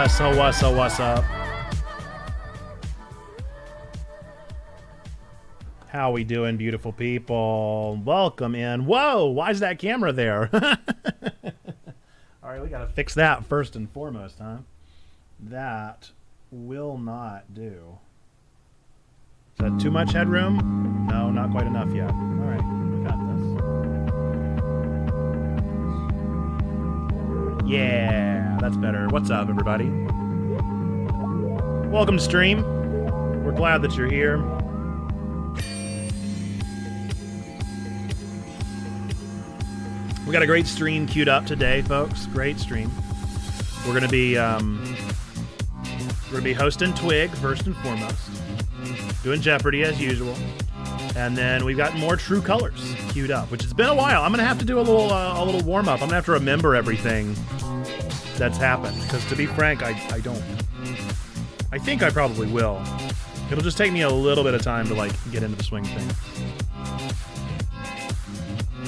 What's up? How we doing, beautiful people? Welcome in. Whoa, why is that camera there? All right, we gotta fix that first and foremost, huh? That will not do. Is that too much headroom? No, not quite enough yet. All right, we got this. Yeah, that's better. What's up, everybody? Welcome to stream. We're glad that you're here. We got a great stream queued up today, folks. Great stream. We're gonna be hosting TWIG first and foremost, doing Jeopardy as usual, and then we've got more True Colors queued up, which has been a while. I'm gonna have to do a little warm up. I'm gonna have to remember everything that's happened, because to be frank, I don't. I think I probably will. It'll just take me a little bit of time to like get into the swing thing.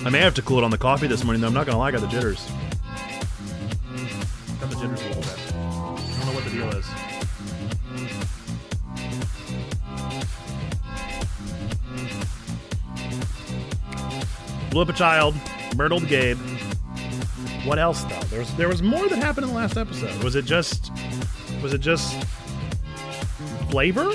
I may have to cool it on the coffee this morning, though. I'm not gonna lie, I got the jitters. Got the jitters a little bit. I don't know what the deal is. Blew up a child, murdered Gabe. What else though? There was more that happened in the last episode. Was it just flavor?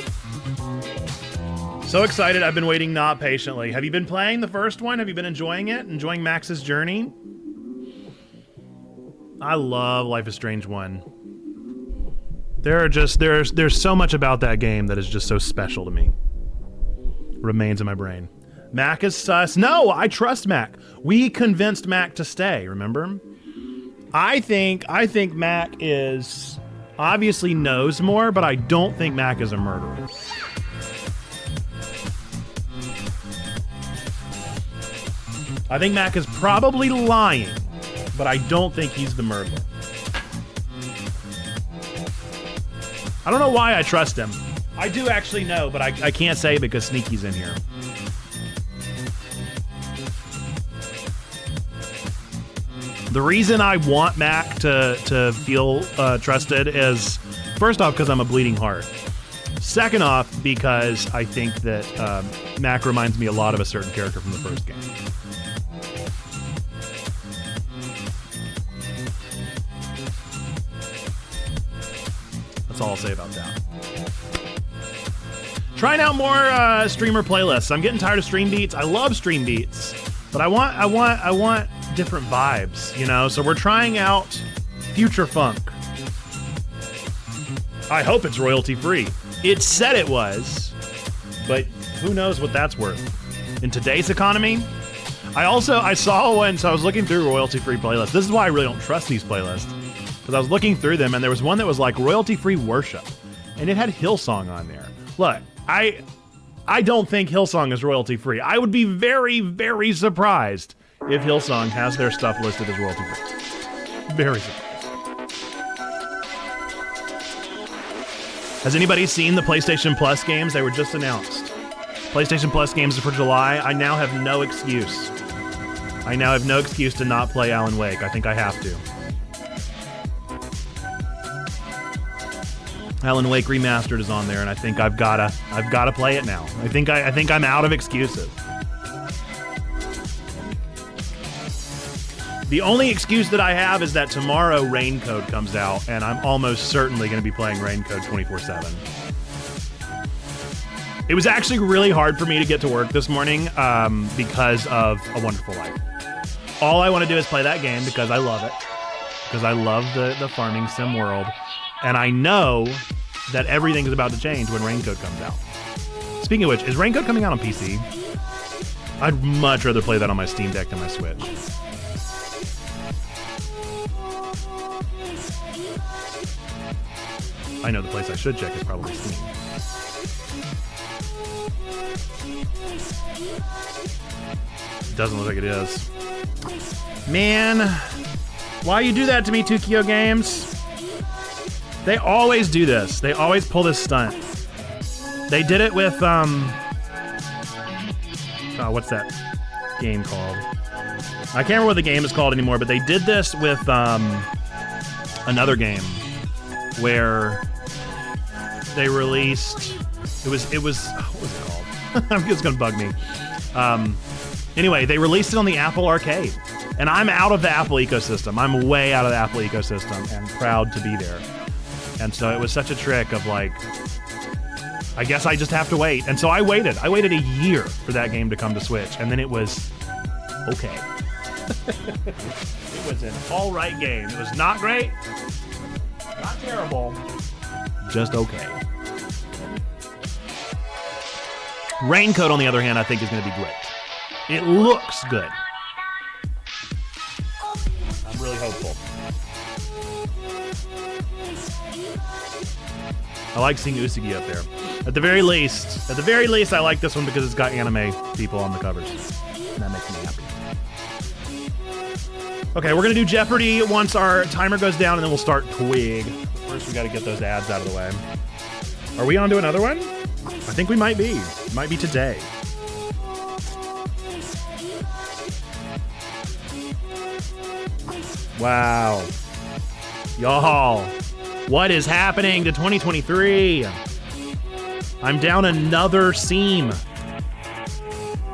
So excited, I've been waiting not patiently. Have you been playing the first one? Have you been enjoying it? Enjoying Max's journey? I love Life is Strange 1. There's so much about that game that is just so special to me. Remains in my brain. Mac is sus. No, I trust Mac. We convinced Mac to stay, remember? I think Mac is obviously knows more, but I don't think Mac is a murderer. I think Mac is probably lying, but I don't think he's the murderer. I don't know why I trust him. I do actually know, but I can't say because Sneaky's in here. The reason I want Mac to feel trusted is, first off, because I'm a bleeding heart. Second off, because I think that Mac reminds me a lot of a certain character from the first game. That's all I'll say about that. Trying out more streamer playlists. I'm getting tired of stream beats. I love stream beats, but I want different vibes, you know? So we're trying out Future Funk. I hope it's royalty free. It said it was, but who knows what that's worth in today's economy. I saw one, so I was looking through royalty free playlists. This is why I really don't trust these playlists. Because I was looking through them, and there was one that was like royalty-free worship, and it had Hillsong on there. Look, I don't think Hillsong is royalty-free. I would be very, very surprised if Hillsong has their stuff listed as royalty-free. Very surprised. Has anybody seen the PlayStation Plus games? They were just announced. PlayStation Plus games are for July. I now have no excuse. I now have no excuse to not play Alan Wake. I think I have to. Alan Wake Remastered is on there, and I think I've gotta play it now. I think I'm out of excuses. The only excuse that I have is that tomorrow Raincode comes out, and I'm almost certainly going to be playing Raincode 24/7. It was actually really hard for me to get to work this morning because of A Wonderful Life. All I want to do is play that game because I love it, because I love the farming sim world. And I know that everything is about to change when Raincode comes out. Speaking of which, is Raincode coming out on PC? I'd much rather play that on my Steam Deck than my Switch. I know the place I should check is probably Steam. Doesn't look like it is. Man, why you do that to me, Tukio Games? They always do this. They always pull this stunt. They did it with, what's that game called? I can't remember what the game is called anymore, but they did this with, another game. where they released. It was what was it called? It's gonna bug me. Anyway, they released it on the Apple Arcade, and I'm out of the Apple ecosystem. I'm way out of the Apple ecosystem, and proud to be there. And so it was such a trick of like, I guess I just have to wait. And so I waited. I waited a year for that game to come to Switch, and then it was okay. It was an all right game. It was not great, not terrible, just okay. Raincoat, on the other hand, I think is going to be great. It looks good. I'm really hopeful. I like seeing Usagi up there. At the very least, I like this one because it's got anime people on the covers. And that makes me happy. Okay, we're going to do Jeopardy once our timer goes down, and then we'll start Twig. First, we got to get those ads out of the way. Are we on to another one? I think we might be. It might be today. Wow. Y'all, what is happening to 2023? I'm down another seam.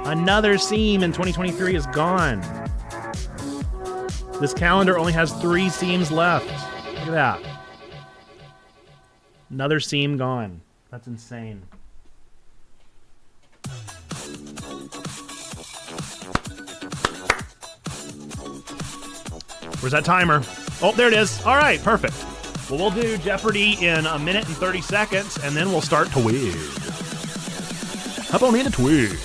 Another seam in 2023 is gone. This calendar only has 3 seams left. Look at that. Another seam gone. That's insane. Where's that timer? Oh, there it is. All right, perfect. Well, we'll do Jeopardy in 1 minute and 30 seconds, and then we'll start Twig. Hop on into Twig.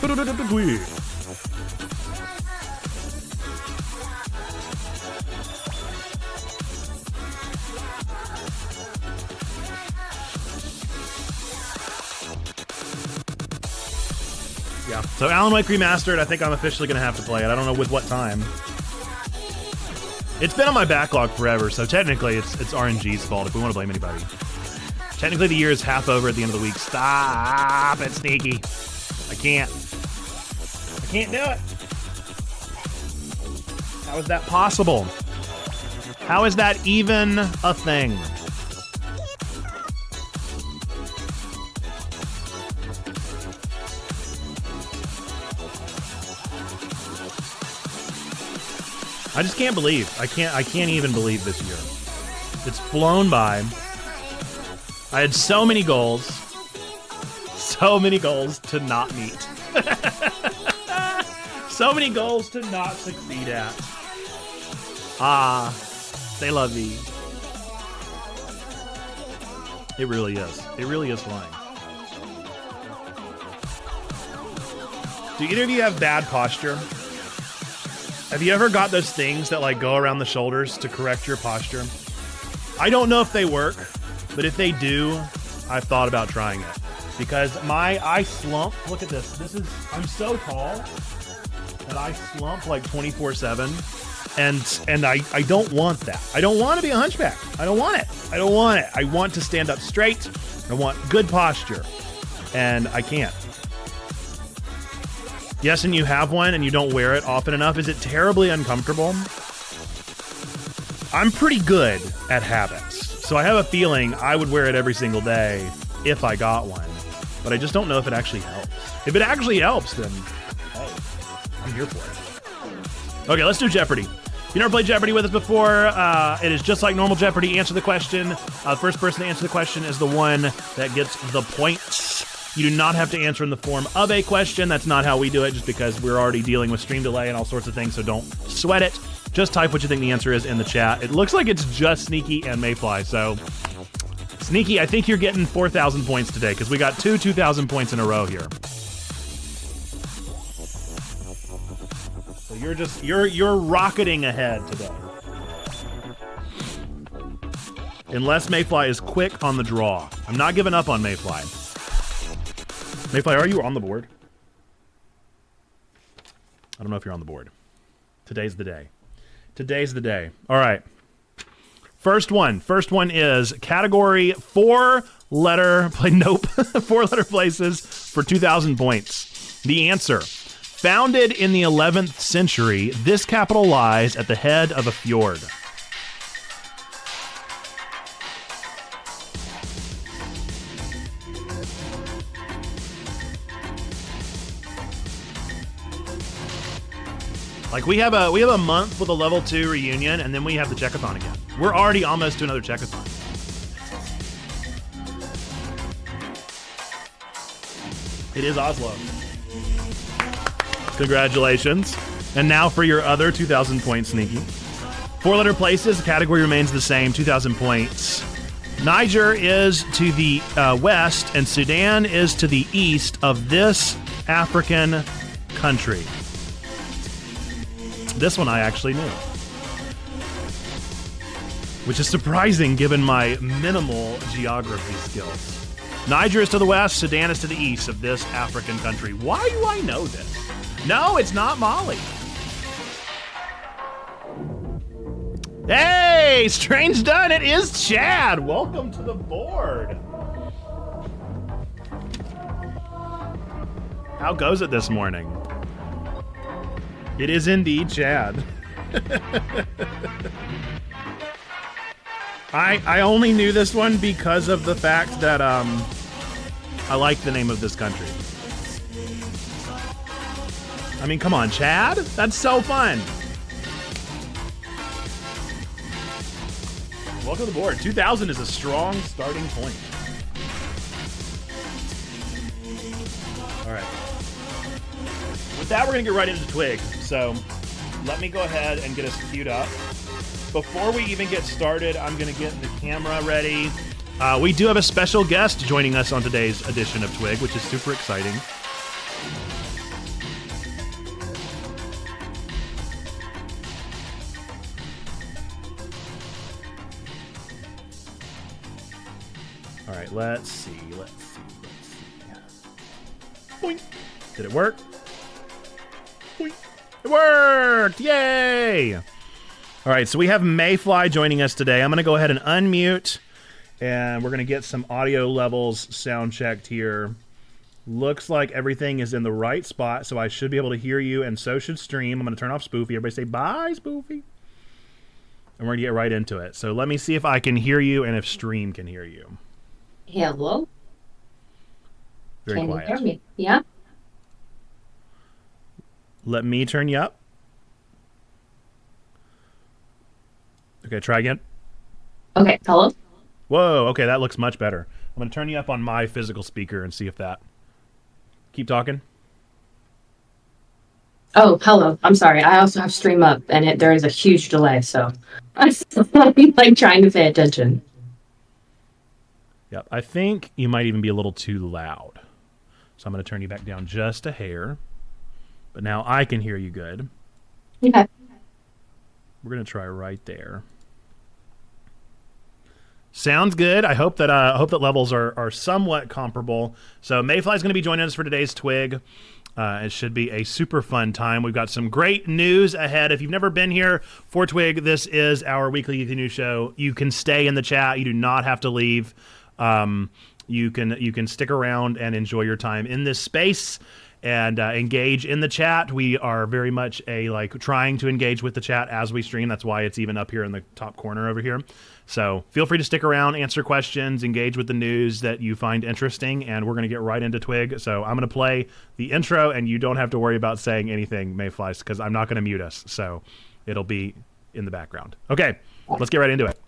Twig. Yeah. So Alan Wake Remastered, I think I'm officially going to have to play it. I don't know with what time. It's been on my backlog forever, so technically it's RNG's fault if we want to blame anybody. Technically the year is half over at the end of the week. Stop it, Sneaky. I can't do it. How is that possible? How is that even a thing? I just can't believe. I can't even believe this year. It's flown by. I had so many goals. So many goals to not meet. So many goals to not succeed at. Ah, they love me. It really is. It really is flying. Do either of you have bad posture? Have you ever got those things that like go around the shoulders to correct your posture? I don't know if they work, but if they do, I've thought about trying it. Because I slump, look at this. I'm so tall that I slump like 24/7. And I don't want that. I don't want to be a hunchback. I don't want it. I want to stand up straight. I want good posture. And I can't. Yes, and you have one and you don't wear it often enough. Is it terribly uncomfortable? I'm pretty good at habits. So I have a feeling I would wear it every single day if I got one. But I just don't know if it actually helps. If it actually helps, then hey, I'm here for it. Okay, let's do Jeopardy. If you never played Jeopardy with us before, it is just like normal Jeopardy. Answer the question. First person to answer the question is the one that gets the points. You do not have to answer in the form of a question. That's not how we do it, just because we're already dealing with stream delay and all sorts of things, so don't sweat it. Just type what you think the answer is in the chat. It looks like it's just Sneaky and Mayfly, so Sneaky, I think you're getting 4,000 points today, because we got 2,000 points in a row here. So you're rocketing ahead today. Unless Mayfly is quick on the draw. I'm not giving up on Mayfly. Mayfly, are you on the board? I don't know if you're on the board. Today's the day. Today's the day. All right. First one. First one is category 4-letter places for 2,000 points. The answer. Founded in the 11th century, this capital lies at the head of a fjord. Like we have a month with a level 2 reunion, and then we have the checkathon again. We're already almost to another checkathon. It is Oslo. Congratulations. And now for your other 2,000 point sneaky. 4-letter places, the category remains the same, 2,000 points. Niger is to the west, and Sudan is to the east of this African country. This one I actually knew, which is surprising given my minimal geography skills. Niger is to the west, Sudan is to the east of this African country. Why do I know this? No, it's not Mali. Hey, strange done, it is Chad. Welcome to the board. How goes it this morning? It is indeed Chad. I only knew this one because of the fact that I like the name of this country. I mean, come on, Chad? That's so fun. Welcome to the board. 2,000 is a strong starting point. All right. With that, we're going to get right into Twig. So let me go ahead and get us queued up. Before we even get started, I'm going to get the camera ready. We do have a special guest joining us on today's edition of Twig, which is super exciting. All right, let's see. Boing. Did it work? Boing. It worked! Yay! All right, so we have Mayfly joining us today. I'm going to go ahead and unmute, and we're going to get some audio levels sound checked here. Looks like everything is in the right spot, so I should be able to hear you, and so should stream. I'm going to turn off Spoofy. Everybody say bye, Spoofy. And we're going to get right into it. So let me see if I can hear you and if stream can hear you. Hello. Very quiet. Can you hear me? Yeah. Let me turn you up. Okay, try again. Okay, hello. Whoa, okay, that looks much better. I'm going to turn you up on my physical speaker and see if that... Keep talking. Oh, hello. I'm sorry. I also have stream up, and there is a huge delay, so I'm like trying to pay attention. Yep, I think you might even be a little too loud. So I'm going to turn you back down just a hair. But now I can hear you good. Okay. We're going to try right there. Sounds good. I hope that levels are somewhat comparable. So Mayfly's going to be joining us for today's Twig. It should be a super fun time. We've got some great news ahead. If you've never been here for Twig, this is our weekly news show. You can stay in the chat. You do not have to leave. You can stick around and enjoy your time in this space and engage in the chat. We are very much trying to engage with the chat as we stream. That's why it's even up here in the top corner over here. So feel free to stick around, answer questions, engage with the news that you find interesting, and we're going to get right into Twig. So I'm going to play the intro, and you don't have to worry about saying anything, Mayflies, because I'm not going to mute us. So it'll be in the background. Okay, let's get right into it.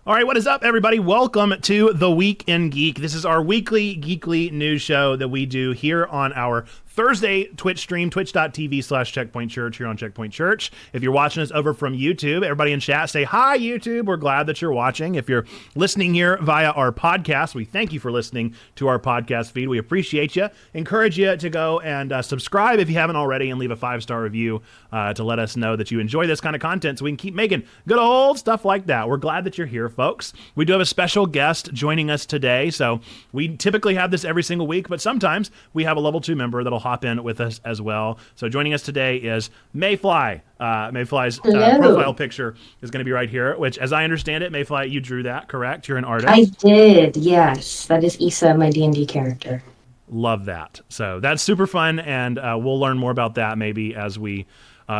All right, what is up, everybody? Welcome to The Week in Geek. This is our weekly geekly news show that we do here on our Thursday Twitch stream, twitch.tv/Checkpoint Church here on Checkpoint Church. If you're watching us over from YouTube, everybody in chat say, hi, YouTube. We're glad that you're watching. If you're listening here via our podcast, we thank you for listening to our podcast feed. We appreciate you. Encourage you to go and subscribe if you haven't already and leave a 5-star review to let us know that you enjoy this kind of content so we can keep making good old stuff like that. We're glad that you're here, folks. We do have a special guest joining us today. So we typically have this every single week, but sometimes we have a level 2 member that'll hop in with us as well. So joining us today is Mayfly. Mayfly's profile picture is going to be right here, which, as I understand it, Mayfly, you drew that, correct? You're an artist. I did, yes. That is Issa, my D&D character. Love that. So that's super fun, and we'll learn more about that maybe as we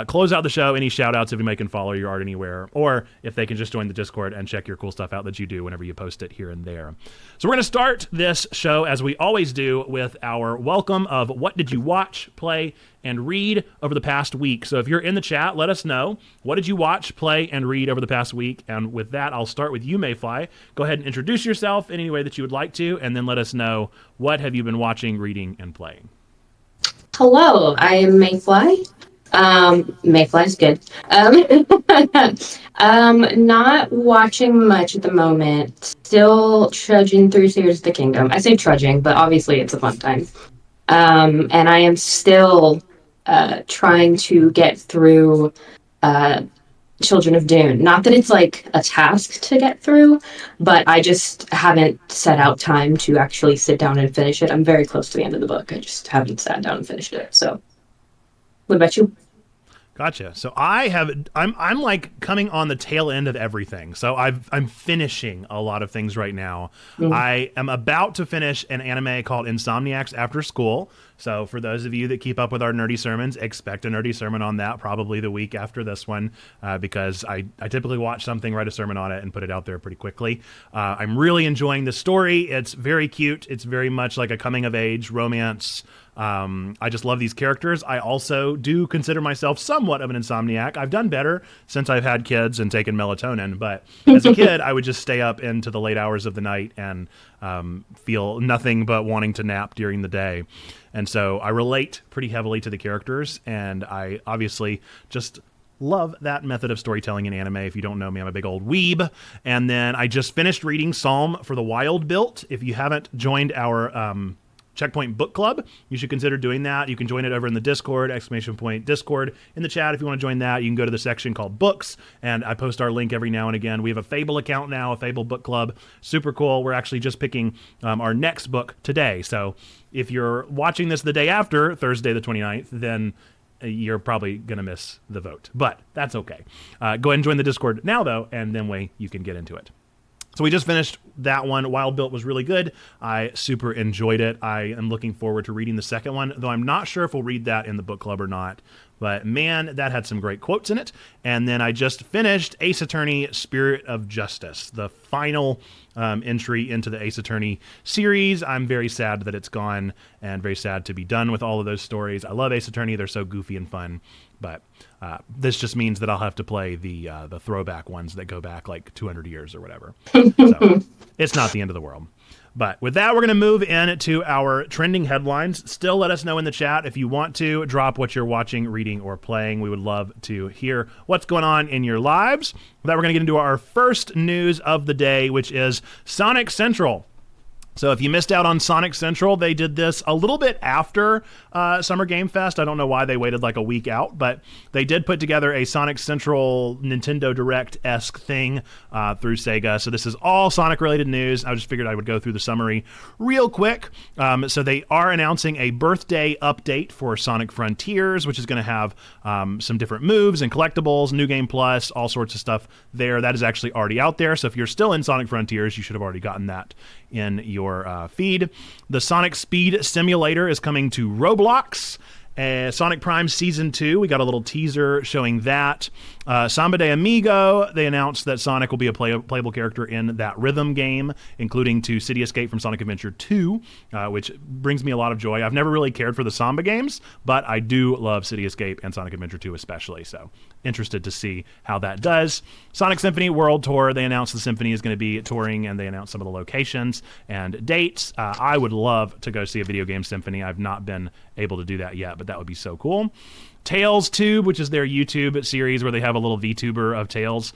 close out the show, any shout outs if anybody can follow your art anywhere, or if they can just join the Discord and check your cool stuff out that you do whenever you post it here and there. So we're going to start this show, as we always do, with our welcome of what did you watch, play, and read over the past week. So if you're in the chat, let us know, what did you watch, play, and read over the past week? And with that, I'll start with you, Mayfly. Go ahead and introduce yourself in any way that you would like to, and then let us know, what have you been watching, reading, and playing? Hello, I am Mayfly. Mayfly's good. Not watching much at the moment. Still trudging through Tears of the Kingdom. I say trudging, but obviously it's a fun time. And I am still trying to get through Children of Dune. Not that it's like a task to get through, but I just haven't set out time to actually sit down and finish it. I'm very close to the end of the book. I just haven't sat down and finished it. So, what about you? Gotcha. So I'm like coming on the tail end of everything. So I'm finishing a lot of things right now. I am about to finish an anime called Insomniacs After School. So for those of you that keep up with our nerdy sermons, expect a nerdy sermon on that probably the week after this one, because I typically watch something, write a sermon on it, and put it out there pretty quickly. I'm really enjoying the story. It's very cute. It's very much like a coming of age romance. I just love these characters. I also do consider myself somewhat of an insomniac. I've done better since I've had kids and taken melatonin, but as a kid, I would just stay up into the late hours of the night and feel nothing but wanting to nap during the day. And so I relate pretty heavily to the characters, and I obviously just love that method of storytelling in anime. If you don't know me, I'm a big old weeb. And then I just finished reading Psalm for the Wild Built. If you haven't joined our Checkpoint Book Club, you should consider doing that. You can join it over in the Discord, !Discord in the chat. If you want to join that, you can go to the section called Books, and I post our link every now and again. We have a Fable account now, a Fable Book Club. Super cool. We're actually just picking our next book today. So if you're watching this the day after, Thursday the 29th, then you're probably going to miss the vote. But that's okay. Go ahead and join the Discord now, though, and then you can get into it. So we just finished that one. Wild Built was really good. I super enjoyed it. I am looking forward to reading the second one, though I'm not sure if we'll read that in the book club or not. But man, that had some great quotes in it. And then I just finished Ace Attorney Spirit of Justice, the final entry into the Ace Attorney series. I'm very sad that it's gone and very sad to be done with all of those stories. I love Ace Attorney. They're so goofy and fun. But this just means that I'll have to play the throwback ones that go back like 200 years or whatever. So it's not the end of the world. But with that, we're going to move into our trending headlines. Still, let us know in the chat if you want to drop what you're watching, reading, or playing. We would love to hear what's going on in your lives. With that, we're going to get into our first news of the day, which is Sonic Central. So if you missed out on Sonic Central, they did this a little bit after Summer Game Fest. I don't know why they waited like a week out, but they did put together a Sonic Central Nintendo Direct-esque thing through Sega. So this is all Sonic-related news. I just figured I would go through the summary real quick. So they are announcing a birthday update for Sonic Frontiers, which is going to have some different moves and collectibles, New Game Plus, all sorts of stuff there. That is actually already out there. So if you're still in Sonic Frontiers, you should have already gotten that in your feed. The Sonic Speed Simulator is coming to Roblox. Sonic Prime Season 2, we got a little teaser showing that. Samba de Amigo, they announced that Sonic will be a playable character in that rhythm game, including to City Escape from Sonic Adventure 2, which brings me a lot of joy. I've never really cared for the Samba games, but I do love City Escape and Sonic Adventure 2 especially, so interested to see how that does. Sonic Symphony World Tour, they announced the Symphony is going to be touring, and they announced some of the locations and dates. I would love to go see a video game symphony. I've not been able to do that yet, but that would be so cool. Tales Tube, which is their YouTube series where they have a little VTuber of Tales,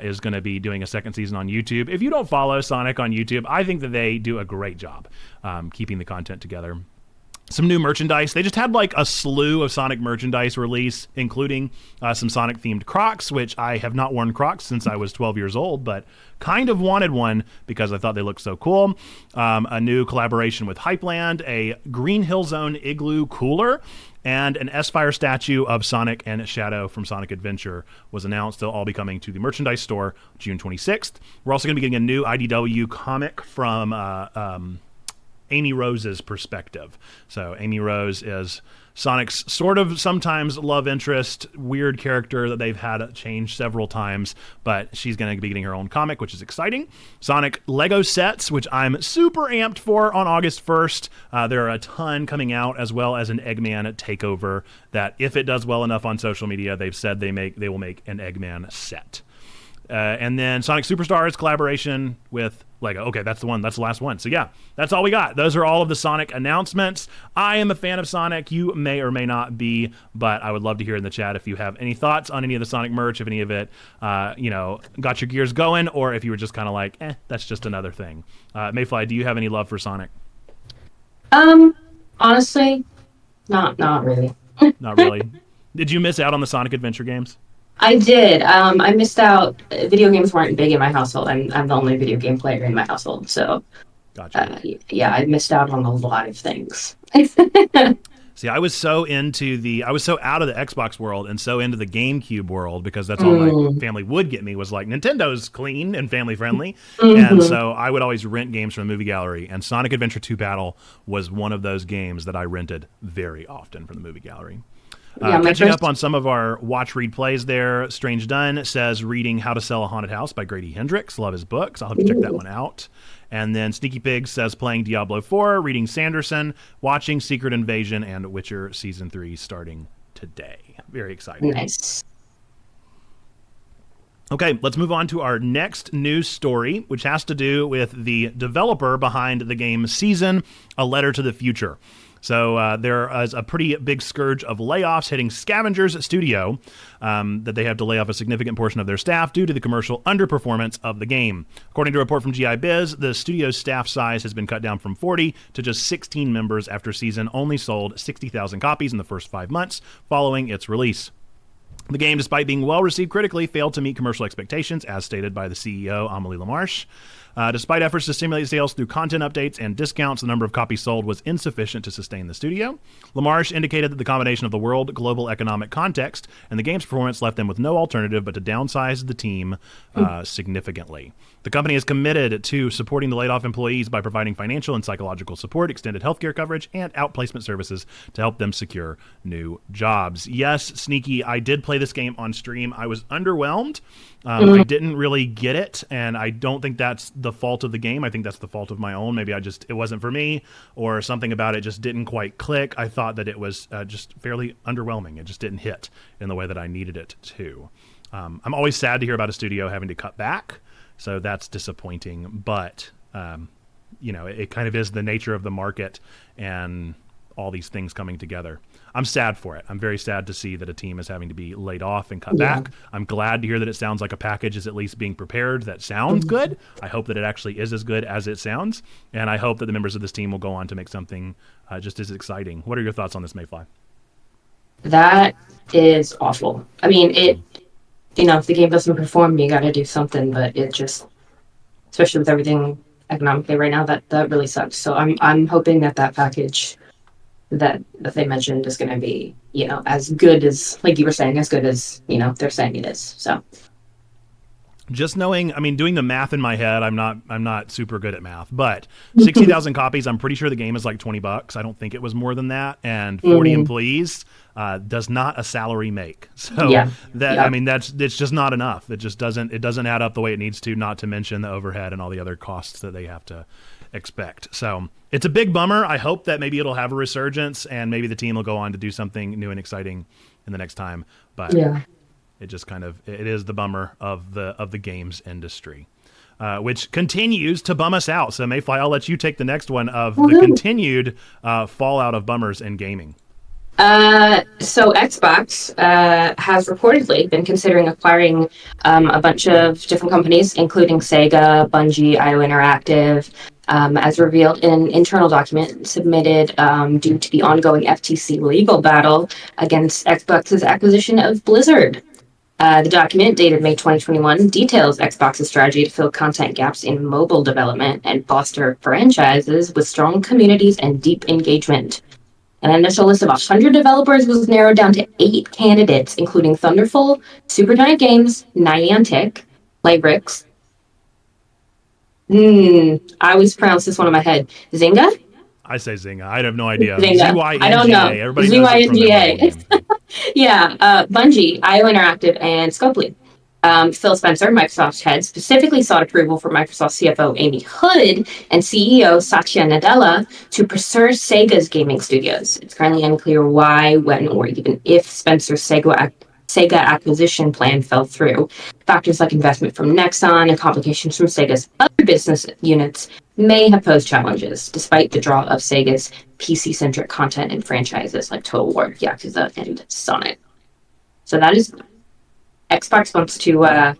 is going to be doing a second season on YouTube. If you don't follow Sonic on YouTube, I think that they do a great job keeping the content together. Some new merchandise. They just had like a slew of Sonic merchandise release, including some Sonic-themed Crocs, which I have not worn Crocs since I was 12 years old, but kind of wanted one because I thought they looked so cool. A new collaboration with Hypeland, a Green Hill Zone Igloo cooler, and an S-Fire statue of Sonic and Shadow from Sonic Adventure was announced. They'll all be coming to the merchandise store June 26th. We're also going to be getting a new IDW comic from Amy Rose's perspective. So Amy Rose is Sonic's sort of sometimes love interest, weird character that they've had changed several times, but she's going to be getting her own comic, which is exciting. Sonic Lego sets, which I'm super amped for on August 1st. There are a ton coming out, as well as an Eggman takeover that, if it does well enough on social media, they've said they will make an Eggman set. And then Sonic Superstars collaboration with Lego. Okay, that's the one. That's the last one. So yeah, that's all we got. Those are all of the Sonic announcements. I am a fan of Sonic. You may or may not be, but I would love to hear in the chat if you have any thoughts on any of the Sonic merch, if any of it, got your gears going, or if you were just kind of like, that's just another thing. Mayfly, do you have any love for Sonic? Honestly, not really. Not really. Did you miss out on the Sonic Adventure games? I did. I missed out. Video games weren't big in my household. I'm the only video game player in my household. So, gotcha. Yeah, I missed out on a lot of things. See, I was so out of the Xbox world and so into the GameCube world, because that's all my family would get me, was like, Nintendo's clean and family friendly. And so I would always rent games from the movie gallery, and Sonic Adventure 2 Battle was one of those games that I rented very often from the movie gallery. Catching up on some of our watch read plays there. Strange Done says reading How to Sell a Haunted House by Grady Hendrix. Love his books. I'll have to check that one out. And then Sneaky Pig says playing Diablo 4, reading Sanderson, watching Secret Invasion, and Witcher Season 3 starting today. Very exciting. Nice. Okay, let's move on to our next news story, which has to do with the developer behind the game Season, A Letter to the Future. So there is a pretty big scourge of layoffs hitting Scavenger's studio, that they have to lay off a significant portion of their staff due to the commercial underperformance of the game. According to a report from GI Biz, the studio's staff size has been cut down from 40 to just 16 members after Season only sold 60,000 copies in the first 5 months following its release. The game, despite being well received critically, failed to meet commercial expectations, as stated by the CEO, Amelie Lamarche. Despite efforts to stimulate sales through content updates and discounts, the number of copies sold was insufficient to sustain the studio. Lamarche indicated that the combination of the world global economic context and the game's performance left them with no alternative but to downsize the team significantly. The company is committed to supporting the laid-off employees by providing financial and psychological support, extended healthcare coverage, and outplacement services to help them secure new jobs. Yes, Sneaky, I did play this game on stream. I was underwhelmed. I didn't really get it, and I don't think that's the fault of the game. I think that's the fault of my own. Maybe it wasn't for me, or something about it just didn't quite click. I thought that it was just fairly underwhelming. It just didn't hit in the way that I needed it to. I'm always sad to hear about a studio having to cut back, so that's disappointing. But, it kind of is the nature of the market and all these things coming together. I'm sad for it. I'm very sad to see that a team is having to be laid off and cut back. I'm glad to hear that it sounds like a package is at least being prepared that sounds good. I hope that it actually is as good as it sounds. And I hope that the members of this team will go on to make something just as exciting. What are your thoughts on this, Mayfly? That is awful. I mean, if the game doesn't perform, you got to do something, but it just, especially with everything economically right now, that really sucks. So I'm hoping that package that they mentioned is going to be, as good as, like you were saying, as good as, they're saying it is. So just knowing, doing the math in my head, I'm not super good at math, but 60,000 copies, I'm pretty sure the game is like $20. I don't think it was more than that. And 40 employees does not a salary make. So it's just not enough. It just doesn't add up the way it needs to, not to mention the overhead and all the other costs that they have to expect. So it's a big bummer. I hope that maybe it'll have a resurgence and maybe the team will go on to do something new and exciting in the next time. But it just it is the bummer of the games industry, which continues to bum us out. So Mayfly, I'll let you take the next one of the continued fallout of bummers in gaming. So Xbox has reportedly been considering acquiring a bunch of different companies, including Sega, Bungie, IO Interactive, as revealed in an internal document submitted due to the ongoing FTC legal battle against Xbox's acquisition of Blizzard. The document, dated May 2021, details Xbox's strategy to fill content gaps in mobile development and foster franchises with strong communities and deep engagement. An initial list of 100 developers was narrowed down to 8 candidates, including Thunderful, Supergiant Games, Niantic, Playbricks. I always pronounce this one in my head. Zynga? I say Zynga. I have no idea. Zynga. I don't know. Everybody knows it from their mobile game. Yeah, Bungie, IO Interactive, and Scopely. Phil Spencer, Microsoft's head, specifically sought approval for Microsoft CFO Amy Hood and CEO Satya Nadella to pursue Sega's gaming studios. It's currently unclear why, when, or even if Spencer's Sega acquisition plan fell through. Factors like investment from Nexon and complications from Sega's other business units may have posed challenges, despite the draw of Sega's PC-centric content and franchises like Total War, Yakuza, and Sonic. So that is... Xbox wants to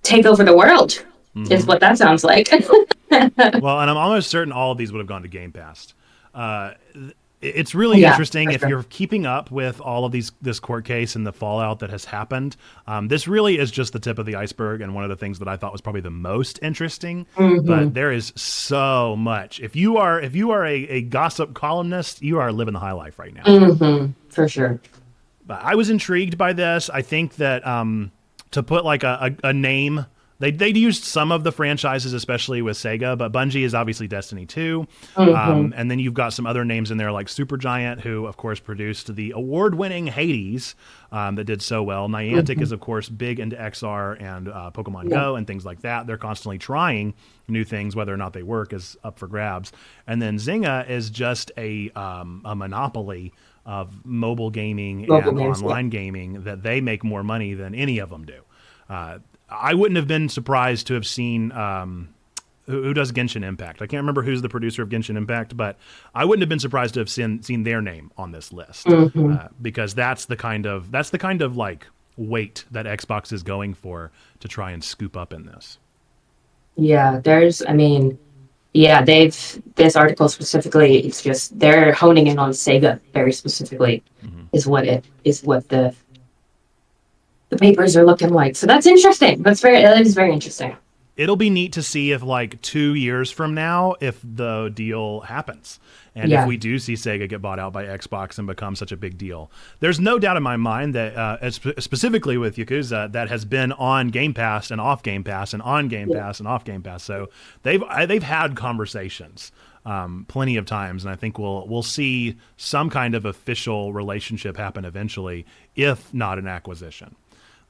take over the world, is what that sounds like. Well, and I'm almost certain all of these would have gone to Game Pass. It's really interesting if you're keeping up with all of this court case and the fallout that has happened. This really is just the tip of the iceberg, and one of the things that I thought was probably the most interesting. But there is so much. If you are a gossip columnist, you are living the high life right now. For sure. But I was intrigued by this. I think that to put like a name, they used some of the franchises, especially with Sega, but Bungie is obviously Destiny 2. And then you've got some other names in there like Supergiant, who of course produced the award-winning Hades that did so well. Niantic is of course big into XR and Pokemon Go and things like that. They're constantly trying new things. Whether or not they work is up for grabs. And then Zynga is just a monopoly of mobile gaming and online gaming, that they make more money than any of them do. I wouldn't have been surprised to have seen who does Genshin Impact. I can't remember who's the producer of Genshin Impact, but I wouldn't have been surprised to have seen their name on this list, because that's the kind of like weight that Xbox is going for to try and scoop up in this. Yeah, this article specifically, it's just they're honing in on Sega very specifically, is what the papers are looking like. So that's interesting. That is very interesting. It'll be neat to see if like 2 years from now, if the deal happens. And if we do see Sega get bought out by Xbox and become such a big deal. There's no doubt in my mind that specifically with Yakuza, that has been on Game Pass and off Game Pass and on Game Pass and off Game Pass. So they've had conversations plenty of times, and I think we'll see some kind of official relationship happen eventually, if not an acquisition.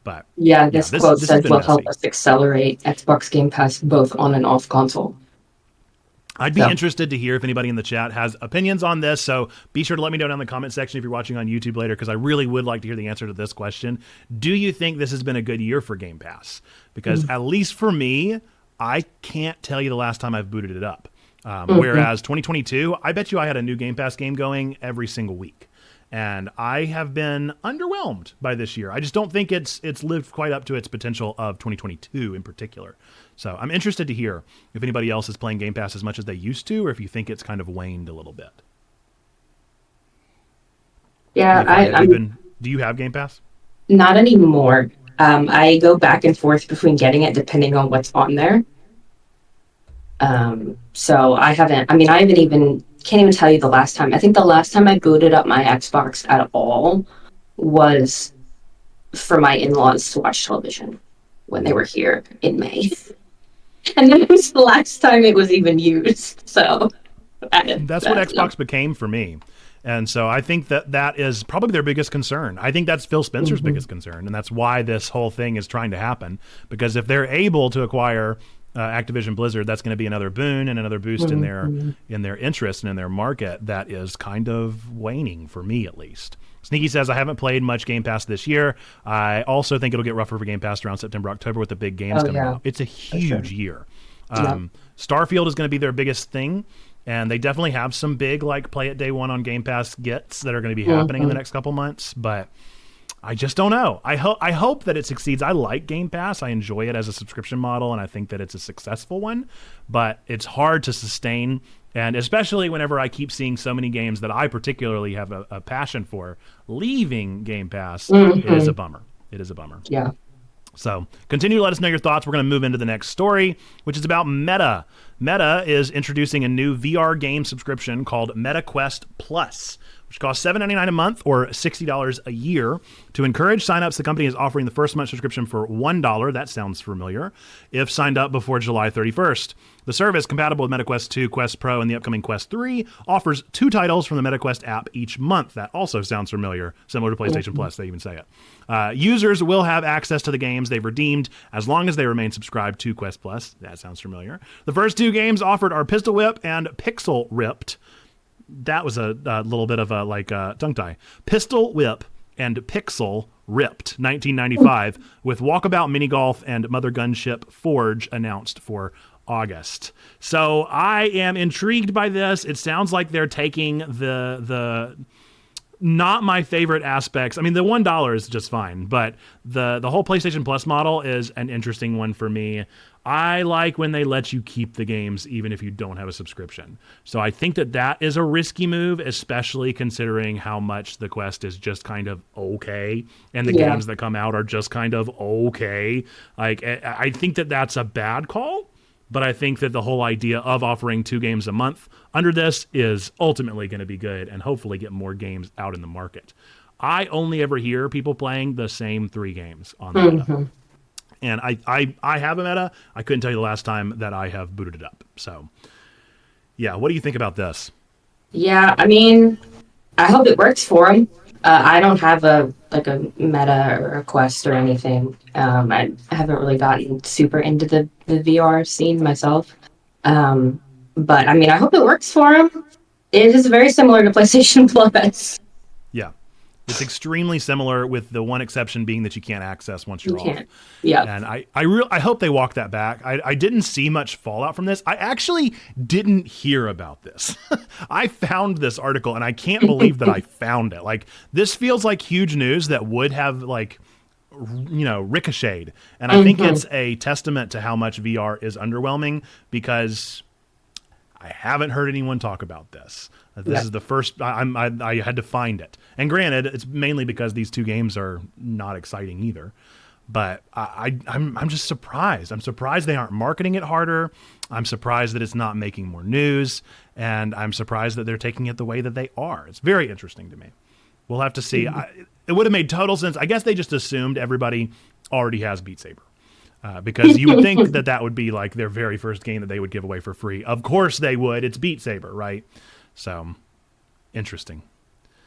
But this quote says will help us accelerate Xbox Game Pass both on and off console. I'd be interested to hear if anybody in the chat has opinions on this, so be sure to let me know down in the comment section if you're watching on YouTube later, because I really would like to hear the answer to this question. Do you think this has been a good year for Game Pass? Because at least for me, I can't tell you the last time I've booted it up. Whereas 2022, I bet you I had a new Game Pass game going every single week. And I have been underwhelmed by this year. I just don't think it's lived quite up to its potential of 2022 in particular. So I'm interested to hear if anybody else is playing Game Pass as much as they used to, or if you think it's kind of waned a little bit. Yeah, do you have Game Pass? Not anymore. I go back and forth between getting it depending on what's on there. So I haven't can't even tell you the last time. I think the last time I booted up my Xbox at all was for my in-laws to watch television when they were here in May. And that was the last time it was even used. So that's what Xbox became for me. And so I think that is probably their biggest concern. I think that's Phil Spencer's biggest concern. And that's why this whole thing is trying to happen. Because if they're able to acquire Activision Blizzard, that's going to be another boon and another boost in their interest and in their market that is kind of waning, for me at least. Sneaky says, I haven't played much Game Pass this year. I also think it'll get rougher for Game Pass around September, October with the big games coming out. It's a huge year. Starfield is going to be their biggest thing, and they definitely have some big like play it day one on Game Pass gets that are going to be happening in the next couple months, but I just don't know. I hope that it succeeds. I like Game Pass. I enjoy it as a subscription model, and I think that it's a successful one. But it's hard to sustain, and especially whenever I keep seeing so many games that I particularly have a passion for leaving Game Pass, it is a bummer. It is a bummer. Yeah. So continue to let us know your thoughts. We're going to move into the next story, which is about Meta. Meta is introducing a new VR game subscription called MetaQuest Plus, which costs $7.99 a month or $60 a year. To encourage signups, the company is offering the first month subscription for $1. That sounds familiar. If signed up before July 31st. The service, compatible with MetaQuest 2, Quest Pro, and the upcoming Quest 3, offers 2 titles from the MetaQuest app each month. That also sounds familiar, similar to PlayStation Plus, they even say it. Users will have access to the games they've redeemed as long as they remain subscribed to Quest Plus. That sounds familiar. The first 2 games offered are Pistol Whip and Pixel Ripped. That was a little bit of a tongue tie. Pistol Whip and Pixel Ripped, 1995, with Walkabout Mini Golf and Mother Gunship Forge announced for August. So I am intrigued by this. It sounds like they're taking the not my favorite aspects. I mean, the $1 is just fine, but the whole PlayStation Plus model is an interesting one for me. I like when they let you keep the games even if you don't have a subscription. So I think that is a risky move, especially considering how much the Quest is just kind of okay, and the games that come out are just kind of okay. Like, I think that's a bad call. But I think that the whole idea of offering 2 games a month under this is ultimately going to be good and hopefully get more games out in the market. I only ever hear people playing the same 3 games on the Meta. And I have a Meta. I couldn't tell you the last time that I have booted it up. So, yeah, what do you think about this? Yeah, I mean, I hope it works for them. I don't have a Meta or a Quest or anything. I haven't really gotten super into the VR scene myself. But I mean, I hope it works for them. It is very similar to PlayStation Plus. Yeah. It's extremely similar, with the one exception being that you can't access once you're off. Yeah. And I hope they walk that back. I didn't see much fallout from this. I actually didn't hear about this. I found this article and I can't believe that I found it. Like, this feels like huge news that would have, like, ricocheted. And I think it's a testament to how much VR is underwhelming, because I haven't heard anyone talk about this. This is the first. I had to find it, and granted, it's mainly because these 2 games are not exciting either. But I'm just surprised. I'm surprised they aren't marketing it harder. I'm surprised that it's not making more news, and I'm surprised that they're taking it the way that they are. It's very interesting to me. We'll have to see. It would have made total sense. I guess they just assumed everybody already has Beat Saber. Because you would think that would be like their very first game that they would give away for free. Of course they would. It's Beat Saber, right? So, interesting.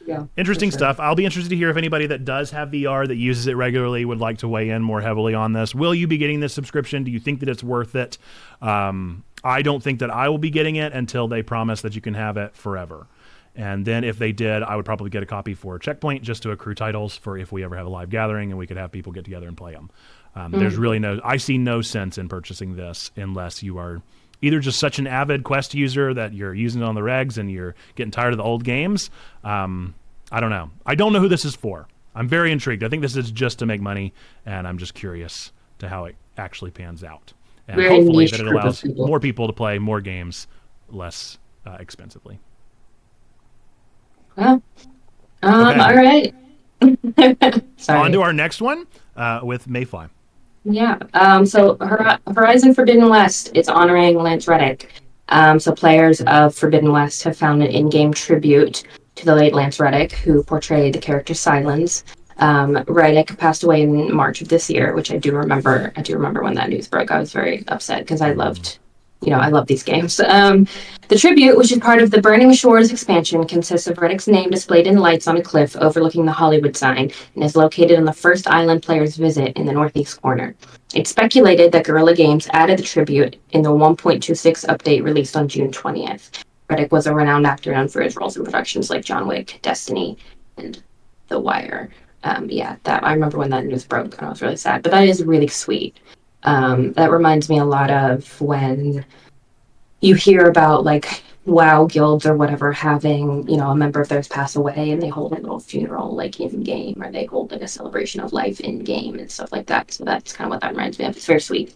Yeah. Interesting stuff. I'll be interested to hear if anybody that does have VR that uses it regularly would like to weigh in more heavily on this. Will you be getting this subscription? Do you think that it's worth it? I don't think that I will be getting it until they promise that you can have it forever. And then if they did, I would probably get a copy for Checkpoint just to accrue titles for if we ever have a live gathering and we could have people get together and play them. There's really I see no sense in purchasing this unless you are either just such an avid Quest user that you're using it on the regs and you're getting tired of the old games. I don't know. I don't know who this is for. I'm very intrigued. I think this is just to make money, and I'm just curious to how it actually pans out. And very hopefully that it group of allows people. more people to play more games less expensively. Well, Okay. all right. Sorry. On to our next one with Mayfly. Yeah. So Horizon Forbidden West is honoring Lance Reddick. So players of Forbidden West have found an in-game tribute to the late Lance Reddick, who portrayed the character Silence. Reddick passed away in March of this year, which I do remember. I do remember when that news broke. I was very upset because I love these games. The tribute, which is part of the Burning Shores expansion, consists of Reddick's name displayed in lights on a cliff overlooking the Hollywood sign and is located on the first island players visit in the northeast corner. It's speculated that Guerrilla Games added the tribute in the 1.26 update released on June 20th. Reddick was a renowned actor known for his roles in productions like John Wick, Destiny, and The Wire. That I remember when that news broke, and I was really sad. But that is really sweet. That reminds me a lot of when you hear about like WoW guilds or whatever having, a member of theirs pass away and they hold a little funeral like in game, or they hold like a celebration of life in game and stuff like that. So that's kind of what that reminds me of. It's very sweet.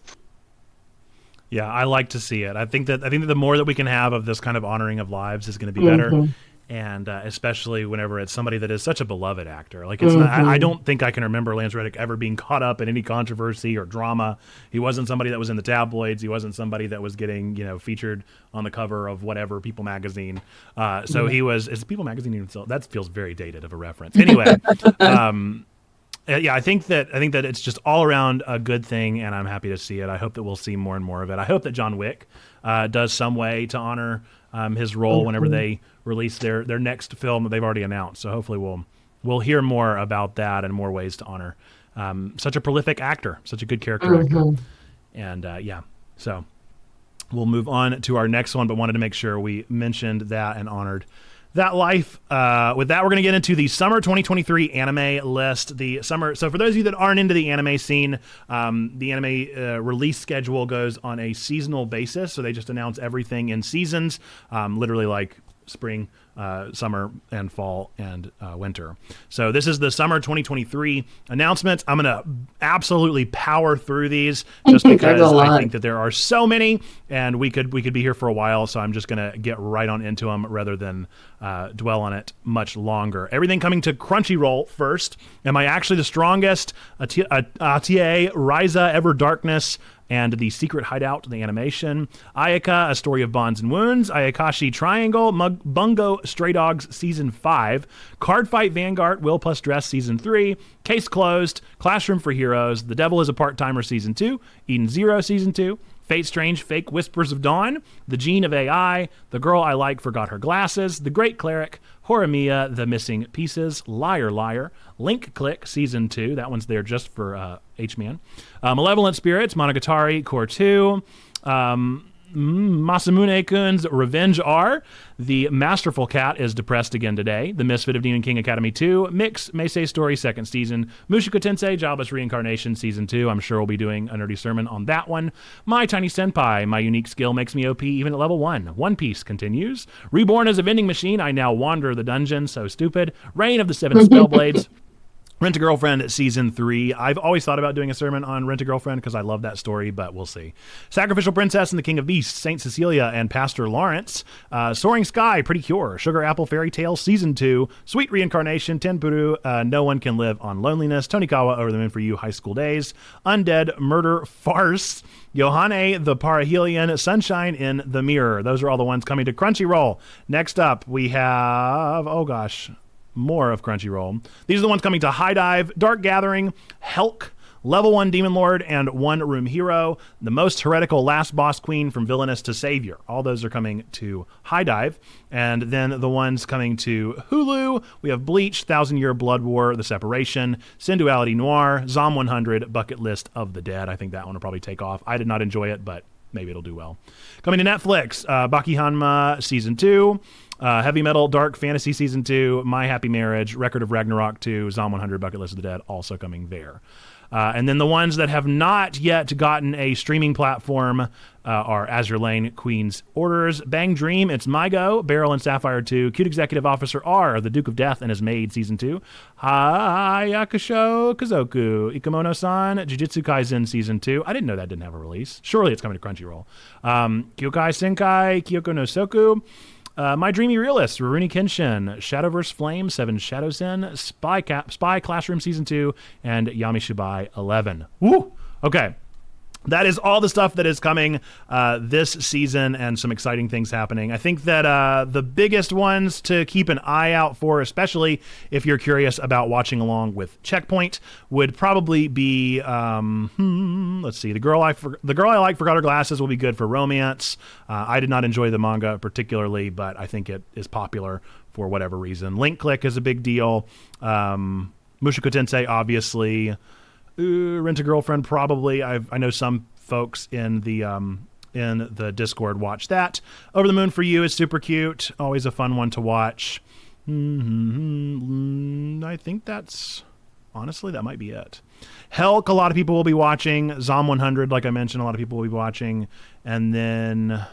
Yeah, I like to see it. I think that the more that we can have of this kind of honoring of lives is going to be better. And especially whenever it's somebody that is such a beloved actor. Like, it's not, I don't think I can remember Lance Reddick ever being caught up in any controversy or drama. He wasn't somebody that was in the tabloids. He wasn't somebody that was getting, featured on the cover of whatever People magazine. So he was, is People magazine even still? That feels very dated of a reference. Anyway, I think that it's just all around a good thing, and I'm happy to see it. I hope that we'll see more and more of it. I hope that John Wick does some way to honor his role whenever they release their next film that they've already announced. So hopefully we'll hear more about that and more ways to honor such a prolific actor, such a good character actor. And so we'll move on to our next one, but wanted to make sure we mentioned that and honored that life. With that, we're going to get into the summer 2023 anime list. So for those of you that aren't into the anime scene, the anime release schedule goes on a seasonal basis. So they just announce everything in seasons, literally like spring, summer, and fall, and winter. So this is the summer 2023 announcements. I'm going to absolutely power through these just because I think that there are so many, and we could be here for a while. So I'm just going to get right on into them rather than dwell on it much longer. Everything coming to Crunchyroll first. Am I Actually the Strongest? Atie, Ryza, Ever Darkness, and The Secret Hideout, the animation. Ayaka, A Story of Bonds and Wounds. Ayakashi Triangle. Bungo Stray Dogs Season 5. Cardfight Vanguard, Will Plus Dress Season 3. Case Closed. Classroom for Heroes. The Devil is a Part-Timer Season 2. Eden Zero Season 2. Fate Strange, Fake Whispers of Dawn. The Gene of AI. The Girl I Like Forgot Her Glasses. The Great Cleric. Horimiya, The Missing Pieces. Liar Liar. Link Click Season 2. That one's there just for H-Man. Malevolent Spirits, Monogatari, Core 2. Masamune-kun's Revenge R. The Masterful Cat is depressed again today. The Misfit of Demon King Academy 2. Mix Meisei Story 2nd Season. Mushoku Tensei Jobless Reincarnation Season 2. I'm sure we'll be doing a nerdy sermon on that one. My Tiny Senpai. My Unique Skill Makes Me OP even at level 1. One Piece continues. Reborn as a Vending Machine. I Now Wander the Dungeon. So stupid. Reign of the Seven Spellblades. Rent-A-Girlfriend Season 3. I've always thought about doing a sermon on Rent-A-Girlfriend because I love that story, but we'll see. Sacrificial Princess and the King of Beasts, Saint Cecilia and Pastor Lawrence. Soaring Sky, Pretty Cure. Sugar Apple Fairy Tale Season 2. Sweet Reincarnation, Tenpuru, No One Can Live on Loneliness. Tonikawa, Over the Moon for You, High School Days. Undead Murder Farce. Yohane the Parahelion, Sunshine in the Mirror. Those are all the ones coming to Crunchyroll. Next up, we have, more of Crunchyroll. These are the ones coming to High Dive, Dark Gathering, Helk, Level 1 Demon Lord, and One Room Hero. The Most Heretical Last Boss Queen from Villainous to Savior. All those are coming to High Dive. And then the ones coming to Hulu, we have Bleach, 1,000 Year Blood War, The Separation, Sensuality Noir, Zom 100, Bucket List of the Dead. I think that one will probably take off. I did not enjoy it, but maybe it'll do well. Coming to Netflix, Baki Hanma Season 2, Heavy Metal Dark Fantasy Season 2, My Happy Marriage, Record of Ragnarok 2, Zom 100, Bucket List of the Dead, also coming there. And then the ones that have not yet gotten a streaming platform are Azure Lane, Queen's Orders, Bang Dream, It's My Go, Beryl and Sapphire 2, Cute Executive Officer R, The Duke of Death and His Maid Season 2, Hayakusho Kazoku, Ikemono-san, Jujutsu Kaisen Season 2. I didn't know that didn't have a release. Surely it's coming to Crunchyroll. Kyokai Senkai, Kyoko no Soku, My Dreamy Realist, Rurouni Kenshin, Shadowverse Flame, Seven Shadows In, Spy Classroom Season 2, and Yamishibai 11. Woo! Okay. That is all the stuff that is coming this season and some exciting things happening. I think that the biggest ones to keep an eye out for, especially if you're curious about watching along with Checkpoint, would probably be, let's see, The Girl I Like Forgot Her Glasses will be good for romance. I did not enjoy the manga particularly, but I think it is popular for whatever reason. Link Click is a big deal. Mushoku Tensei, obviously. Rent-A-Girlfriend, probably. I know some folks in the Discord watch that. Over the Moon for You is super cute. Always a fun one to watch. I think honestly, that might be it. Helk, a lot of people will be watching. Zom 100, like I mentioned, a lot of people will be watching. And then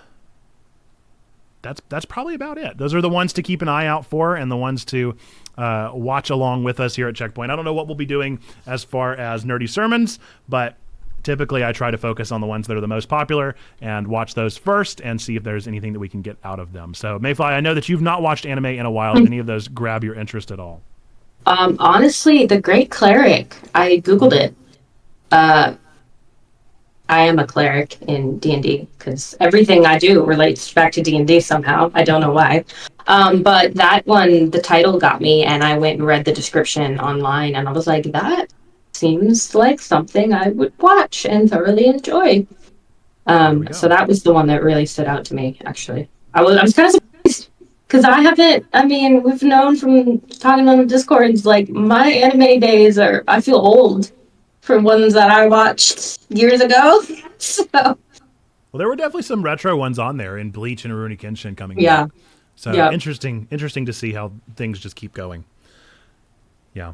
that's probably about it. Those are the ones to keep an eye out for and the ones to watch along with us here at Checkpoint. I don't know what we'll be doing as far as nerdy sermons, but typically I try to focus on the ones that are the most popular and watch those first and see if there's anything that we can get out of them. So Mayfly, I know that you've not watched anime in a while. Did any of those grab your interest at all? Honestly, The Great Cleric, I Googled it. I am a cleric in D&D because everything I do relates back to D&D somehow. I don't know why. But that one, the title got me, and I went and read the description online, and I was like, that seems like something I would watch and thoroughly enjoy. So that was the one that really stood out to me, actually. I was kind of surprised because we've known from talking on the Discords, like, my anime days I feel old for ones that I watched years ago. So, well, there were definitely some retro ones on there in Bleach and Rurouni Kenshin coming back. So interesting to see how things just keep going. Yeah.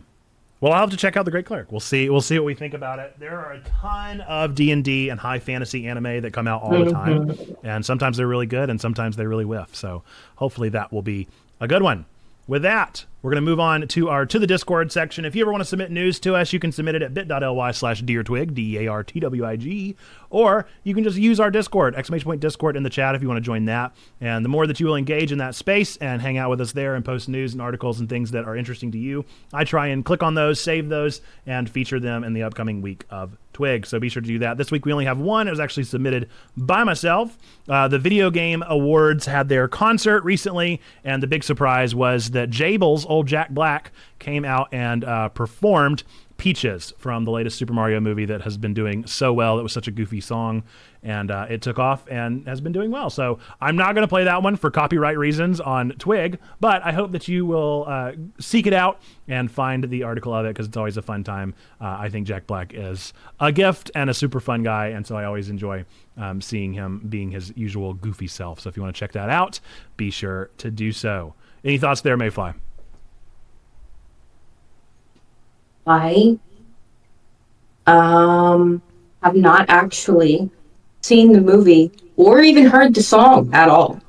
Well, I'll have to check out The Great Cleric. We'll see what we think about it. There are a ton of D&D and high fantasy anime that come out all the time, and sometimes they're really good and sometimes they really whiff. So hopefully that will be a good one. With that, we're going to move on to the Discord section. If you ever want to submit news to us, you can submit it at bit.ly/DearTwig, DearTwig, or you can just use our Discord, !Discord in the chat if you want to join that. And the more that you will engage in that space and hang out with us there and post news and articles and things that are interesting to you, I try and click on those, save those, and feature them in the upcoming week of Twig. So be sure to do that. This week we only have one. It was actually submitted by myself. The Video Game Awards had their concert recently, and the big surprise was that Jables, old Jack Black, came out and performed Peaches from the latest Super Mario movie that has been doing so well. It was such a goofy song, and it took off and has been doing well. So I'm not going to play that one for copyright reasons on Twig, but I hope that you will seek it out and find the article of it because it's always a fun time. I think Jack Black is a gift and a super fun guy, and so I always enjoy seeing him being his usual goofy self. So if you want to check that out, be sure to do so. Any thoughts there, Mayfly? I have not actually seen the movie or even heard the song at all.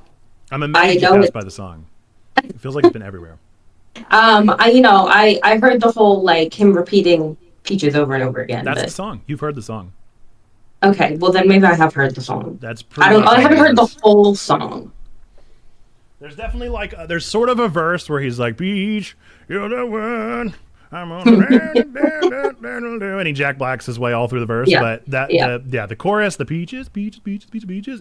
I'm amazed you passed by the song. It feels like it's been everywhere. I heard the whole, like, him repeating Peaches over and over again. That's the song. You've heard the song. Okay, well then maybe I have heard the song. That's pretty I haven't heard the whole song. There's definitely there's sort of a verse where he's like, Peach, you're the one. I'm on and he Jack Blacks his way all through the verse, but the chorus, the peaches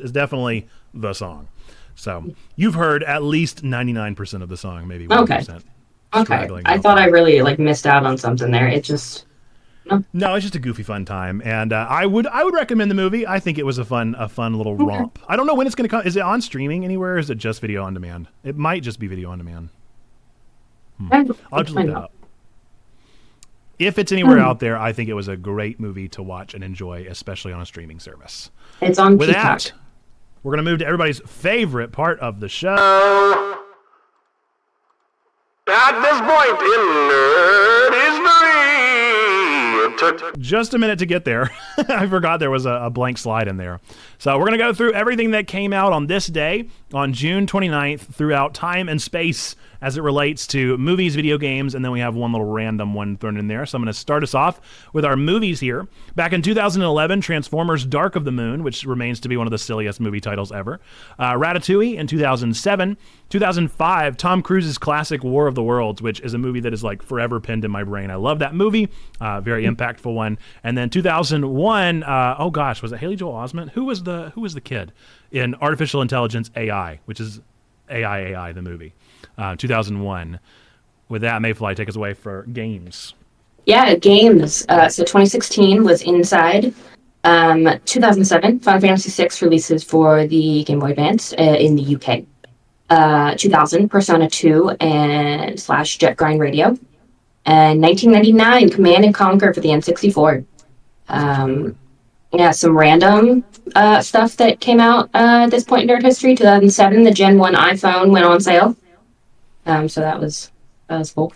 is definitely the song. So you've heard at least 99% of the song, maybe 1%. Okay. I thought I really missed out on something there. It just no, it's just a goofy fun time, and I would recommend the movie. I think it was a fun little romp. I don't know when it's going to come. Is it on streaming anywhere? Or is it just video on demand? It might just be video on demand. I'll just look that up. If it's anywhere out there, I think it was a great movie to watch and enjoy, especially on a streaming service. It's on With Peacock. that, we're going to move to everybody's favorite part of the show. At this point in Nerd History, it took just a minute to get there. I forgot there was a blank slide in there. So we're going to go through everything that came out on this day, on June 29th, throughout time and space as it relates to movies, video games, and then we have one little random one thrown in there. So I'm going to start us off with our movies here. Back in 2011, Transformers Dark of the Moon, which remains to be one of the silliest movie titles ever. Ratatouille in 2007. 2005, Tom Cruise's classic War of the Worlds, which is a movie that is forever pinned in my brain. I love that movie. Very impactful one. And then 2001, was it Haley Joel Osment? Who was the kid in Artificial Intelligence AI, which is AI, the movie. 2001. With that, Mayfly, take us away for games. Yeah, games. So 2016 was Inside. 2007, Final Fantasy VI releases for the Game Boy Advance in the UK. 2000, Persona 2 and / Jet Grind Radio. And 1999, Command and Conquer for the N64. Some random stuff that came out at this point in nerd history. 2007, the Gen 1 iPhone went on sale. So that was cool.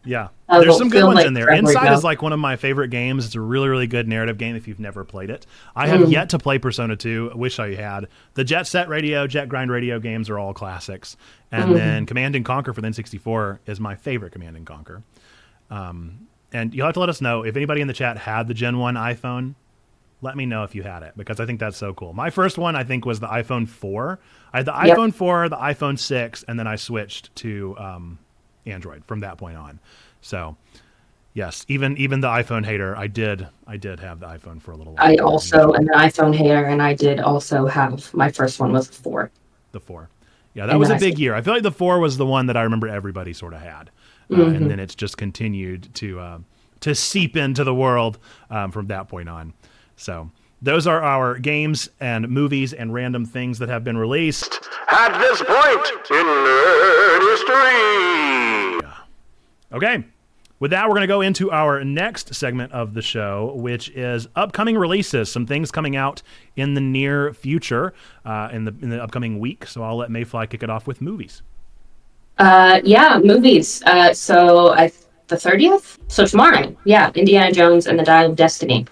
Yeah, there's some good ones in there. Inside is one of my favorite games. It's a really, really good narrative game if you've never played it. I have yet to play Persona 2. I wish I had. The Jet Set Radio, Jet Grind Radio games are all classics. And then Command and Conquer for the N64 is my favorite Command and Conquer. And you'll have to let us know if anybody in the chat had the Gen 1 iPhone. let me know if you had it, because I think that's so cool. My first one, I think, was the iPhone 4. I had the Yep. iPhone 4, the iPhone 6, and then I switched to Android from that point on. So, yes, even the iPhone hater, I did have the iPhone for a little while. I also am an iPhone hater, and I did also have my first one was a 4. The 4. Yeah, that And was then a I big switched. year. I feel like the 4 was the one that I remember everybody sort of had. Mm-hmm. And then it's just continued to seep into the world from that point on. So those are our games and movies and random things that have been released at this point in nerd history. Okay. With that, we're going to go into our next segment of the show, which is upcoming releases, some things coming out in the near future, in the upcoming week. So I'll let Mayfly kick it off with movies. Yeah, movies. The 30th? So tomorrow. Yeah, Indiana Jones and the Dial of Destiny.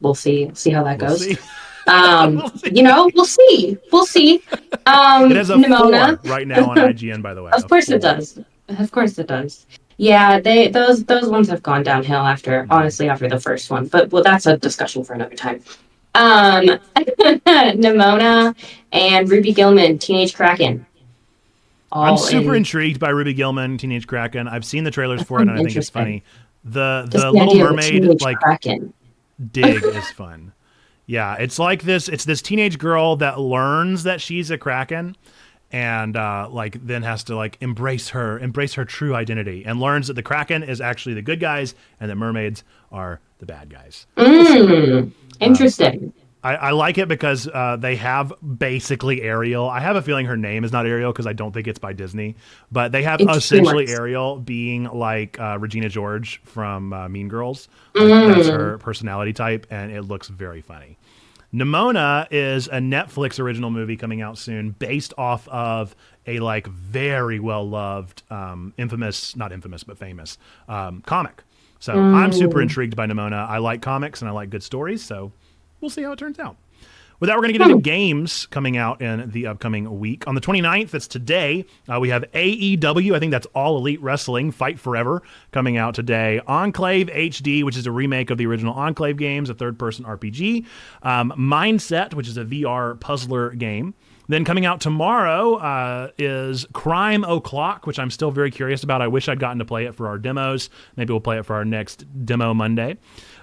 We'll see how that We'll goes. see. We'll see. We'll see. It has a Nimona. 4 right now on IGN, by the way. Of course it 4. does. Of course it does. Yeah, those ones have gone downhill honestly after the first one. But that's a discussion for another time. Nimona and Ruby Gillman, Teenage Kraken. I'm super intrigued by Ruby Gillman, Teenage Kraken. I've seen the trailers for it, and I think it's funny. The Little Mermaid Kraken dig is fun. Yeah, it's like this. It's this teenage girl that learns that she's a Kraken, and then has to embrace her true identity, and learns that the Kraken is actually the good guys, and that mermaids are the bad guys. Interesting. I like it because they have basically Ariel. I have a feeling her name is not Ariel because I don't think it's by Disney. But they have essentially Ariel being like Regina George from Mean Girls. That's her personality type, and it looks very funny. Nimona is a Netflix original movie coming out soon based off of a very well-loved, famous comic. So I'm super intrigued by Nimona. I like comics and I like good stories, so we'll see how it turns out. With that, we're going to get into games coming out in the upcoming week. On the 29th, that's today, we have AEW. I think that's All Elite Wrestling, Fight Forever, coming out today. Enclave HD, which is a remake of the original Enclave games, a third-person RPG. Mindset, which is a VR puzzler game. Then coming out tomorrow is Crime O'Clock, which I'm still very curious about. I wish I'd gotten to play it for our demos. Maybe we'll play it for our next demo Monday.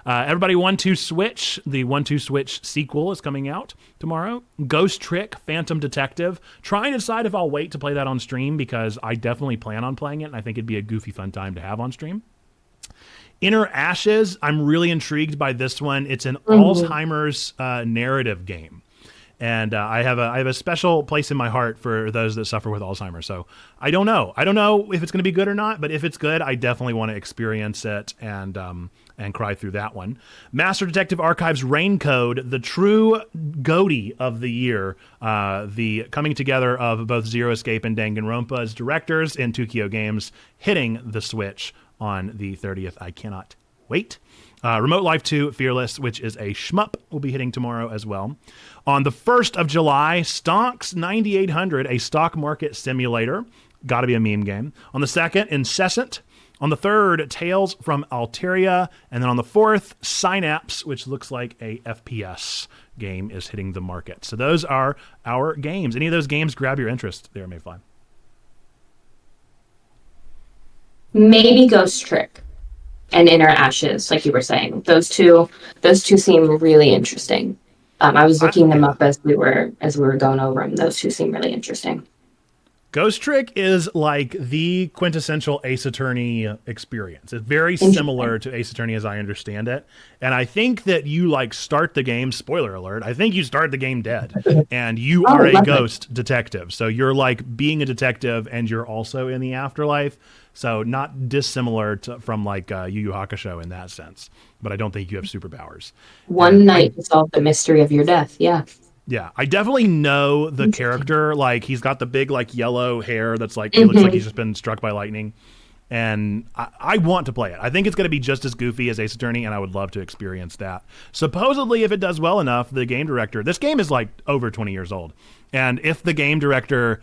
Everybody 1-2 Switch. The 1-2 Switch sequel is coming out tomorrow. Ghost Trick, Phantom Detective. Trying to decide if I'll wait to play that on stream because I definitely plan on playing it, and I think it'd be a goofy, fun time to have on stream. Inner Ashes, I'm really intrigued by this one. It's an Alzheimer's narrative game. And I have a special place in my heart for those that suffer with Alzheimer's. So I don't know. I don't know if it's going to be good or not, but if it's good, I definitely want to experience it and cry through that one. Master Detective Archives Raincode, the true GOTY of the year. The coming together of both Zero Escape and Danganronpa's directors in Tokyo Games hitting the Switch on the 30th. I cannot wait. Remote Life 2 Fearless, which is a shmup, will be hitting tomorrow as well. On the 1st of July, Stonks 9800, a stock market simulator. Got to be a meme game. On the 2nd, Incessant. On the 3rd, Tales from Alteria. And then on the 4th, Synapse, which looks like a FPS game, is hitting the market. So those are our games. Any of those games grab your interest there, Mayfly? Maybe Ghost Trick and Inner Ashes, like you were saying. Those two seem really interesting. I was looking them up as we were going over them. Those two seem really interesting. Ghost Trick is like the quintessential Ace Attorney experience. It's very similar to Ace Attorney as I understand it. And I think that you start the game, spoiler alert, I think you start the game dead and you are a ghost detective. So you're being a detective and you're also in the afterlife. So not dissimilar from Yu Yu Hakusho in that sense. But I don't think you have superpowers. One night to solve the mystery of your death. Yeah. Yeah, I definitely know the character. He's got the big yellow hair that's he looks like he's just been struck by lightning. And I want to play it. I think it's going to be just as goofy as Ace Attorney, and I would love to experience that. Supposedly, if it does well enough, the game director, this game is over 20 years old. And if the game director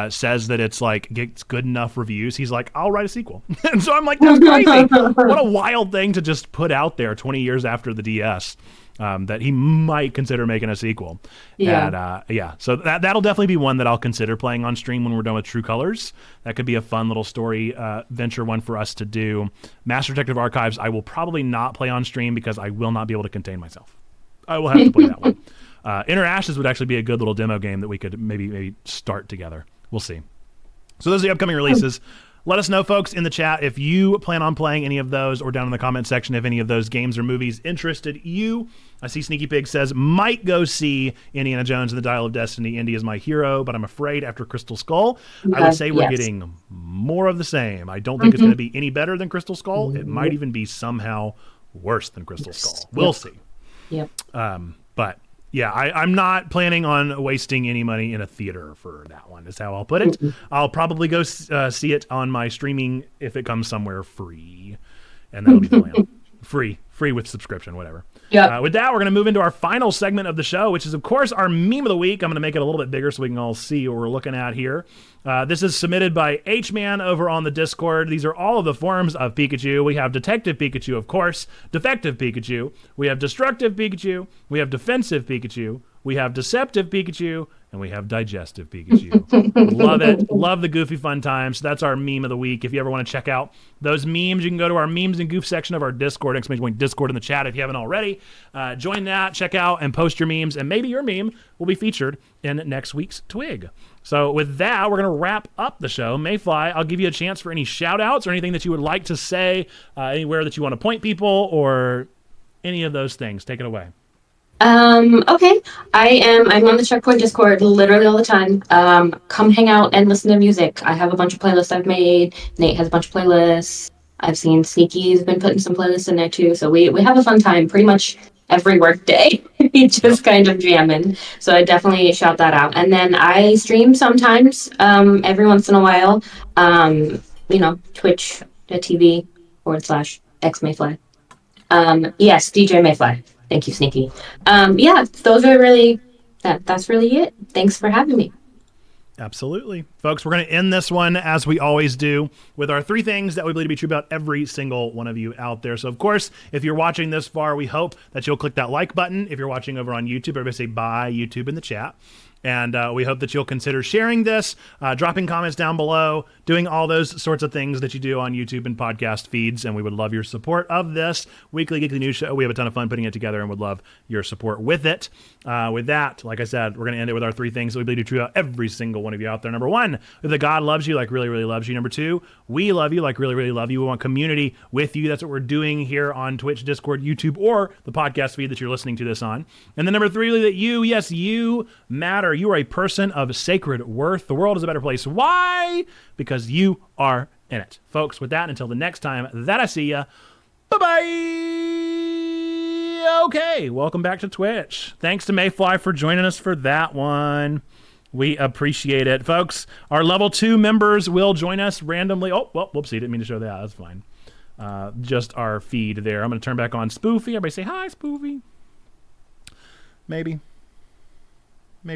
says that it's like gets good enough reviews, he's like, I'll write a sequel. And so I'm like, that's crazy. What a wild thing to just put out there 20 years after the DS. That he might consider making a sequel. Yeah. And, so that'll definitely be one that I'll consider playing on stream when we're done with True Colors. That could be a fun little story venture one for us to do. Master Detective Archives, I will probably not play on stream because I will not be able to contain myself. I will have to play that one. Inner Ashes would actually be a good little demo game that we could maybe start together. We'll see. So those are the upcoming releases. Let us know, folks, in the chat if you plan on playing any of those, or down in the comment section if any of those games or movies interested you. I see Sneaky Pig says, might go see Indiana Jones and the Dial of Destiny. Indy is my hero, but I'm afraid after Crystal Skull, I would say we're getting more of the same. I don't think it's going to be any better than Crystal Skull. It might even be somehow worse than Crystal Skull. We'll see. Yep. But yeah, I'm not planning on wasting any money in a theater for that one, is how I'll put it. I'll probably go see it on my streaming if it comes somewhere free. And that'll be the plan. Free with subscription, whatever. Yeah. With that, we're going to move into our final segment of the show, which is, of course, our meme of the week. I'm going to make it a little bit bigger so we can all see what we're looking at here. This is submitted by H-Man over on the Discord. These are all of the forms of Pikachu. We have Detective Pikachu, of course, Defective Pikachu. We have Destructive Pikachu. We have Defensive Pikachu. We have Deceptive Pikachu. And we have Digestive Pikachu. Love it. Love the goofy fun times. So that's our meme of the week. If you ever want to check out those memes, you can go to our memes and goof section of our Discord, ! Discord in the chat if you haven't already. Join that, check out, and post your memes. And maybe your meme will be featured in next week's Twig. So with that, we're going to wrap up the show. Mayfly, I'll give you a chance for any shout-outs or anything that you would like to say, anywhere that you want to point people or any of those things. Take it away. Okay. I'm on the Checkpoint Discord literally all the time. Come hang out and listen to music. I have a bunch of playlists I've made. Nate has a bunch of playlists. I've seen Sneaky's been putting some playlists in there too. So we have a fun time pretty much every work day. We just kind of jamming. So I definitely shout that out. And then I stream sometimes, every once in a while. Twitch.tv/xmayfly. Yes, DJ Mayfly. Thank you, Sneaky. Those are really, that's really it. Thanks for having me. Absolutely. Folks, we're going to end this one, as we always do, with our 3 things that we believe to be true about every single one of you out there. So, of course, if you're watching this far, we hope that you'll click that like button. If you're watching over on YouTube, everybody say bye, YouTube, in the chat. And we hope that you'll consider sharing this, dropping comments down below, doing all those sorts of things that you do on YouTube and podcast feeds. And we would love your support of this weekly geekly news show. We have a ton of fun putting it together and would love your support with it. With that, like I said, we're going to end it with our 3 things that we believe to be true about every single one of you out there. Number 1, that God loves you like really, really loves you. Number 2, we love you like really, really love you. We want community with you. That's what we're doing here on Twitch, Discord, YouTube, or the podcast feed that you're listening to this on. And then number 3, that you, yes, you matter. You are a person of sacred worth. The world is a better place. Why? Because you are in it. Folks, with that, until the next time that I see ya, bye-bye. Okay, welcome back to Twitch. Thanks to Mayfly for joining us for that one. We appreciate it. Folks, our level 2 members will join us randomly. Oh, well, whoopsie, didn't mean to show that. That's fine. Just our feed there. I'm going to turn back on Spoofy. Everybody say hi, Spoofy. Maybe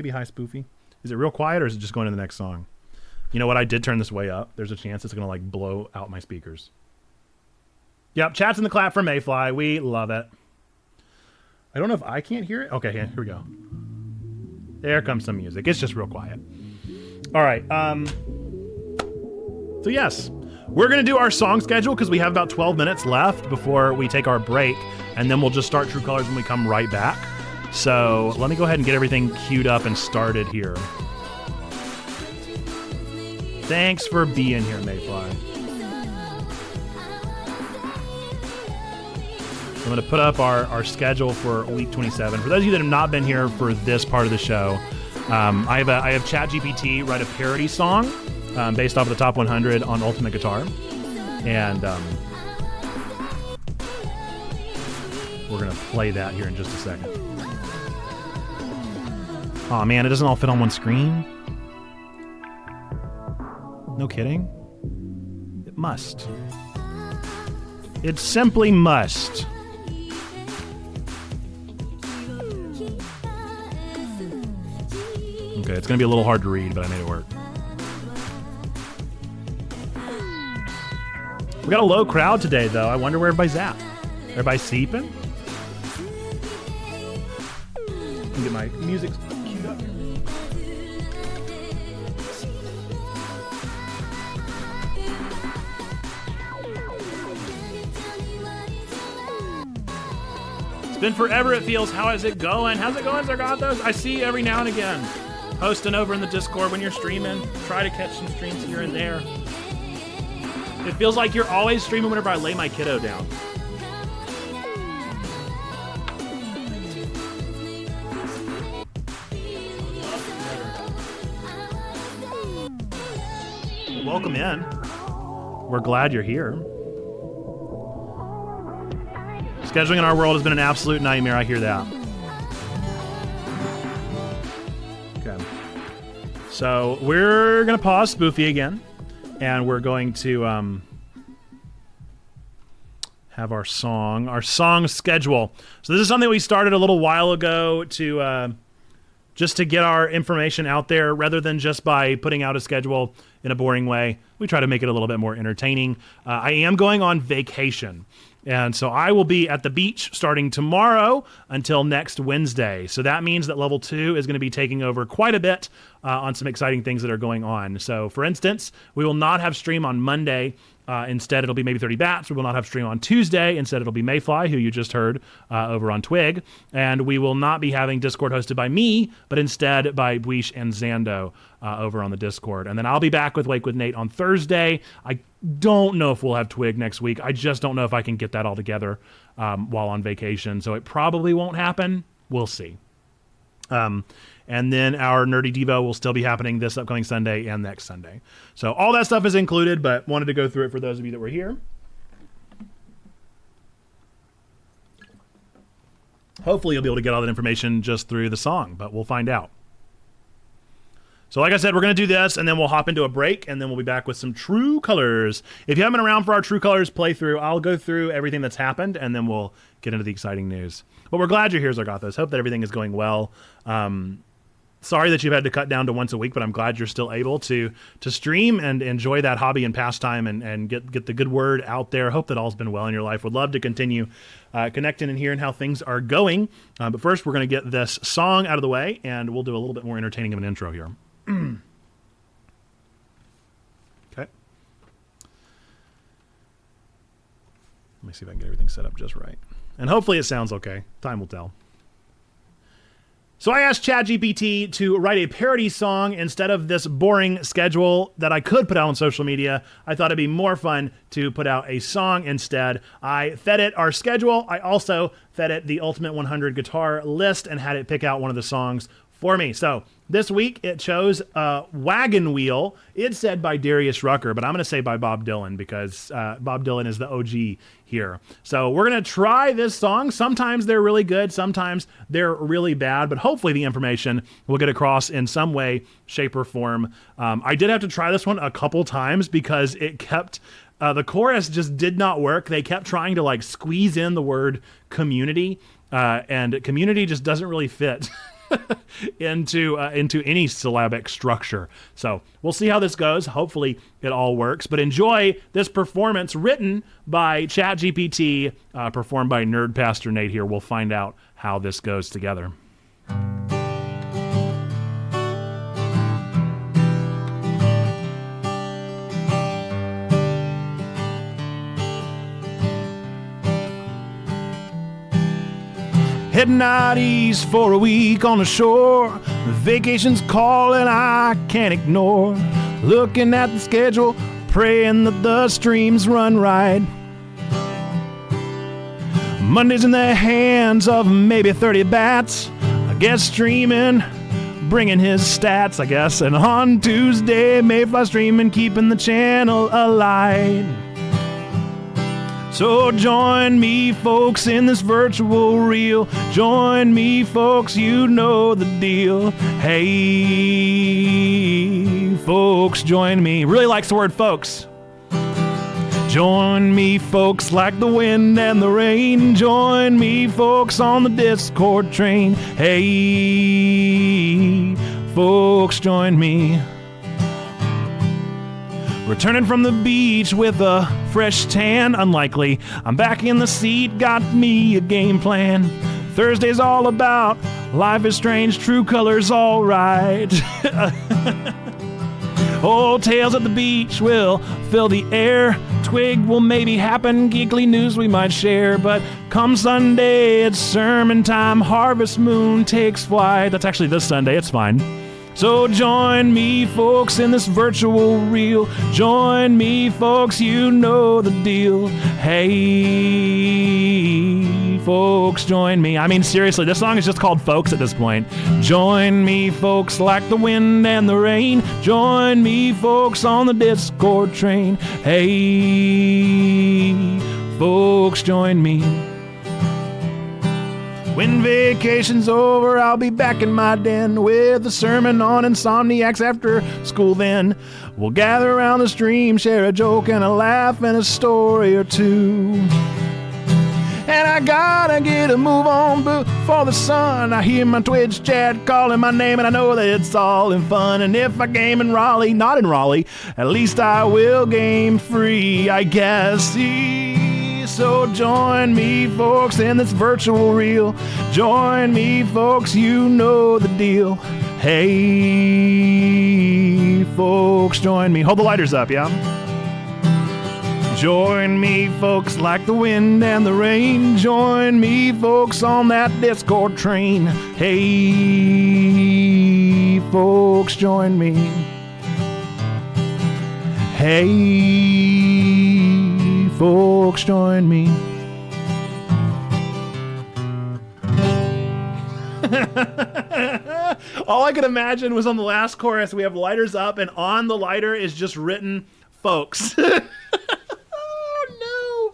hi, Spoofy. Is it real quiet or is it just going to the next song? You know what? I did turn this way up. There's a chance it's going to like blow out my speakers. Yep, chats in the clap for Mayfly. We love it. I don't know if I can't hear it. Okay, here we go. There comes some music. It's just real quiet. All right. So yes, we're going to do our song schedule because we have about 12 minutes left before we take our break, and then we'll just start True Colors when we come right back. So let me go ahead and get everything queued up and started here. Thanks for being here, Mayfly. I'm going to put up our schedule for week 27. For those of you that have not been here for this part of the show, I have ChatGPT write a parody song based off of the top 100 on Ultimate Guitar. And we're going to play that here in just a second. Aw, man, it doesn't all fit on one screen? No kidding? It must. It simply must. Okay, it's going to be a little hard to read, but I made it work. We got a low crowd today, though. I wonder where everybody's at. Everybody sleeping? Let me get my music queued up here. It's been forever, it feels. How is it going? How's it going, Zargathos? I see you every now and again. Posting over in the Discord when you're streaming. Try to catch some streams here and there. It feels like you're always streaming whenever I lay my kiddo down. Welcome in. We're glad you're here. Scheduling in our world has been an absolute nightmare. I hear that. Okay. So we're going to pause Spoofy again, and we're going to have our song schedule. So this is something we started a little while ago to just to get our information out there rather than just by putting out a schedule in a boring way. We try to make it a little bit more entertaining. I am going on vacation. And so I will be at the beach starting tomorrow until next Wednesday. So that means that level 2 is going to be taking over quite a bit on some exciting things that are going on. So for instance, we will not have stream on Monday. Instead, it'll be maybe 30 Bats. We will not have stream on Tuesday. Instead, it'll be Mayfly, who you just heard over on Twig. And we will not be having Discord hosted by me, but instead by Bweesh and Zando over on the Discord. And then I'll be back with Wake with Nate on Thursday. I don't know if we'll have Twig next week. I just don't know if I can get that all together while on vacation. So it probably won't happen. We'll see. And then our Nerdy Devo will still be happening this upcoming Sunday and next Sunday. So all that stuff is included, but wanted to go through it for those of you that were here. Hopefully you'll be able to get all that information just through the song, but we'll find out. So like I said, we're going to do this, and then we'll hop into a break, and then we'll be back with some True Colors. If you haven't been around for our True Colors playthrough, I'll go through everything that's happened, and then we'll get into the exciting news. But we're glad you're here, Zargathos. Hope that everything is going well. Sorry that you've had to cut down to once a week, but I'm glad you're still able to stream and enjoy that hobby and pastime and get the good word out there. Hope that all's been well in your life. Would love to continue connecting and hearing how things are going. But first, we're going to get this song out of the way, and we'll do a little bit more entertaining of an intro here. Okay. Let me see if I can get everything set up just right. And hopefully it sounds okay. Time will tell. So I asked ChatGPT to write a parody song instead of this boring schedule that I could put out on social media. I thought it'd be more fun to put out a song instead. I fed it our schedule. I also fed it the Ultimate 100 guitar list and had it pick out one of the songs for me. So this week it chose Wagon Wheel. It's said by Darius Rucker, but I'm going to say by Bob Dylan because Bob Dylan is the OG here. So we're going to try this song. Sometimes they're really good. Sometimes they're really bad, but hopefully the information will get across in some way, shape, or form. I did have to try this one a couple times because it kept... the chorus just did not work. They kept trying to like squeeze in the word community, and community just doesn't really fit into any syllabic structure. So we'll see how this goes. Hopefully it all works. But enjoy this performance written by ChatGPT, performed by Nerd Pastor Nate here. We'll find out how this goes together. Heading out east for a week on the shore. Vacation's calling, I can't ignore. Looking at the schedule, praying that the streams run right. Monday's in the hands of maybe 30 bats. I guess streaming, bringing his stats, I guess. And on Tuesday, Mayfly streaming, keeping the channel alive. So join me, folks, in this virtual reel. Join me, folks, you know the deal. Hey, folks, join me. Really likes the word folks. Join me, folks, like the wind and the rain. Join me, folks, on the Discord train. Hey, folks, join me. Returning from the beach with a fresh tan, unlikely. I'm back in the seat, got me a game plan. Thursday's all about life is strange, true colors all right. Old tales at the beach will fill the air. Twig will maybe happen, geekly news we might share. But come Sunday, it's sermon time. Harvest moon takes flight. That's actually this Sunday, it's fine. So join me, folks, in this virtual reel. Join me, folks, you know the deal. Hey, folks, join me. I mean, seriously, this song is just called Folks at this point. Join me, folks, like the wind and the rain. Join me, folks, on the Discord train. Hey, folks, join me. When vacation's over, I'll be back in my den with a sermon on insomniacs after school then. We'll gather around the stream, share a joke and a laugh and a story or two. And I gotta get a move on before the sun. I hear my Twitch chat calling my name and I know that it's all in fun. And if I game in Raleigh, not in Raleigh, at least I will game free, I guess. So join me, folks, in this virtual reel. Join me, folks, you know the deal. Hey, folks, join me. Hold the lighters up, yeah? Join me, folks, like the wind and the rain. Join me, folks, on that Discord train. Hey, folks, join me. Hey, folks, join me. All I could imagine was on the last chorus, we have lighters up, and on the lighter is just written, folks. Oh, no.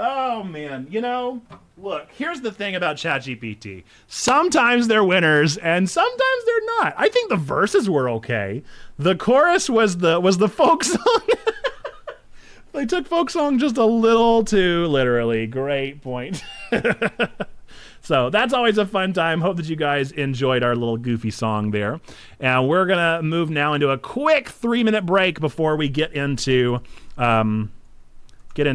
Oh, man. You know, look, here's the thing about ChatGPT. Sometimes they're winners, and sometimes they're not. I think the verses were okay. The chorus was the folk song. They took folk song just a little too literally. Great point. So that's always a fun time. Hope that you guys enjoyed our little goofy song there. And we're going to move now into a quick 3-minute break before we get into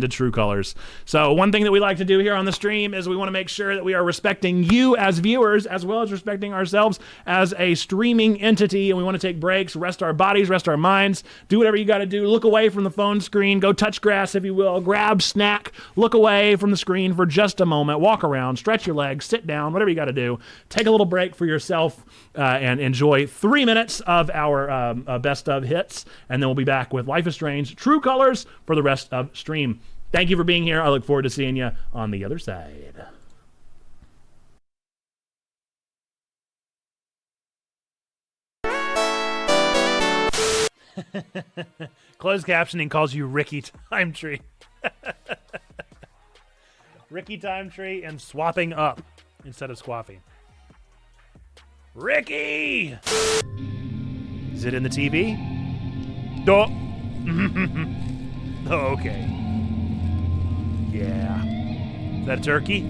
True Colors. So one thing that we like to do here on the stream is we want to make sure that we are respecting you as viewers as well as respecting ourselves as a streaming entity, and we want to take breaks, rest our bodies, rest our minds, do whatever you got to do, look away from the phone screen, go touch grass if you will, grab snack, look away from the screen for just a moment, walk around, stretch your legs, sit down, whatever you got to do, take a little break for yourself and enjoy 3 minutes of our best of hits, and then we'll be back with Life is Strange True Colors for the rest of stream. Thank you for being here. I look forward to seeing you on the other side. Closed captioning calls you Ricky Time Tree. Ricky Time Tree and swapping up instead of squaffing. Ricky! Is it in the TV? Oh. Okay. Yeah. Is that a turkey?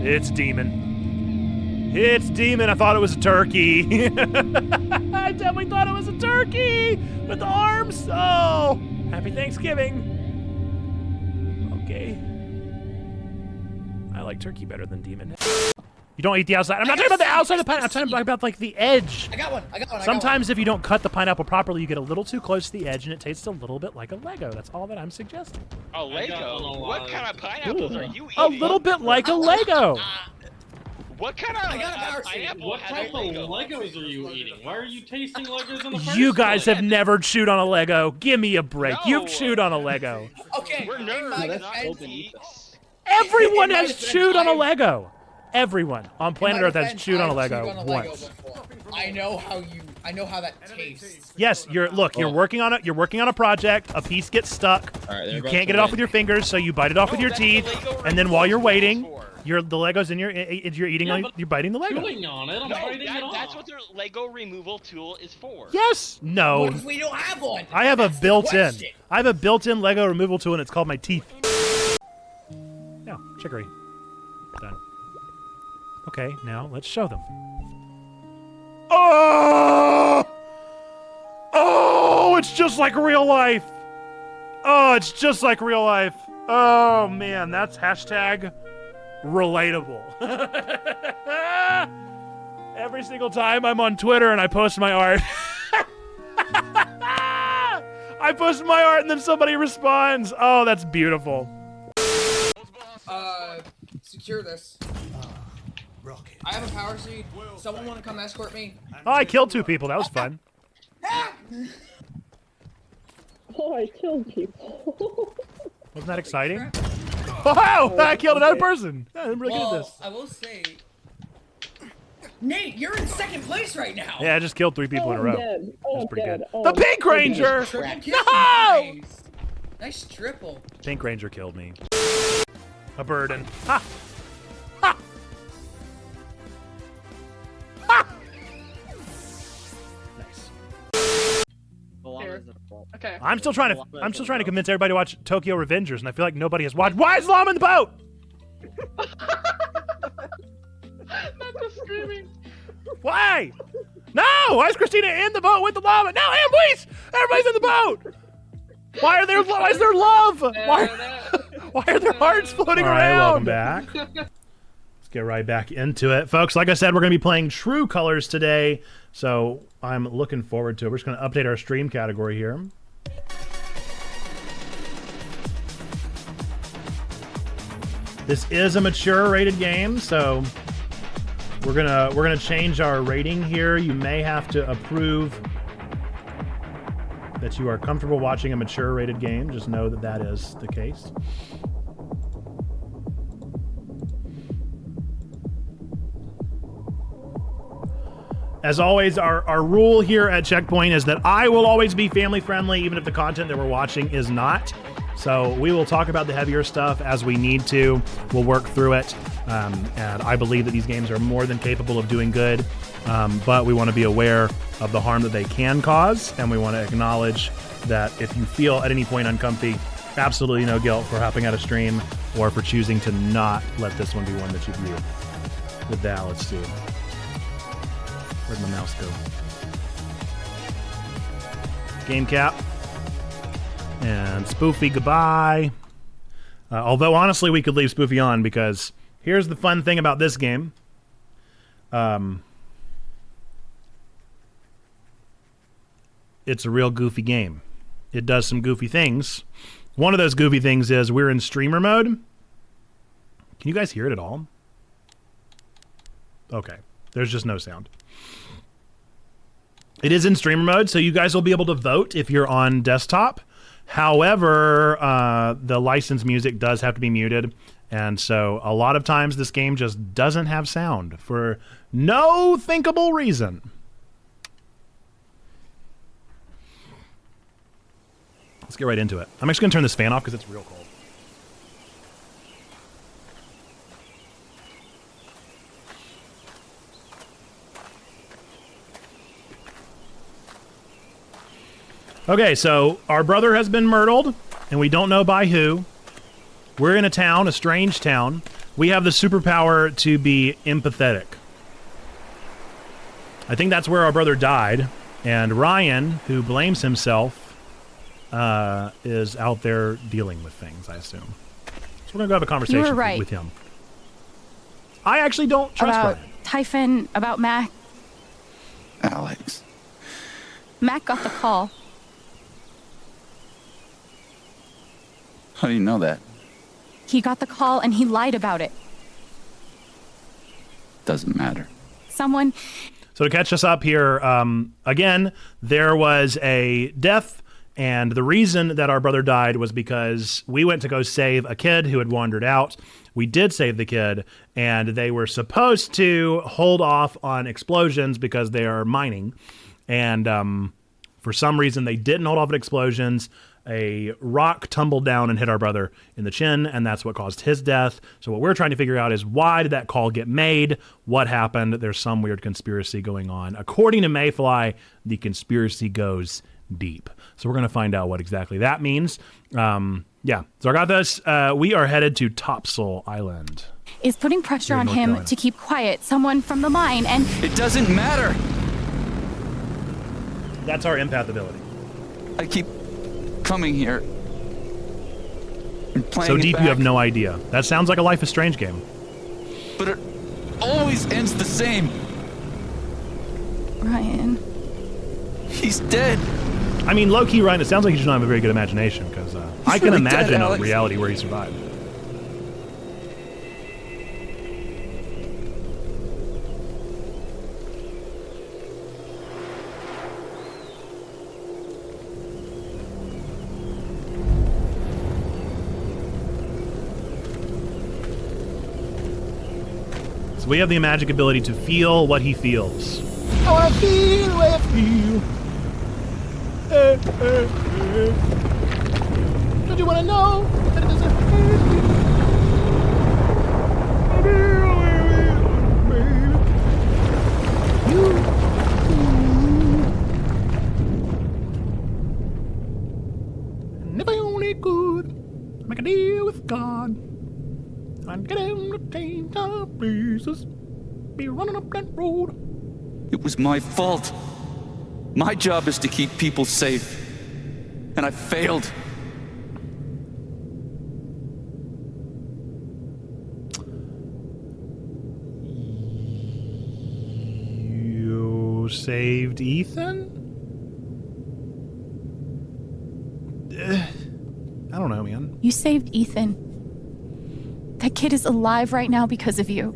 It's Demon. It's Demon. I thought it was a turkey. I definitely thought it was a turkey with the arms. Oh, happy Thanksgiving. Okay. I like turkey better than Demon. You don't eat the outside. I'm not talking about the outside of the pineapple. I'm talking about like the edge. I got one. Sometimes if you don't cut the pineapple properly, you get a little too close to the edge and it tastes a little bit like a Lego. That's all that I'm suggesting. A Lego? What kind of pineapples are you eating? A little bit like a Lego. What kind of pineapple What has type a Lego? of Legos are you eating? Why are you tasting Legos in the first You guys place? have never chewed on a Lego. Give me a break. No. You've chewed on a Lego. Okay, We're in nerds, my not defense- geeks. Everyone In my has defense, chewed on a I've- Lego. Everyone on planet in my Earth has defense, chewed on a I've Lego chewed on a Lego once. before. I know how that tastes. Yes, you're working on it. You're working on a project. A piece gets stuck. Alright, they're You about can't to get it off win. with your fingers, so you bite it off with No, your that's teeth, what Lego and then while you're removal waiting, tools for. the Lego's in you're eating Yeah, on, but you're biting the Lego. Chewing on it, I'm No, biting it off. that's what their Lego removal tool is for. Yes. No. What if we don't have one? I have a That's the built-in. question. I have a built-in Lego removal tool, and it's called my teeth. Yeah, chicory. Done. Okay, now let's show them. Oh! Oh, it's just like real life. Oh, it's just like real life. Oh man, that's hashtag relatable. Every single time I'm on Twitter and I post my art, I post my art and then somebody responds. Oh, that's beautiful. Secure this. I have a power seed. Someone want to come escort me? Oh, I killed 2 people. That was fun. Oh, I killed people. Wasn't that exciting? Wow! I killed another person. I'm really good at this. I will say, Nate, you're in 2nd place right now. Yeah, I just killed 3 people in a row. Dead. That's pretty good. Oh, The Pink Ranger! Triple kill. No! Nice triple. Pink Ranger killed me. A burden. Ha! Ha! Ha! Nice. Okay. I'm still trying to convince everybody to watch Tokyo Revengers, and I feel like nobody has watched. Why is Llama in the boat? Not the screaming. Why? No! Why is Christina in the boat with the llama? No, please! Everybody's in the boat! Why is there love? Why are there hearts floating around? Welcome back. Let's get right back into it. Folks, like I said, we're going to be playing True Colors today, so I'm looking forward to it. We're just going to update our stream category here. This is a mature rated game, so we're gonna change our rating here. You may have to approve that you are comfortable watching a mature rated game. Just know that that is the case. As always, our rule here at Checkpoint is that I will always be family friendly, even if the content that we're watching is not. So we will talk about the heavier stuff as we need to. We'll work through it. And I believe that these games are more than capable of doing good. But we want to be aware of the harm that they can cause. And we want to acknowledge that if you feel at any point uncomfy, absolutely no guilt for hopping out of stream or for choosing to not let this one be one that you view. With that, let's see. Where'd my mouse go? Game cap. And Spoofy, goodbye. Although, honestly, we could leave Spoofy on because here's the fun thing about this game. It's a real goofy game. It does some goofy things. One of those goofy things is we're in streamer mode. Can you guys hear it at all? Okay. There's just no sound. It is in streamer mode, so you guys will be able to vote if you're on desktop. However, the licensed music does have to be muted, and so a lot of times this game just doesn't have sound for no thinkable reason. Let's get right into it. I'm actually going to turn this fan off because it's real cold. Okay, so our brother has been murdered, and we don't know by who. We're in a town, a strange town. We have the superpower to be empathetic. I think that's where our brother died, and Ryan, who blames himself, is out there dealing with things, I assume. So we're going to go have a conversation with him. I actually don't trust about Ryan. Typhon, about Mac. Alex. Mac got the call. How do you know that? He got the call and he lied about it. Doesn't matter. Someone... So to catch us up here, again, there was a death, and the reason that our brother died was because we went to go save a kid who had wandered out. We did save the kid, and they were supposed to hold off on explosions because they are mining. And for some reason, they didn't hold off on explosions. A rock tumbled down and hit our brother in the chin, and that's what caused his death. So what we're trying to figure out is, why did that call get made? What happened? There's some weird conspiracy going on. According to Mayfly, the conspiracy goes deep. So we're going to find out what exactly that means. Yeah, so I got this. We are headed to Topsail Island. Is putting pressure on him to keep quiet, someone from the mine, and... It doesn't matter! That's our empath ability. I keep coming here and playing So it deep back, you have no idea. That sounds like a Life is Strange game. But it always ends the same. Ryan. He's dead. I mean, low-key, Ryan, it sounds like you just don't have a very good imagination, because I can really dead, imagine a Alex. reality where he survived. So we have the magic ability to feel what he feels. I want to feel what I feel. Don't you want to know that it doesn't hurt me? And if I only could make a deal with God, I'd get him to change our places. Be running up that road. It was my fault. My job is to keep people safe. And I failed. You saved Ethan? I don't know, man. You saved Ethan. That kid is alive right now because of you.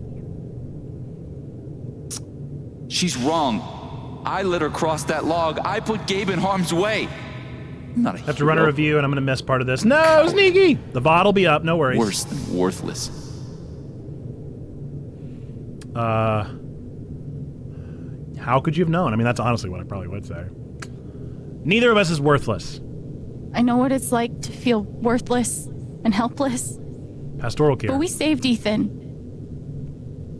She's wrong. I let her cross that log. I put Gabe in harm's way. I'm not a Have to run a review, and I'm going to miss part of this. No, Sneaky! The VOD will be up, no worries. Worse than worthless. How could you have known? I mean, that's honestly what I probably would say. Neither of us is worthless. I know what it's like to feel worthless and helpless. Pastoral care. But we saved Ethan.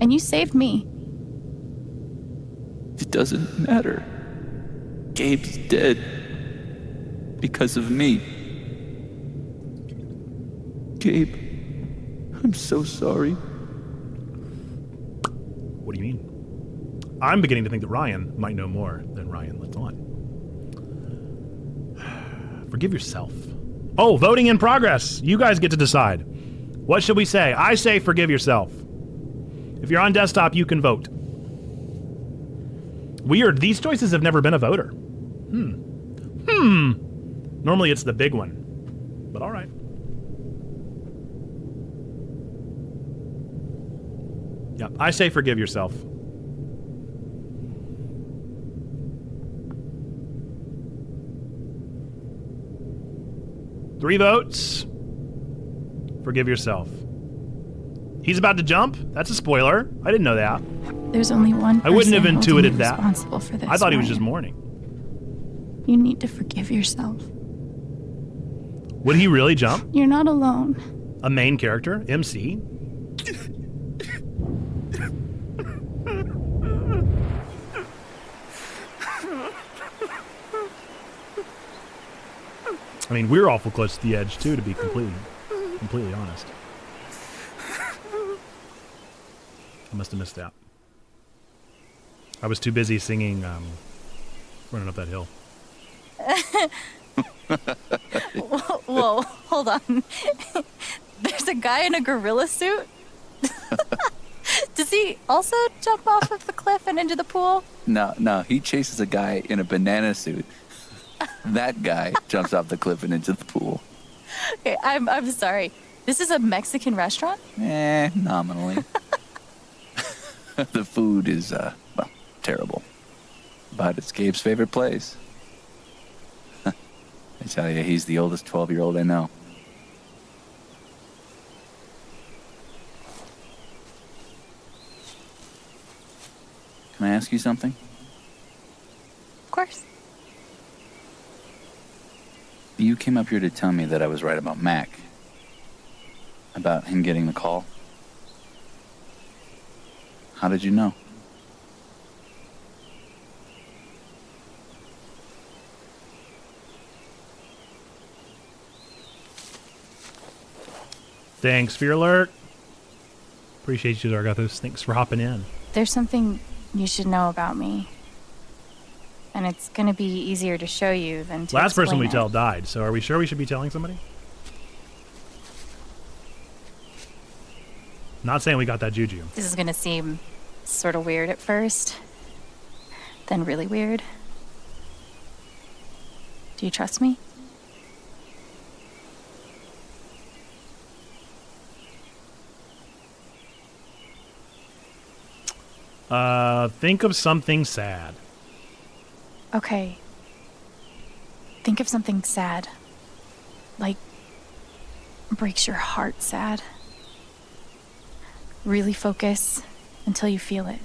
And you saved me. It doesn't matter. Gabe's dead. Because of me. Gabe, I'm so sorry. What do you mean? I'm beginning to think that Ryan might know more than Ryan lets on. Forgive yourself. Oh, voting in progress. You guys get to decide. What should we say? I say forgive yourself. If you're on desktop, you can vote. Weird. These choices have never been a voter. Normally it's the big one. But all right. Yep. I say forgive yourself. Three votes. Forgive yourself. He's about to jump? That's a spoiler. I didn't know that. There's only one person I wouldn't have intuited holding you that. responsible for this, I thought he was Ryan. just mourning. You need to forgive yourself. Would he really jump? You're not alone. A main character? MC? I mean, we're awful close to the edge, too, to be completely honest. I must have missed that. I was too busy singing, Running Up That Hill. Whoa, hold on. There's a guy in a gorilla suit? Does he also jump off of the cliff and into the pool? No, he chases a guy in a banana suit. That guy jumps off the cliff and into the pool. Okay, I'm sorry. This is a Mexican restaurant? Nominally. The food is, well, terrible. But it's Gabe's favorite place. I tell you, he's the oldest 12-year-old I know. Can I ask you something? Of course. You came up here to tell me that I was right about Mac. About him getting the call. How did you know? Thanks for your alert. Appreciate you, Zargathos. Thanks for hopping in. There's something you should know about me. And it's gonna be easier to show you than to Last person we explain tell died, so are we sure we should be telling somebody? Not saying we got that juju. This is gonna seem sort of weird at first, then really weird. Do you trust me? Think of something sad. Okay. Think of something sad. Like, breaks your heart sad. Really focus until you feel it.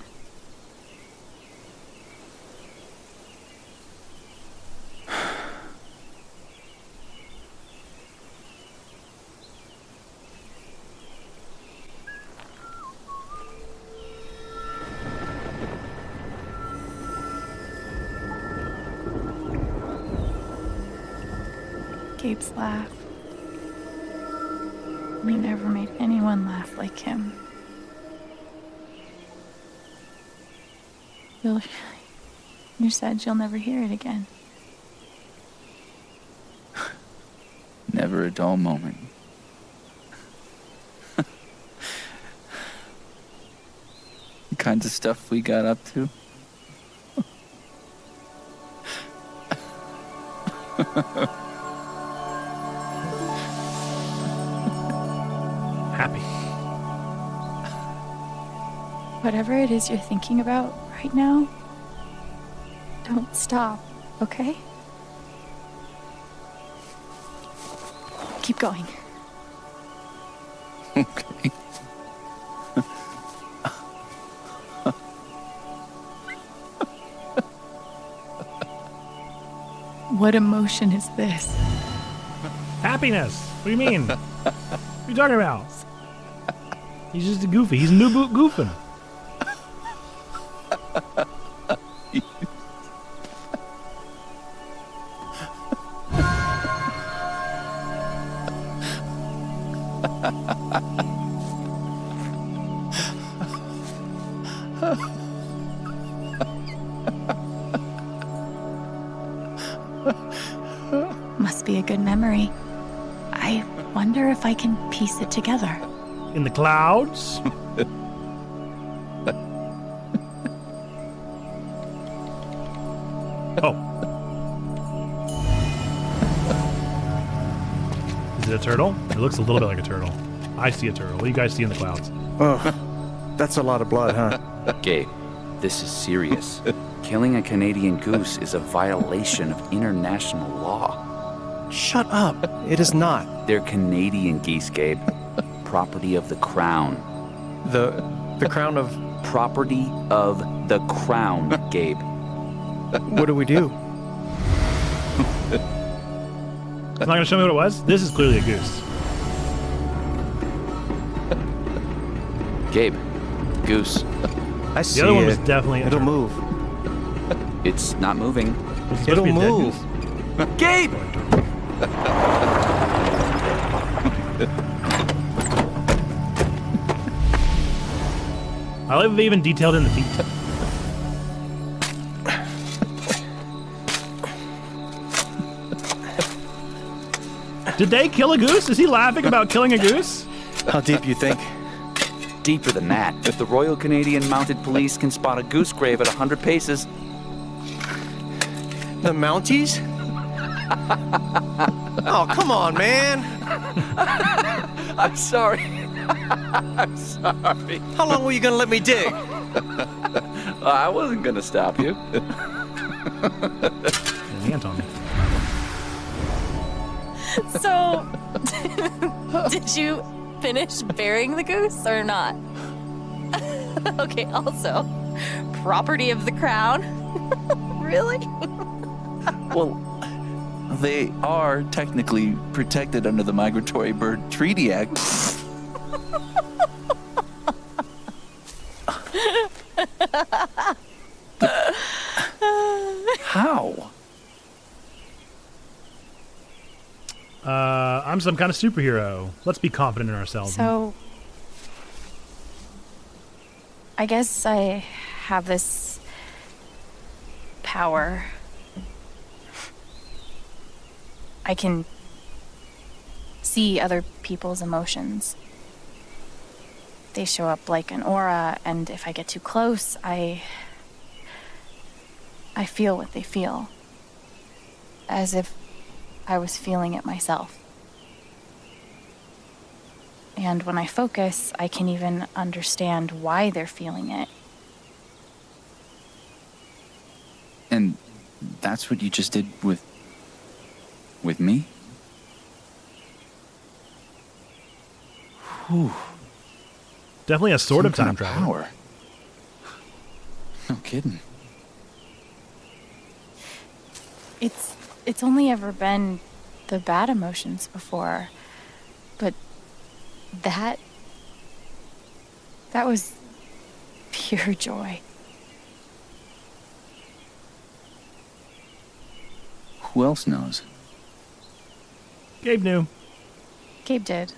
Gabe's laugh. You never made anyone laugh like him. You said you'll never hear it again. Never a dull moment. The kinds of stuff we got up to. Happy. Whatever it is you're thinking about right now, don't stop, okay? Keep going. Okay. What emotion is this? Happiness. What do you mean? What are you talking about? He's just a goofy. He's new boot goofing. Must be a good memory. I wonder if I can piece it together. In the clouds? Oh. Is it a turtle? It looks a little bit like a turtle. I see a turtle. What do you guys see in the clouds? Oh, that's a lot of blood, huh? Gabe, this is serious. Killing a Canadian goose is a violation of international law. Shut up. It is not. They're Canadian geese, Gabe. Property of the Crown. The crown of... Property of the Crown, Gabe. What do we do? It's not going to show me what it was? This is clearly a goose. Gabe, goose. I see The other one it. was definitely... It'll move. It's not moving. Was it supposed to It'll be a dead move. goose? Gabe! I love they even detailed in the feet. Did they kill a goose? Is he laughing about killing a goose? How deep you think? Deeper than that. If the Royal Canadian Mounted Police can spot a goose grave at 100 paces. The Mounties? Oh, come on, man. I'm sorry. I'm sorry. How long were you going to let me dig? I wasn't gonna stop you. Hand on me. So, did you finish burying the goose or not? Okay, also, property of the Crown? Really? Well, they are technically protected under the Migratory Bird Treaty Act. How? I'm some kind of superhero. Let's be confident in ourselves. So, I guess I have this power. I can see other people's emotions. They show up like an aura, and if I get too close, I feel what they feel. As if I was feeling it myself. And when I focus, I can even understand why they're feeling it. And that's what you just did with me? Whew. Definitely a sort of Some time kind travel. power. No kidding. It's only ever been the bad emotions before, but that was pure joy. Who else knows? Gabe knew. Gabe did.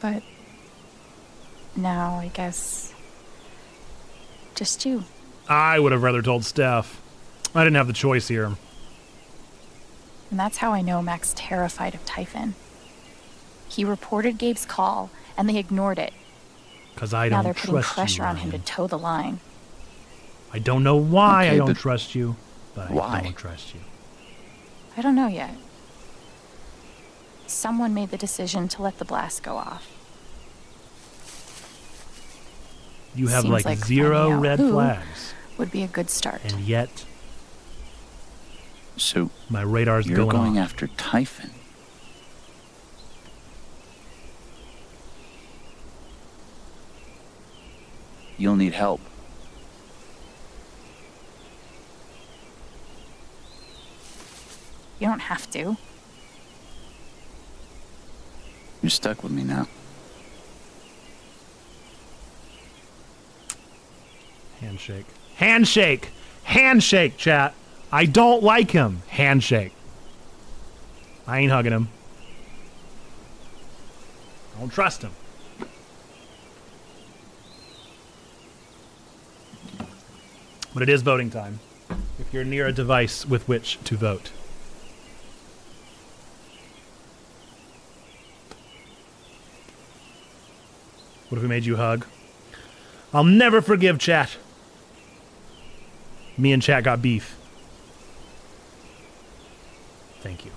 But now I guess just you. I would have rather told Steph. I didn't have the choice here. And that's how I know Mac's terrified of Typhon. He reported Gabe's call, and they ignored it. Because I now don't they're putting trust pressure you, on him to Ryan. toe the line. I don't know why Okay, I don't but trust you, but why? I don't trust you. I don't know yet. Someone made the decision to let the blast go off. You have Seems like finding zero out red who flags, would be a good start. and yet So my radar's you're going off. after Typhon. You'll need help. You don't have to. You're stuck with me now. Handshake. Handshake! Handshake, chat! I don't like him. Handshake. I ain't hugging him. I don't trust him. But it is voting time. If you're near a device with which to vote. What if we made you hug? I'll never forgive chat. Me and chat got beef. Thank you.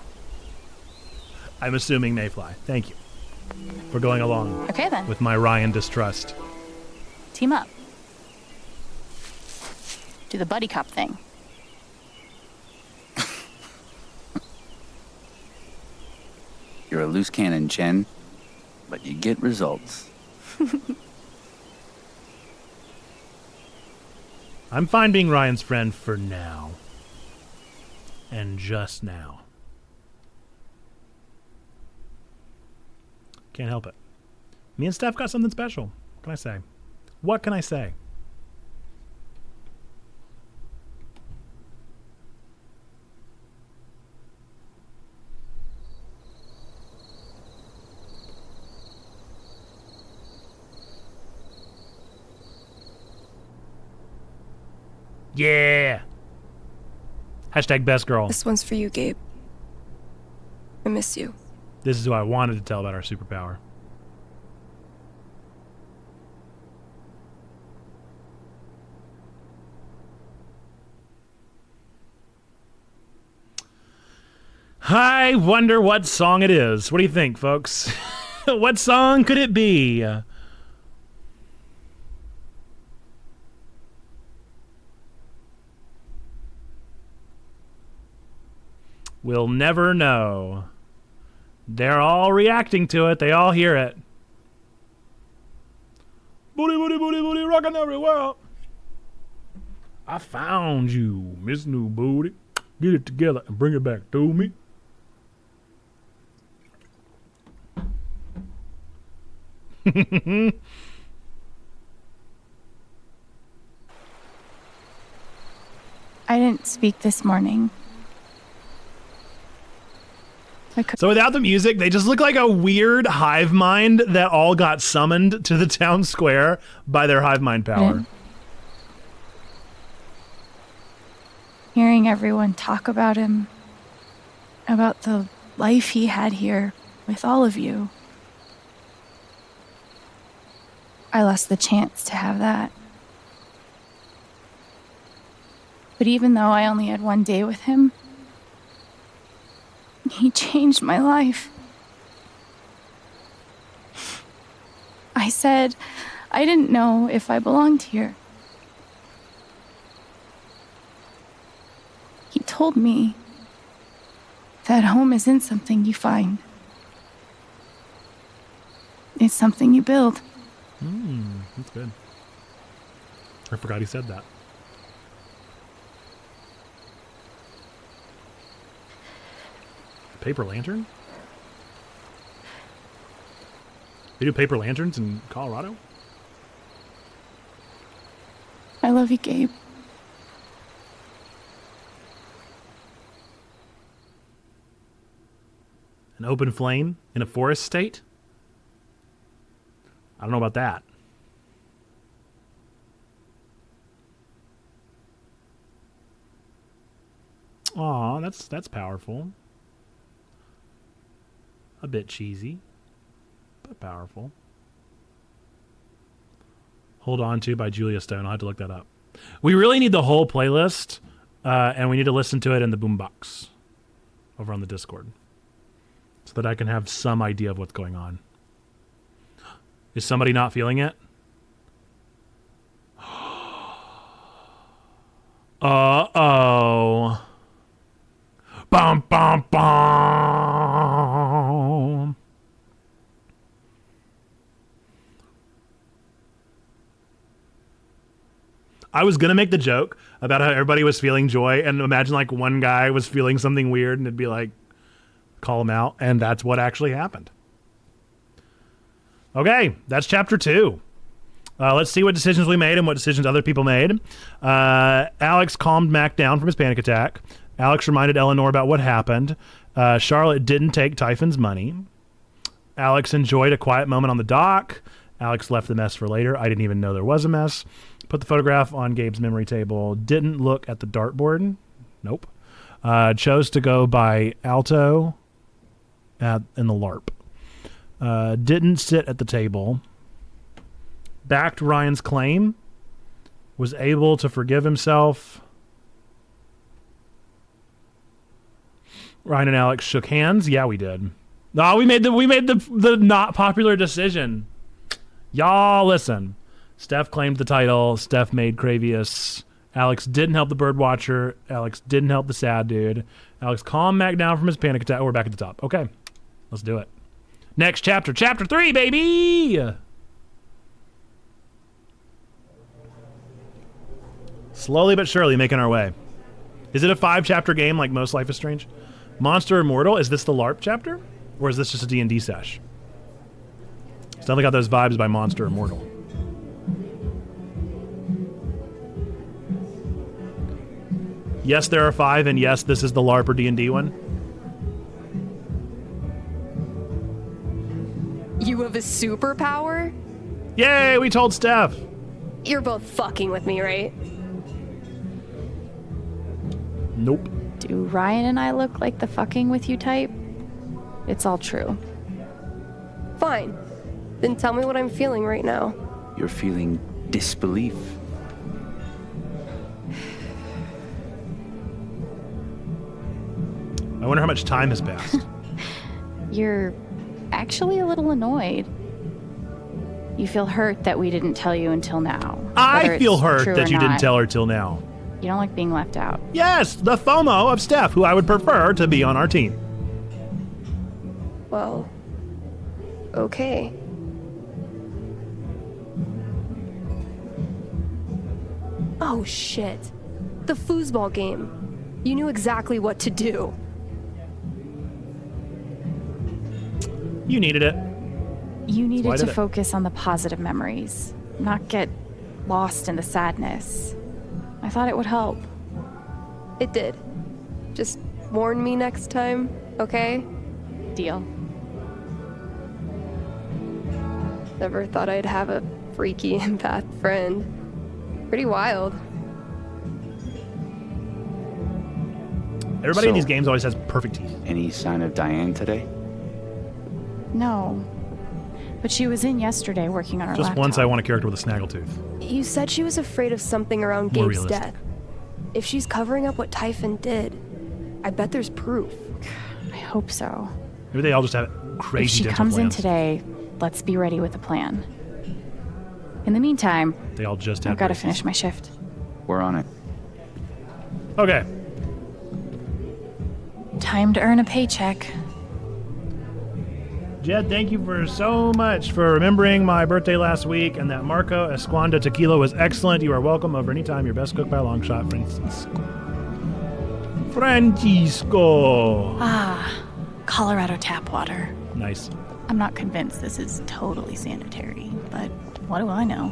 I'm assuming Mayfly. Thank you for going along Okay then. with my Ryan distrust. Team up. Do the buddy cop thing. You're a loose cannon, Chen, but you get results. I'm fine being Ryan's friend for now. And just now. Can't help it. Me and Steph got something special. What can I say? What can I say? Yeah. Hashtag best girl. This one's for you, Gabe. I miss you. This is who I wanted to tell about our superpower. I wonder what song it is. What do you think, folks? What song could it be? We'll never know. They're all reacting to it. They all hear it. Booty, booty, booty, booty, rocking everywhere. I found you, Miss New Booty. Get it together and bring it back to me. I didn't speak this morning. So without the music, they just look like a weird hive mind that all got summoned to the town square by their hive mind power. Hearing everyone talk about him, about the life he had here with all of you. I lost the chance to have that. But even though I only had one day with him, he changed my life. I said I didn't know if I belonged here. He told me that home isn't something you find. It's something you build. That's good. I forgot he said that. Paper lantern? They do paper lanterns in Colorado? I love you, Gabe. An open flame in a forest state? I don't know about that. Aw, that's powerful. A bit cheesy, but powerful. Hold On To by Julia Stone. I'll have to look that up. We really need the whole playlist, and we need to listen to it in the boombox over on the Discord so that I can have some idea of what's going on. Is somebody not feeling it? Uh-oh. Bum, bum, bum. I was going to make the joke about how everybody was feeling joy, and imagine like one guy was feeling something weird and it'd be like, call him out. And that's what actually happened. Okay, that's chapter 2. Let's see what decisions we made and what decisions other people made. Alex calmed Mac down from his panic attack. Alex reminded Eleanor about what happened. Charlotte didn't take Typhon's money. Alex enjoyed a quiet moment on the dock. Alex left the mess for later. I didn't even know there was a mess. Put the photograph on Gabe's memory table. Didn't look at the dartboard. Nope. Chose to go by Alto in the LARP. Didn't sit at the table. Backed Ryan's claim. Was able to forgive himself. Ryan and Alex shook hands. Yeah, we did. No, we made the not popular decision. Y'all listen. Steph claimed the title. Steph made Cravius. Alex didn't help the birdwatcher. Alex didn't help the sad dude. Alex calmed Mac down from his panic attack. Oh, we're back at the top. Okay, let's do it. Next chapter, chapter 3, baby. Slowly but surely making our way. Is it a 5-chapter game like most Life is Strange? Monster Immortal, is this the LARP chapter? Or is this just a D&D sesh? It's definitely got those vibes by Monster Immortal. Yes, there are 5, and yes, this is the LARP or D&D one. You have a superpower? Yay, we told Steph. You're both fucking with me, right? Nope. Do Ryan and I look like the fucking with you type? It's all true. Fine. Then tell me what I'm feeling right now. You're feeling disbelief. I wonder how much time has passed. You're actually a little annoyed. You feel hurt that we didn't tell you until now. I feel hurt that you didn't tell her till now. You don't like being left out. Yes, the FOMO of Steph, who I would prefer to be on our team. Well, okay. Oh shit. The foosball game. You knew exactly what to do. You needed it. You needed to focus on the positive memories, not get lost in the sadness. I thought it would help. It did. Just warn me next time, okay? Deal. Never thought I'd have a freaky empath friend. Pretty wild. Everybody in these games always has perfect teeth. Any sign of Diane today? No. But she was in yesterday working on her Just laptop. once I want a character with a snaggletooth. You said she was afraid of something around More Gabe's realistic. death. If she's covering up what Typhon did, I bet there's proof. I hope so. Maybe they all just have crazy If she dental comes in plans. today, let's be ready with a plan. In the meantime, They all just have I've got to braces. finish my shift. We're on it. Okay. Time to earn a paycheck. Jed, thank you for so much for remembering my birthday last week, and that Marco Esquanda tequila was excellent. You are welcome over any time. Your best cook by a long shot, Francisco. Ah, Colorado tap water. Nice. I'm not convinced this is totally sanitary, but what do I know?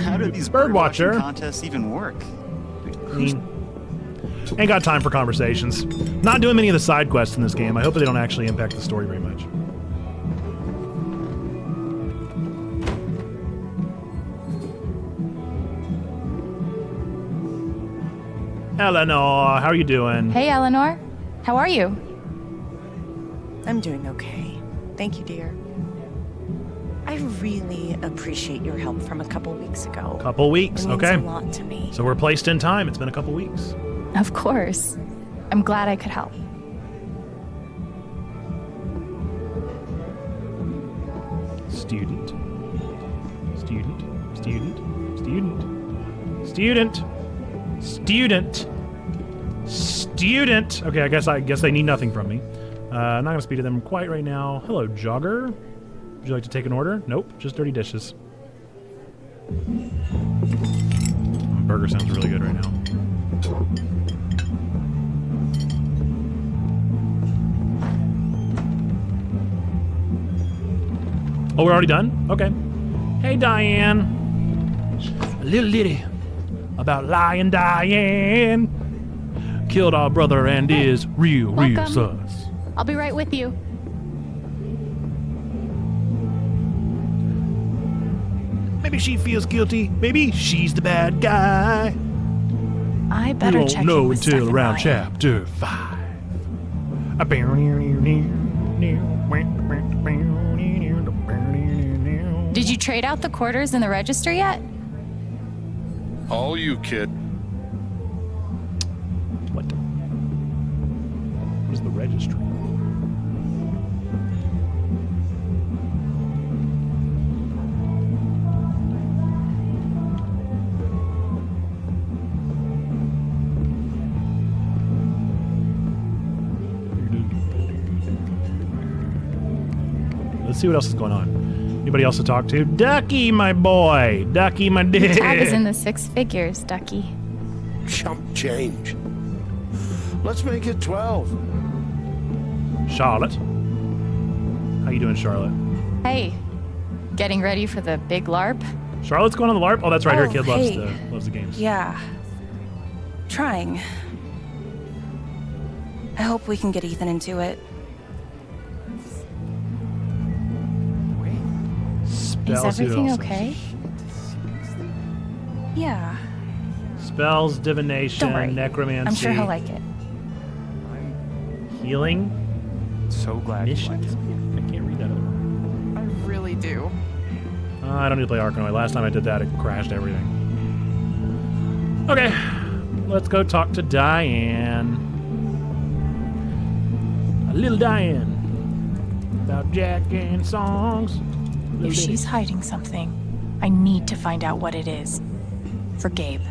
How do these Birdwatcher contests even work? I mean, ain't got time for conversations. Not doing many of the side quests in this game. I hope they don't actually impact the story very much. Eleanor, how are you doing? Hey, Eleanor. How are you? I'm doing okay. Thank you, dear. I really appreciate your help from a couple weeks ago. Couple weeks, It means okay. a lot to me. So we're placed in time. It's been a couple weeks. Of course. I'm glad I could help. Student. Student. Student. Student. Student. Student. Student. Okay, I guess they need nothing from me. I'm not gonna speak to them quite right now. Hello, Jogger. Would you like to take an order? Nope, just dirty dishes. Burger sounds really good right now. Oh, we're already done? Okay. Hey, Diane. A little ditty about Lion Diane. Killed our brother and is real Welcome. sus. I'll be right with you. Maybe she feels guilty. Maybe she's the bad guy. I better we won't check in know with until Steph and around Ryan. chapter 5. Did you trade out the quarters in the register yet? All you, kid. What? What is the registry? Let's see what else is going on. Anybody else to talk to? Ducky, my boy. Ducky, my The dick. tab is in the 6 figures, Ducky. Chump change. Let's make it 12. Charlotte. How you doing, Charlotte? Hey, getting ready for the big LARP? Charlotte's going on the LARP? Oh, that's right. Her Oh, kid hey. loves the games. Yeah. Trying. I hope we can get Ethan into it. Is Spells, who everything else? okay? Yeah. Spells, divination, Don't worry. necromancy. I'm sure he'll like it. Healing. So glad you like Missions. I can't read that other one. I really do. I don't need to play Arkanoid. Last time I did that, it crashed everything. Okay, let's go talk to Diane. A little Diane. About Jack and songs. If she's hiding something, I need to find out what it is. For Gabe.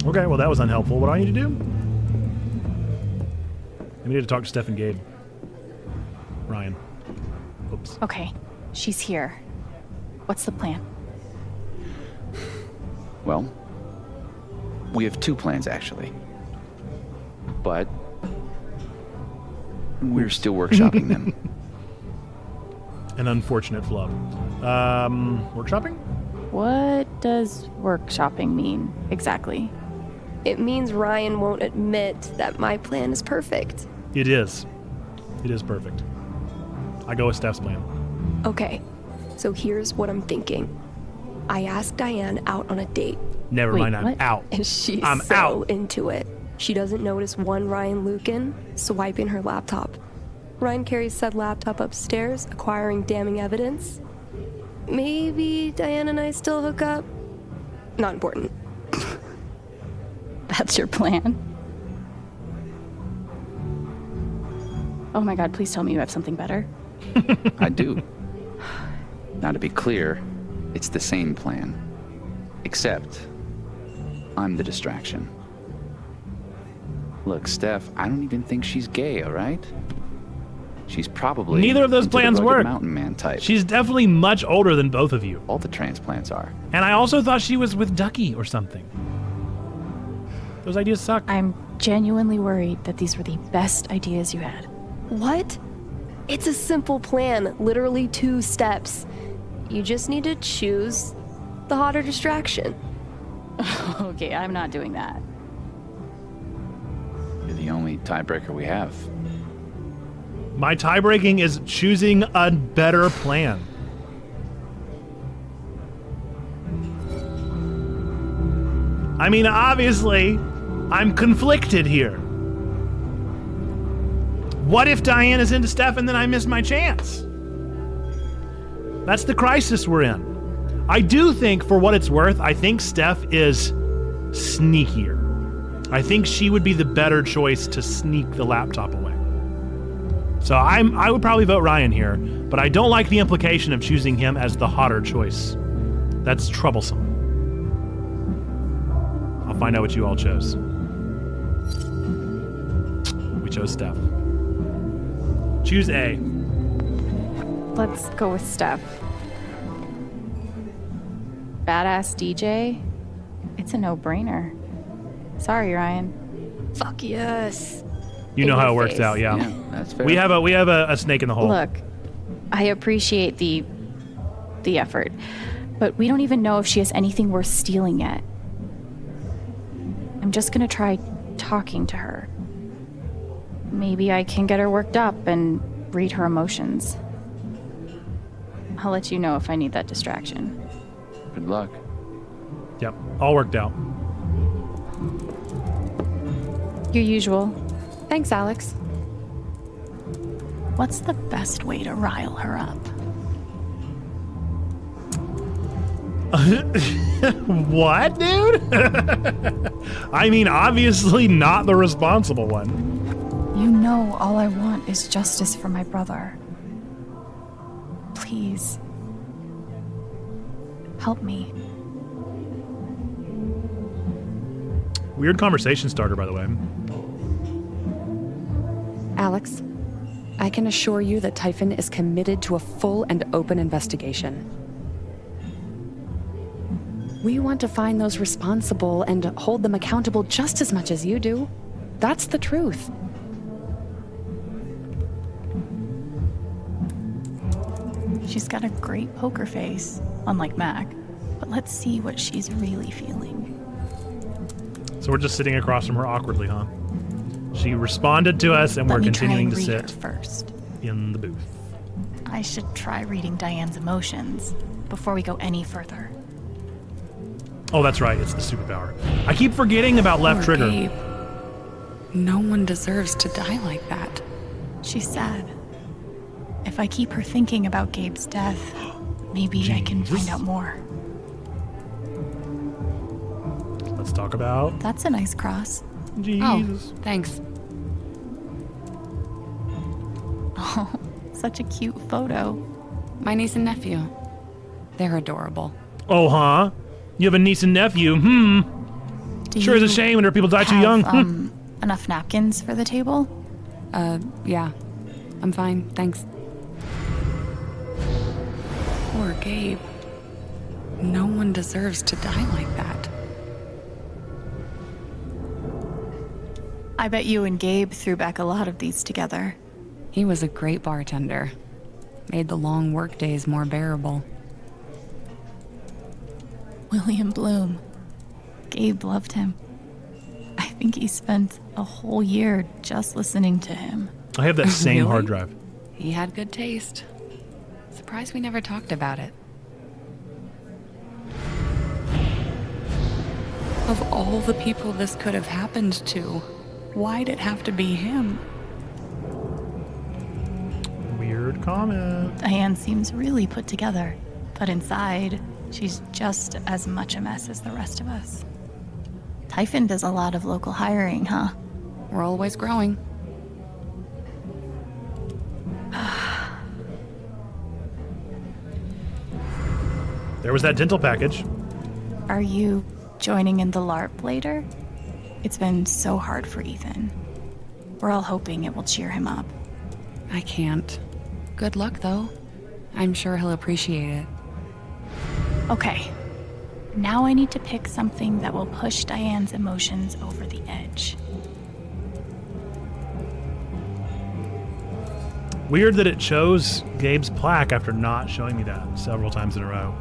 Okay, well that was unhelpful. What do I need to do? I need to talk to Steph and Gabe. Ryan. Oops. Okay, she's here. What's the plan? Well, we have 2 plans actually. But we're still workshopping them. An unfortunate flub. Workshopping? What does workshopping mean exactly? It means Ryan won't admit that my plan is perfect. It is. It is perfect. I go with Steph's plan. Okay, so here's what I'm thinking. I asked Diane out on a date. Never Wait, mind, I'm what? out. And she's I'm so out. into it. She doesn't notice one Ryan Lucan swiping her laptop. Ryan carries said laptop upstairs, acquiring damning evidence. Maybe Diane and I still hook up. Not important. That's your plan? Oh my god, please tell me you have something better. I do. Now, to be clear, it's the same plan. Except, I'm the distraction. Look, Steph, I don't even think she's gay, all right? She's probably Neither of those into the plans rugged work. mountain man type. She's definitely much older than both of you. All the transplants are. And I also thought she was with Ducky or something. Those ideas suck. I'm genuinely worried that these were the best ideas you had. What? It's a simple plan, literally 2 steps. You just need to choose the hotter distraction. Okay, I'm not doing that. You're the only tiebreaker we have. My tie-breaking is choosing a better plan. I mean, obviously, I'm conflicted here. What if Diane is into Steph and then I miss my chance? That's the crisis we're in. I do think, for what it's worth, I think Steph is sneakier. I think she would be the better choice to sneak the laptop away. So I would probably vote Ryan here, but I don't like the implication of choosing him as the hotter choice. That's troublesome. I'll find out what you all chose. We chose Steph. Choose A. Let's go with Steph. Badass DJ? It's a no-brainer. Sorry, Ryan. Fuck yes. You know how it works out, yeah. That's fair. We have a snake in the hole. Look, I appreciate the effort, but we don't even know if she has anything worth stealing yet. I'm just gonna try talking to her. Maybe I can get her worked up and read her emotions. I'll let you know if I need that distraction. Good luck. Yep, all worked out. Your usual. Thanks, Alex. What's the best way to rile her up? What, dude? I mean, obviously not the responsible one. You know all I want is justice for my brother. Please. Help me. Weird conversation starter, by the way. Alex, I can assure you that Typhon is committed to a full and open investigation. We want to find those responsible and hold them accountable just as much as you do. That's the truth. She's got a great poker face, unlike Mac. But let's see what she's really feeling. So we're just sitting across from her awkwardly, huh? She responded to us, and we're continuing to sit first. in the booth. I should try reading Diane's emotions before we go any further. Oh, that's right. It's the superpower. I keep forgetting about left Poor trigger. Gabe. No one deserves to die like that. She's sad. If I keep her thinking about Gabe's death, maybe I can find out more. Let's talk about That's a nice cross. Jesus. Oh, thanks. Oh, such a cute photo. My niece and nephew. They're adorable. Oh, huh? You have a niece and nephew? Do Sure is a you shame when people die too have, young. Enough napkins for the table? Yeah. I'm fine, thanks. Poor Gabe. No one deserves to die like that. I bet you and Gabe threw back a lot of these together. He was a great bartender. Made the long work days more bearable. William Bloom. Gabe loved him. I think he spent a whole year just listening to him. I have that same Really? hard drive. He had good taste. Surprised we never talked about it. Of all the people this could have happened to, why'd it have to be him? comment. Diane seems really put together, but inside, she's just as much a mess as the rest of us. Typhon does a lot of local hiring, huh? We're always growing. There was that dental package. Are you joining in the LARP later? It's been so hard for Ethan. We're all hoping it will cheer him up. I can't. Good luck, though. I'm sure he'll appreciate it. Okay. Now I need to pick something that will push Diane's emotions over the edge. Weird that it chose Gabe's plaque after not showing me that several times in a row.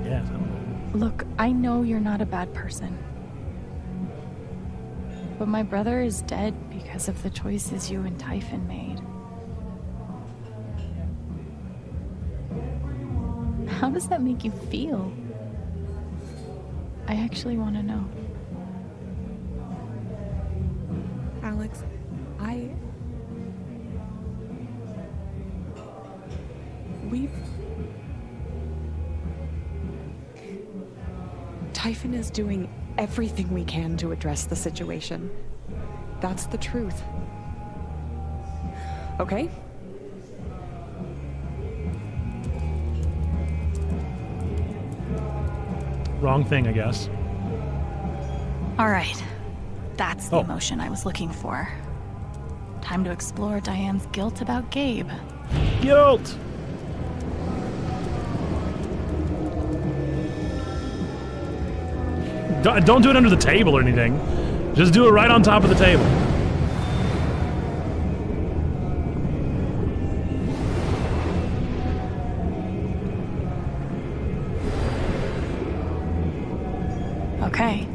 Yeah. Look, I know you're not a bad person. But my brother is dead because of the choices you and Typhon made. How does that make you feel? I actually want to know. Alex, Typhon is doing everything we can to address the situation. That's the truth. Okay? Wrong thing, I guess. All right. That's the emotion I was looking for. Time to explore Diane's guilt about Gabe. Guilt! Don't do it under the table or anything. Just do it right on top of the table. Okay.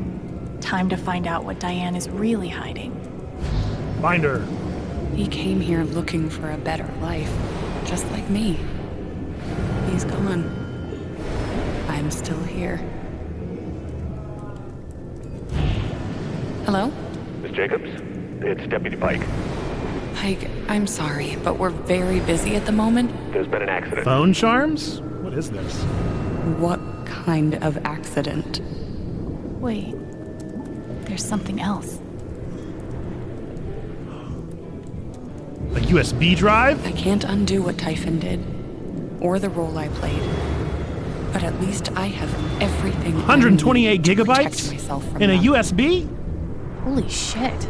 Time to find out what Diane is really hiding. Find her. He came here looking for a better life, just like me. He's gone. I'm still here. Hello? Miss Jacobs? It's Deputy Pike. Pike, I'm sorry, but we're very busy at the moment. There's been an accident. Phone charms? What is this? What kind of accident? Wait. There's something else. A USB drive? I can't undo what Typhon did, or the role I played. But at least I have everything 128 gigabytes? Myself from In a them. USB? Holy shit.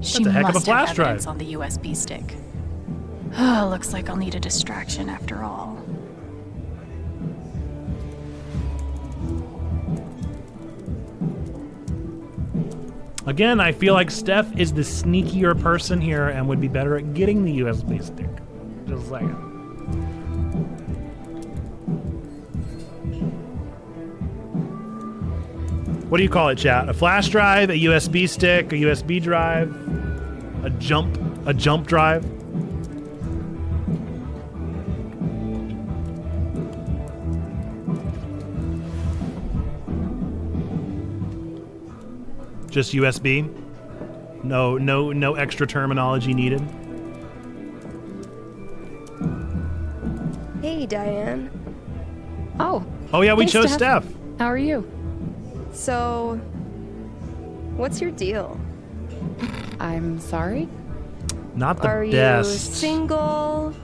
She a heck of a must flash have drive. evidence on the USB stick. Looks like I'll need a distraction after all. Again, I feel like Steph is the sneakier person here and would be better at getting the USB stick. Just saying. What do you call it, chat? A flash drive, a USB stick, a USB drive, a jump drive? Just USB? No extra terminology needed. Hey, Diane. Oh. Oh yeah, we Hey, chose Steph. How are you? So, what's your deal? I'm sorry? Not the Are best. you single?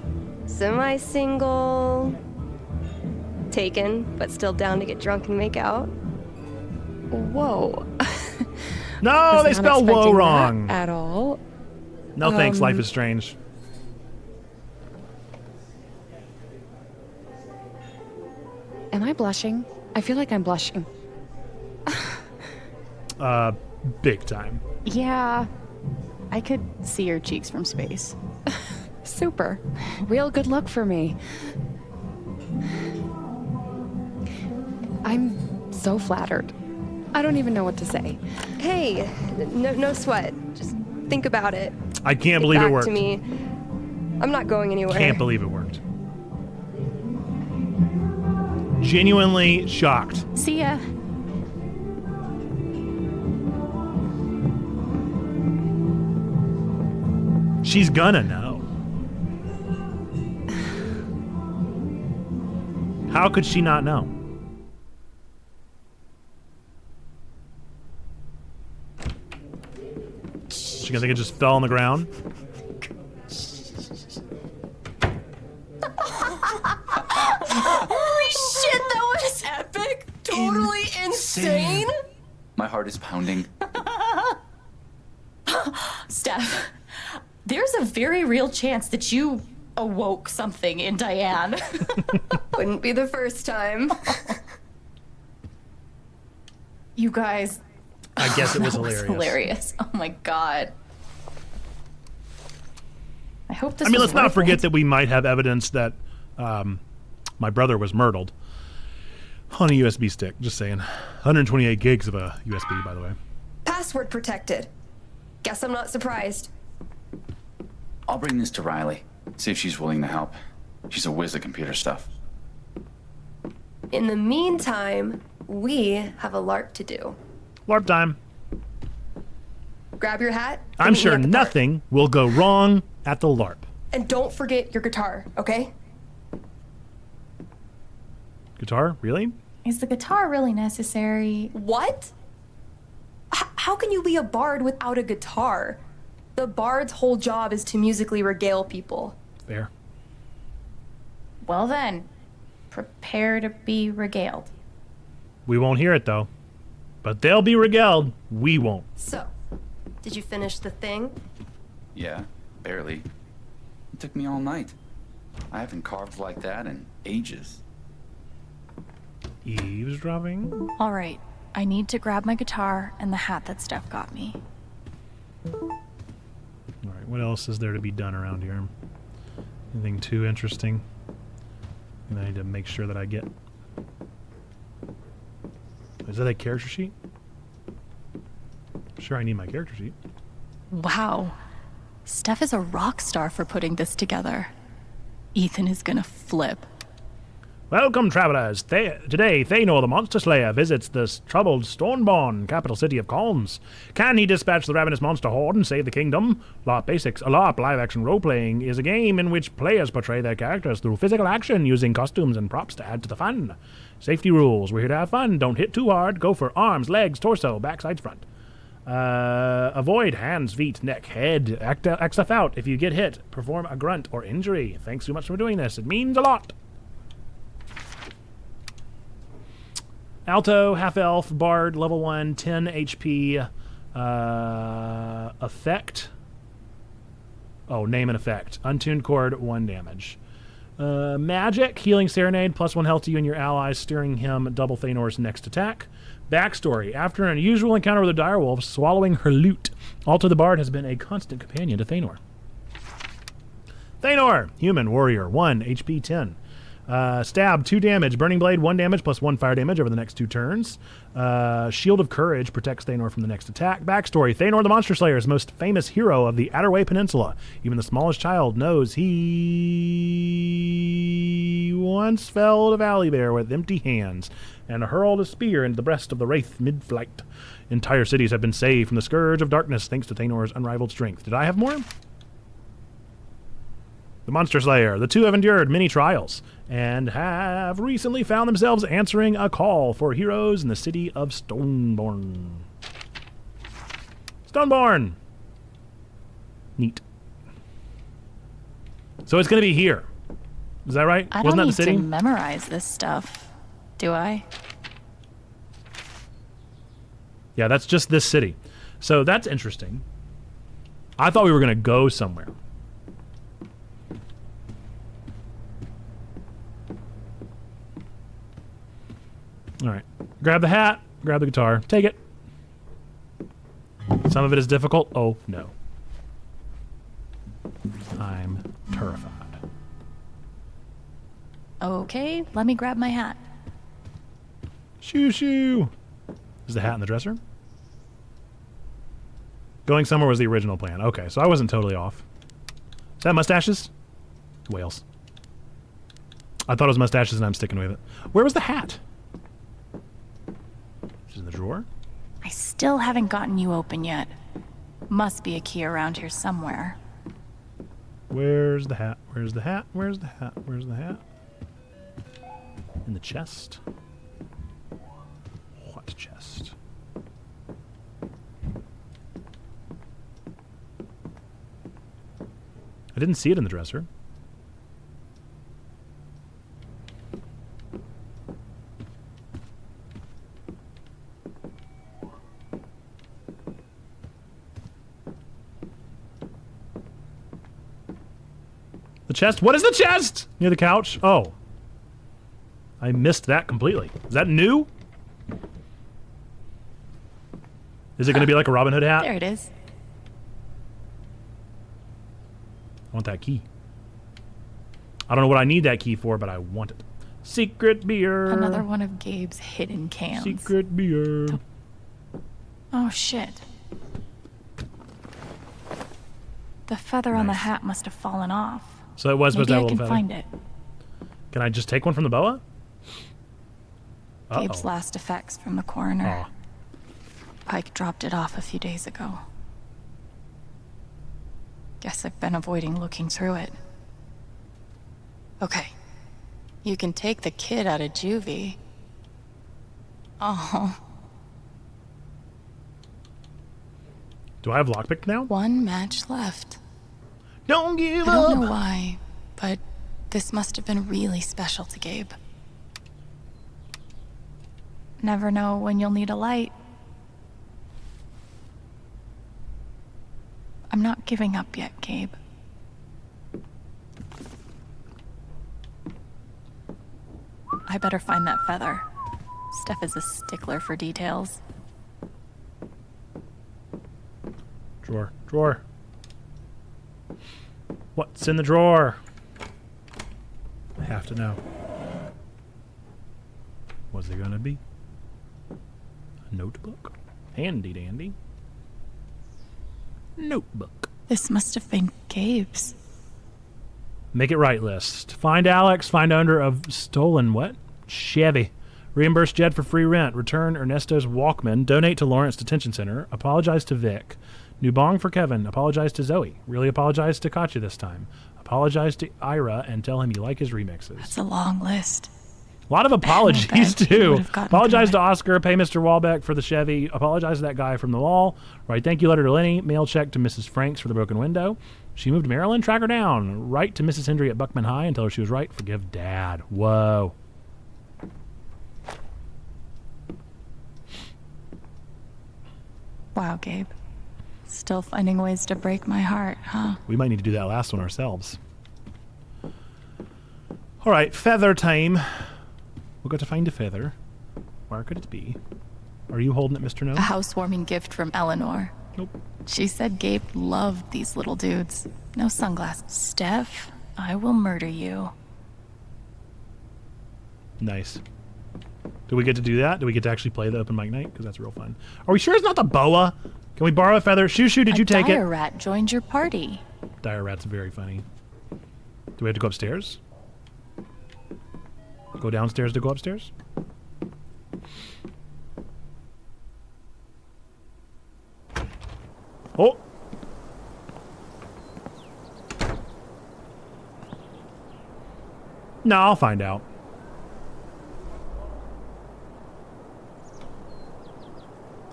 Semi-single? Taken, but still down to get drunk and make out? Whoa. No, Was they not spell "whoa" expecting wrong. that at all. No thanks, life is strange. Am I blushing? I feel like I'm blushing. Big time. Yeah. I could see your cheeks from space. Super. Real good luck for me. I'm so flattered. I don't even know what to say. Hey, no sweat. Just think about it. I can't Get believe it back worked. to me. I'm not going anywhere. Can't believe it worked. Genuinely shocked. See ya. She's gonna know. How could she not know? She gonna think it just fell on the ground? Holy shit, that was epic! Totally insane! My heart is pounding. Steph, there's a very real chance that you awoke something in Diane. Wouldn't be the first time. You guys. I guess it was that hilarious. Was hilarious. Oh my god. I hope this. I mean, was let's not worth forget it. that we might have evidence that my brother was murdered on a USB stick. Just saying. 128 gigs of a USB, by the way. Password protected. Guess I'm not surprised. I'll bring this to Riley. See if she's willing to help. She's a whiz at computer stuff. In the meantime, we have a LARP to do. LARP time. Grab your hat. and I'm meet me sure at the park. nothing will go wrong at the LARP. And don't forget your guitar, okay? Guitar? Really? Is the guitar really necessary? What? How can you be a bard without a guitar? The bard's whole job is to musically regale people. Fair. Well then, prepare to be regaled. We won't hear it, though. But they'll be regaled. We won't. So, did you finish the thing? Yeah, barely. It took me all night. I haven't carved like that in ages. Eavesdropping? All right, I need to grab my guitar and the hat that Steph got me. All right, what else is there to be done around here? Anything too interesting? And I need to make sure that I get... Is that a character sheet? Sure, I need my character sheet. Wow. Steph is a rock star for putting this together. Ethan is gonna flip. Welcome, travelers. Today, Thanor the Monster Slayer visits this troubled Stormborn, capital city of Calms. Can he dispatch the ravenous monster horde and save the kingdom? LARP Basics, a LARP live-action role-playing, is a game in which players portray their characters through physical action using costumes and props to add to the fun. Safety rules. We're here to have fun. Don't hit too hard. Go for arms, legs, torso, back, sides, front. Avoid hands, feet, neck, head. Act stuff out. If you get hit, perform a grunt or injury. Thanks so much for doing this. It means a lot. Alto, half-elf, bard, level 1, 10 HP, effect. Oh, name and effect. Untuned chord, 1 damage. Magic, healing serenade, +1 health to you and your allies, steering him double Thanor's next attack. Backstory. After an unusual encounter with a direwolf swallowing her loot, Alto the Bard has been a constant companion to Thanor. Thanor, human, warrior, 1, HP 10. Stab, 2 damage. Burning Blade, 1 damage +1 fire damage over the next 2 turns. Shield of Courage protects Thanor from the next attack. Backstory. Thanor the Monster Slayer is the most famous hero of the Outerway Peninsula. Even the smallest child knows he once felled a valley bear with empty hands and hurled a spear into the breast of the Wraith mid-flight. Entire cities have been saved from the scourge of darkness thanks to Thanor's unrivaled strength. Did I have more? The Monster Slayer. The two have endured many trials and have recently found themselves answering a call for heroes in the city of Stoneborn. Stoneborn! Neat. So it's going to be here. Is that right? I Wasn't don't that the need city? to memorize this stuff, do I? Yeah, that's just this city. So that's interesting. I thought we were going to go somewhere. All right. Grab the hat. Grab the guitar. Take it. Some of it is difficult. Oh, no. I'm terrified. Okay, let me grab my hat. Shoo shoo. Is the hat in the dresser? Going somewhere was the original plan. Okay, so I wasn't totally off. Is that mustaches? Whales. I thought it was mustaches and I'm sticking with it. Where was the hat? Is it in the drawer? I still haven't gotten you open yet. Must be a key around here somewhere. Where's the hat? Where's the hat? Where's the hat? Where's the hat? In the chest. What chest? I didn't see it in the dresser. The chest? What is the chest? Near the couch? Oh. I missed that completely. Is that new? Is it going to be like a Robin Hood hat? There it is. I want that key. I don't know what I need that key for, but I want it. Secret beer. Another one of Gabe's hidden cans. Secret beer. Oh, shit. The feather on the hat must have fallen off. So it was supposed to have a little feather. Maybe I can find it. Can I just take one from the boa? Gabe's last effects from the coroner. Oh. Pike dropped it off a few days ago. Guess I've been avoiding looking through it. Okay. You can take the kid out of juvie. Oh. Do I have lockpick now? One match left. Don't give I up! don't know why, but this must have been really special to Gabe. Never know when you'll need a light. I'm not giving up yet, Gabe. I better find that feather. Steph is a stickler for details. Drawer. Drawer. What's in the drawer? I have to know. What's it gonna be? A notebook? Handy dandy. Notebook. This must have been Gabe's. Make it right list. Find Alex. Find owner of stolen what? Chevy. Reimburse Jed for free rent. Return Ernesto's Walkman. Donate to Lawrence Detention Center. Apologize to Vic. New bong for Kevin. Apologize to Zoe. Really apologize to Katya this time. Apologize to Ira and tell him you like his remixes. That's a long list. A lot of apologies, too. would've gotten Apologize to Oscar. Pay Mr. Walbeck for the Chevy. Apologize to that guy from the wall. Write thank you letter to Lenny. Mail check to Mrs. Franks for the broken window. She moved to Maryland. Track her down. Write to Mrs. Hendry at Buckman High and tell her she was right. Forgive Dad. Whoa. Wow, Gabe. Still finding ways to break my heart, huh? We might need to do that last one ourselves. All right, feather time. We've got to find a feather. Where could it be? Are you holding it, Mr. No? A housewarming gift from Eleanor. Nope. She said Gabe loved these little dudes. No sunglasses. Steph, I will murder you. Nice. Do we get to do that? Do we get to actually play the open mic night? Because that's real fun. Are we sure it's not the boa? Can we borrow a feather? Shoo, did you take it? A dire rat joined your party. Dire rat's very funny. Do we have to go upstairs? Go downstairs to go upstairs? Oh! No, I'll find out.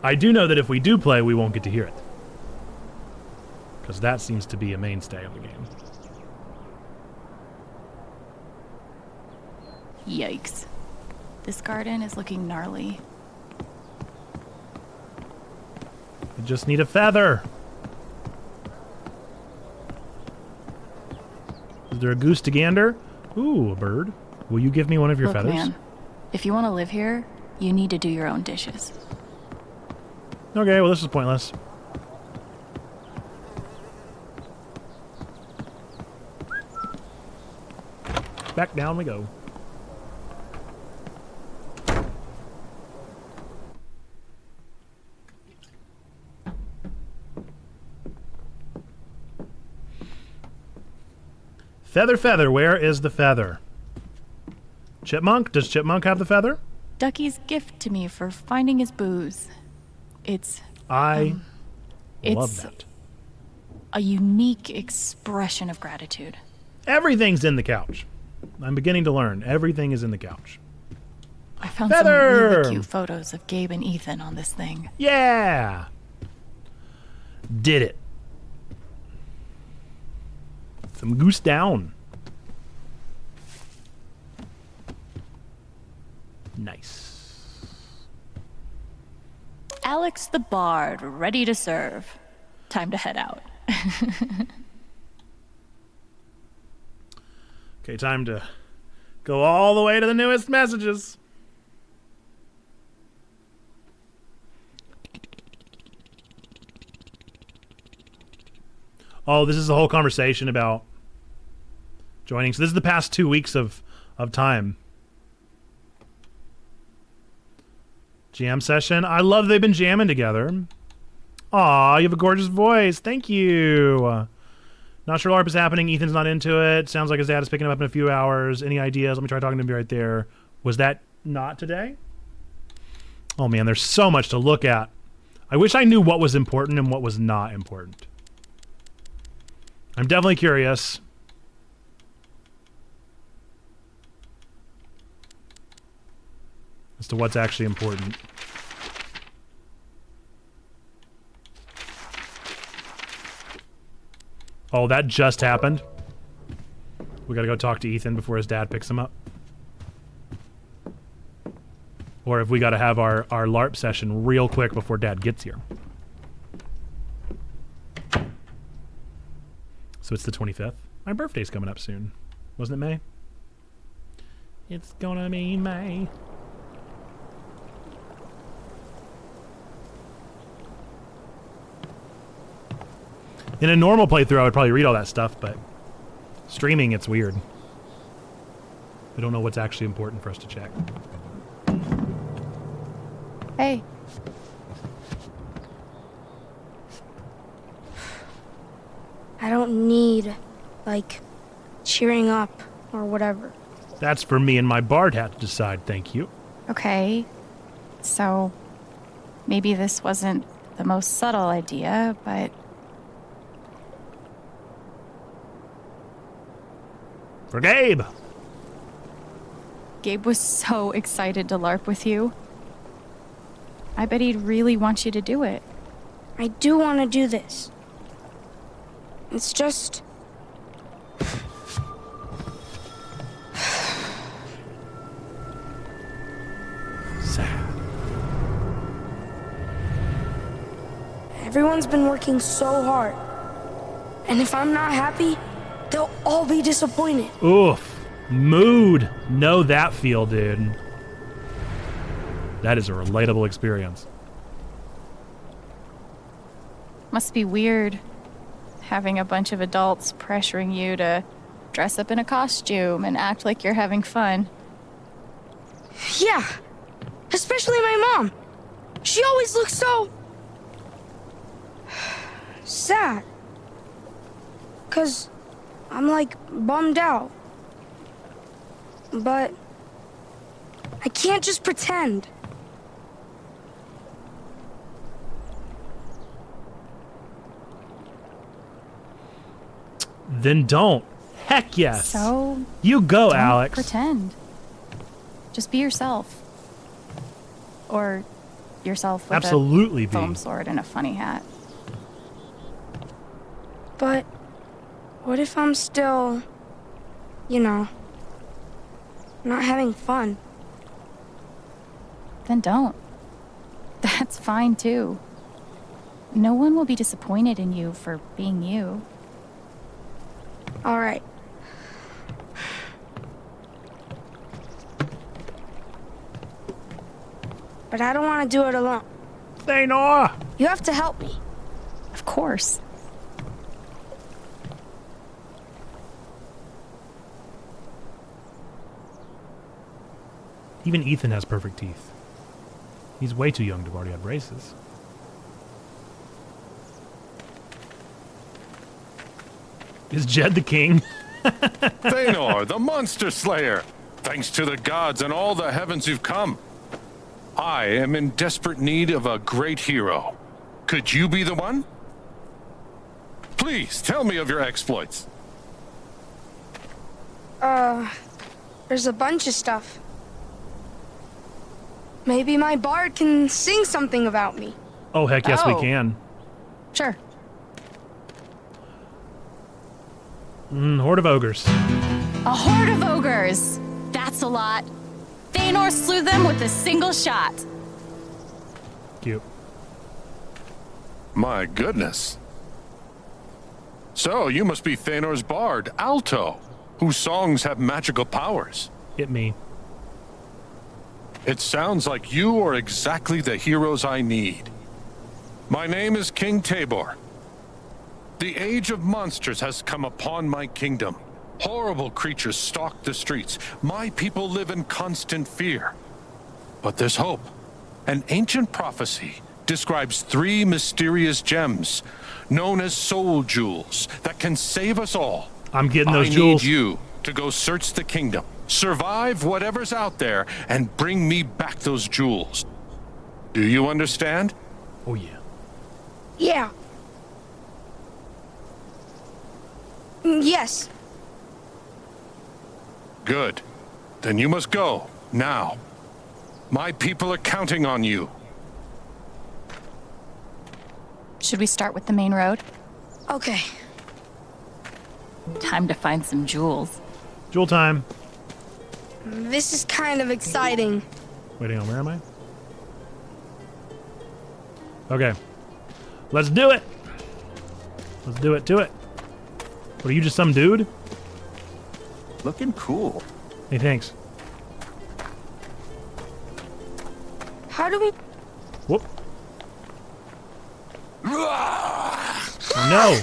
I do know that if we do play, we won't get to hear it. Because that seems to be a mainstay of the game. Yikes. This garden is looking gnarly. I just need a feather. Is there a goose to gander? Ooh, a bird. Will you give me one of your Look, feathers? man, if you want to live here, you need to do your own dishes. Okay, well this is pointless. Back down we go. Feather, feather, where is the feather? Chipmunk? Does Chipmunk have the feather? Ducky's gift to me for finding his booze. It's... I love it's that. a unique expression of gratitude. Everything's in the couch. I'm beginning to learn. Everything is in the couch. I found Feather! some really cute photos of Gabe and Ethan on this thing. Yeah! Did it. Some goose down. Nice. Alex the Bard, ready to serve. Time to head out. Okay, time to go all the way to the newest messages. Oh, this is the whole conversation about joining. So this is the past 2 weeks of time. Jam session. I love they've been jamming together. Aw, you have a gorgeous voice. Thank you. Not sure LARP is happening. Ethan's not into it. Sounds like his dad is picking him up in a few hours. Any ideas? Let me try talking to him right there. Was that not today? Oh man, there's so much to look at. I wish I knew what was important and what was not important. I'm definitely curious. As to what's actually important. Oh, that just happened. We gotta go talk to Ethan before his dad picks him up. Or if we gotta have our LARP session real quick before dad gets here. So it's the 25th. My birthday's coming up soon. Wasn't it May? It's gonna be May. In a normal playthrough, I would probably read all that stuff, but streaming, it's weird. I don't know what's actually important for us to check. Hey. I don't need, like, cheering up or whatever. That's for me and my bard hat to decide, thank you. Okay. So, maybe this wasn't the most subtle idea, but... For Gabe! Gabe was so excited to LARP with you. I bet he'd really want you to do it. I do want to do this. It's just... sad. Everyone's been working so hard. And if I'm not happy, they'll all be disappointed. Oof. Mood. Know that feel, dude. That is a relatable experience. Must be weird having a bunch of adults pressuring you to dress up in a costume and act like you're having fun. Yeah. Especially my mom. She always looks so... sad. 'Cause I'm like bummed out. But I can't just pretend. Then don't. Heck yes. So you go, don't Alex. Pretend. Just be yourself. Or yourself with Absolutely a foam sword and a funny hat. But what if I'm still, you know, not having fun? Then don't. That's fine too. No one will be disappointed in you for being you. All right. But I don't want to do it alone. Say no. You have to help me. Of course. Even Ethan has perfect teeth. He's way too young to have already had braces. Is Jed the king? Thanor, the monster slayer! Thanks to the gods and all the heavens you've come. I am in desperate need of a great hero. Could you be the one? Please, tell me of your exploits. There's a bunch of stuff. Maybe my bard can sing something about me. Oh, heck yes, we can. Sure. Horde of ogres. A horde of ogres. That's a lot. Thanor slew them with a single shot. Cute. My goodness. So, you must be Thanor's bard, Alto, whose songs have magical powers. Hit me. It sounds like you are exactly the heroes I need. My name is King Tabor. The age of monsters has come upon my kingdom. Horrible creatures stalk the streets. My people live in constant fear. But there's hope. An ancient prophecy describes 3 mysterious gems, known as soul jewels, that can save us all. I'm getting those jewels. I need you to go search the kingdom, survive whatever's out there, and bring me back those jewels. Do you understand? Oh, yeah. Yeah. Yes. Good. Then you must go, now. My people are counting on you. Should we start with the main road? Okay. Time to find some jewels. Jewel time. This is kind of exciting. Wait, hang on, where am I? Okay. Let's do it. Let's do it to it. What, are you just some dude? Looking cool. Hey, thanks. How do we... Whoop. Oh, no.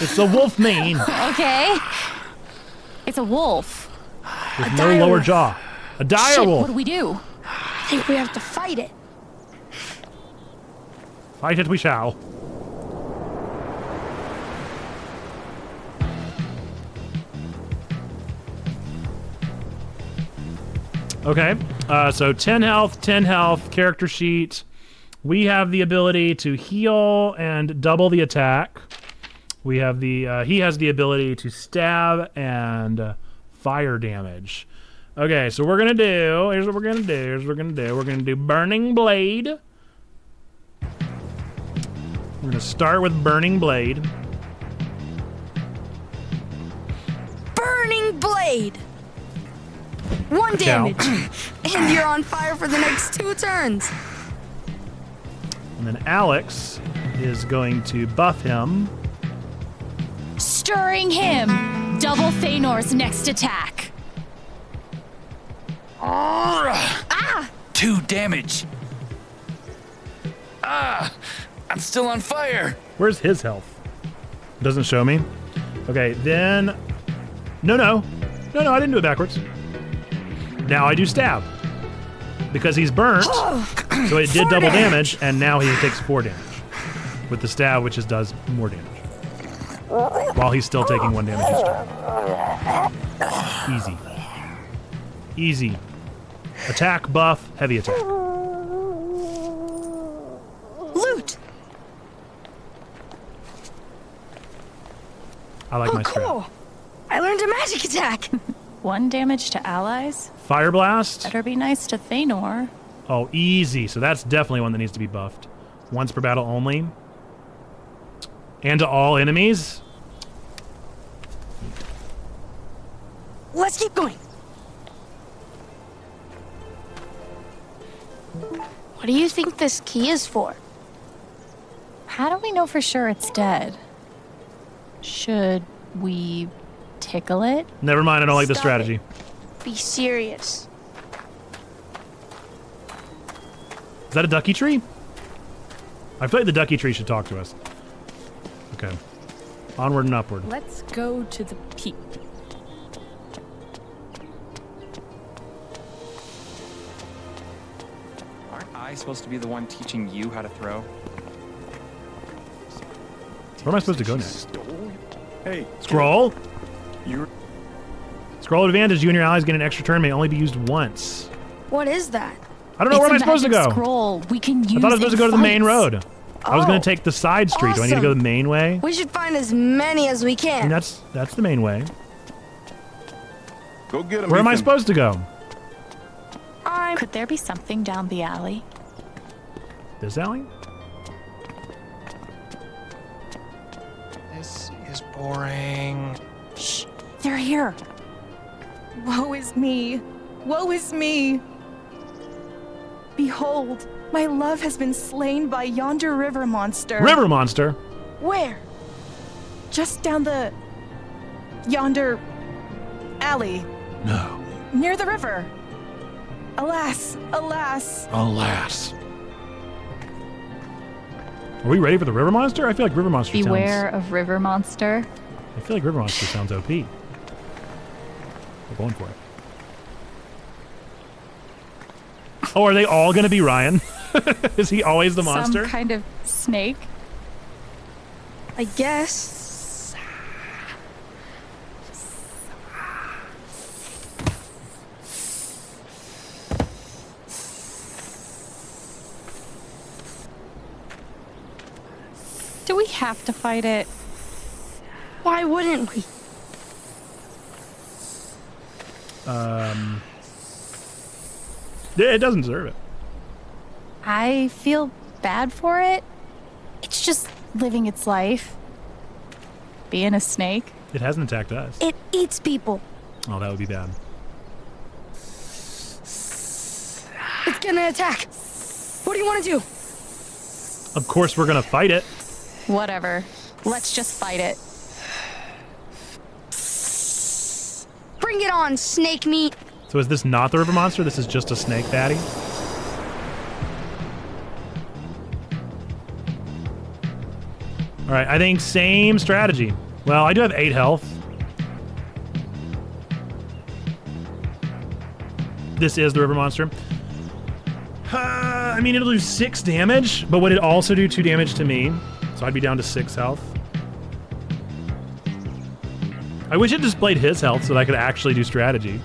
It's a wolf mane. Okay. It's a wolf. With no lower jaw. A dire Shit, wolf. what do we do? I think we have to fight it. Fight it we shall. Okay, so 10 health, character sheet. We have the ability to heal and double the attack. We have the, he has the ability to stab and fire damage. Okay, so we're gonna do, here's what we're gonna do, we're gonna do Burning Blade. We're gonna start with Burning Blade. Burning Blade! 1 damage! And you're on fire for the next 2 turns! And then Alex is going to buff him. Stirring him. Double Thanor's next attack. Ah! 2 damage. Ah! I'm still on fire. Where's his health? Doesn't show me. Okay, then... No, I didn't do it backwards. Now I do stab. Because he's burnt, so it did double damage, and now he takes 4 damage. With the stab, which does more damage. While he's still taking 1 damage each turn. Easy. Easy. Attack, buff, heavy attack. Loot! I like my strat. Cool! I learned a magic attack! 1 damage to allies? Fire Blast. Better be nice to Thanor. Oh, easy. So that's definitely one that needs to be buffed. Once per battle only. And to all enemies. Let's keep going! What do you think this key is for? How do we know for sure it's dead? Should we tickle it? Never mind, I don't like the Stop strategy. Be serious. Is that a ducky tree? I feel like the ducky tree should talk to us. Okay. Onward and upward. Let's go to the peak. Aren't I supposed to be the one teaching you how to throw? Where am I supposed to go next? Hey. Scroll? You're... Scroll advantage. You and your allies get an extra turn. May only be used once. What is that? I don't know. Where am I supposed to go? Scroll. We can use I thought I was supposed to go to the main road. I was gonna take the side street. Do I need to go the main way? We should find as many as we can. And that's the main way. Go get him. Where am I supposed to go? Could there be something down the alley? This alley? This is boring. Shh, they're here. Woe is me. Woe is me. Behold, my love has been slain by yonder river monster. River monster? Where? Just down the... yonder... alley. No. Near the river. Alas, alas. Alas. Are we ready for the river monster? I feel like river monster Beware of river monster. I feel like river monster sounds OP. We're going for it. Oh, are they all gonna be Ryan? Is he always the monster? Some kind of snake? I guess. Do we have to fight it? Why wouldn't we? Yeah, it doesn't deserve it. I feel bad for it. It's just living its life. Being a snake. It hasn't attacked us. It eats people. Oh, that would be bad. It's gonna attack. What do you want to do? Of course we're gonna fight it. Whatever. Let's just fight it. Bring it on, snake meat. So is this not the river monster? This is just a snake baddie? Alright, I think same strategy. Well, I do have 8 health. This is the river monster. I mean, it'll do 6 damage, but would it also do 2 damage to me? So I'd be down to 6 health. I wish it displayed his health so that I could actually do strategy.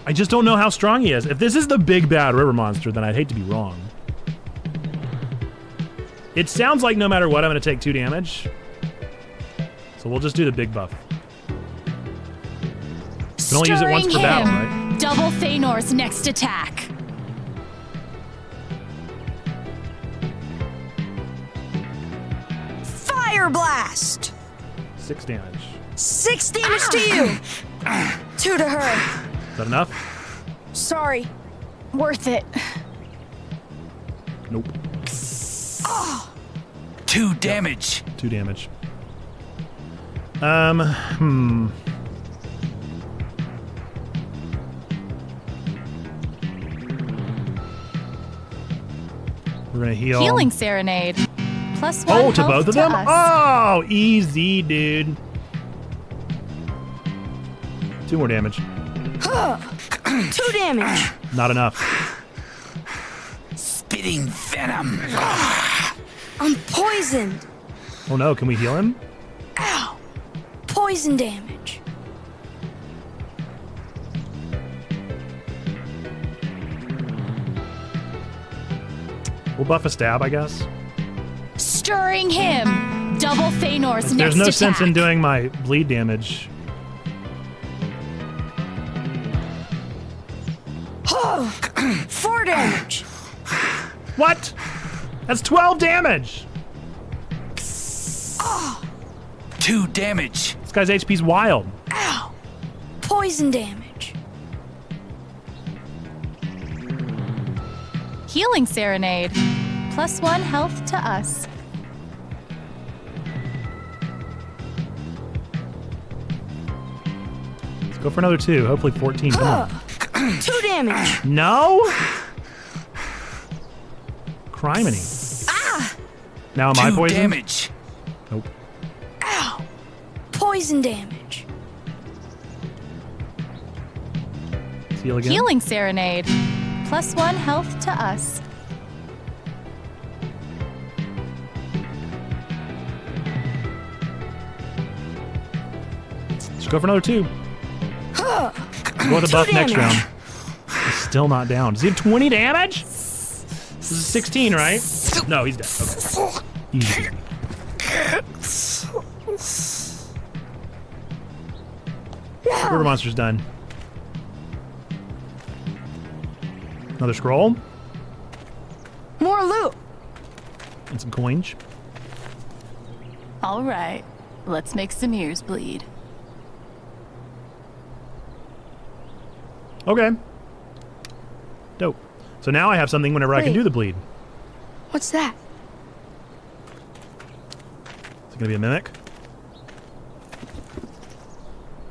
I just don't know how strong he is. If this is the big bad river monster, then I'd hate to be wrong. It sounds like no matter what, I'm going to take 2 damage. So we'll just do the big buff. You can only use it once per battle, right? Double Thanor's next attack. Fire blast. 6 damage. 6 damage to you. 2 to her. Is that enough? Sorry. Worth it. Nope. Oh. 2 damage. 2 damage. We're gonna heal. Healing Serenade. +1 Oh, to health both of them? us. Oh, easy, dude. 2 more damage. 2 damage. Not enough. Spitting venom. I'm poisoned. Oh no, can we heal him? Ow. Poison damage. We'll buff a stab, I guess. Stirring him. Double Thanor's next There's no attack. sense in doing my bleed damage. 4 damage. What? That's 12 damage. 2 damage. This guy's HP's wild. Ow. Poison damage. Healing Serenade. +1 health to us. Let's go for another 2. Hopefully 14. Come on. 2 damage. No? Criminy. Now am I 2 poisoned? damage. Nope. Ow. Poison damage. Let's heal again. Healing Serenade. +1 health to us. Let's go for another 2. We'll go with a buff next round. still not down. Does he have 20 damage? This is 16, right? No, he's dead. Okay. Easy. River monster's done. Another scroll. More loot. And some coins. All right, let's make some ears bleed. Okay. Dope. So now I have something whenever I can do the bleed. What's that? Is it gonna be a mimic?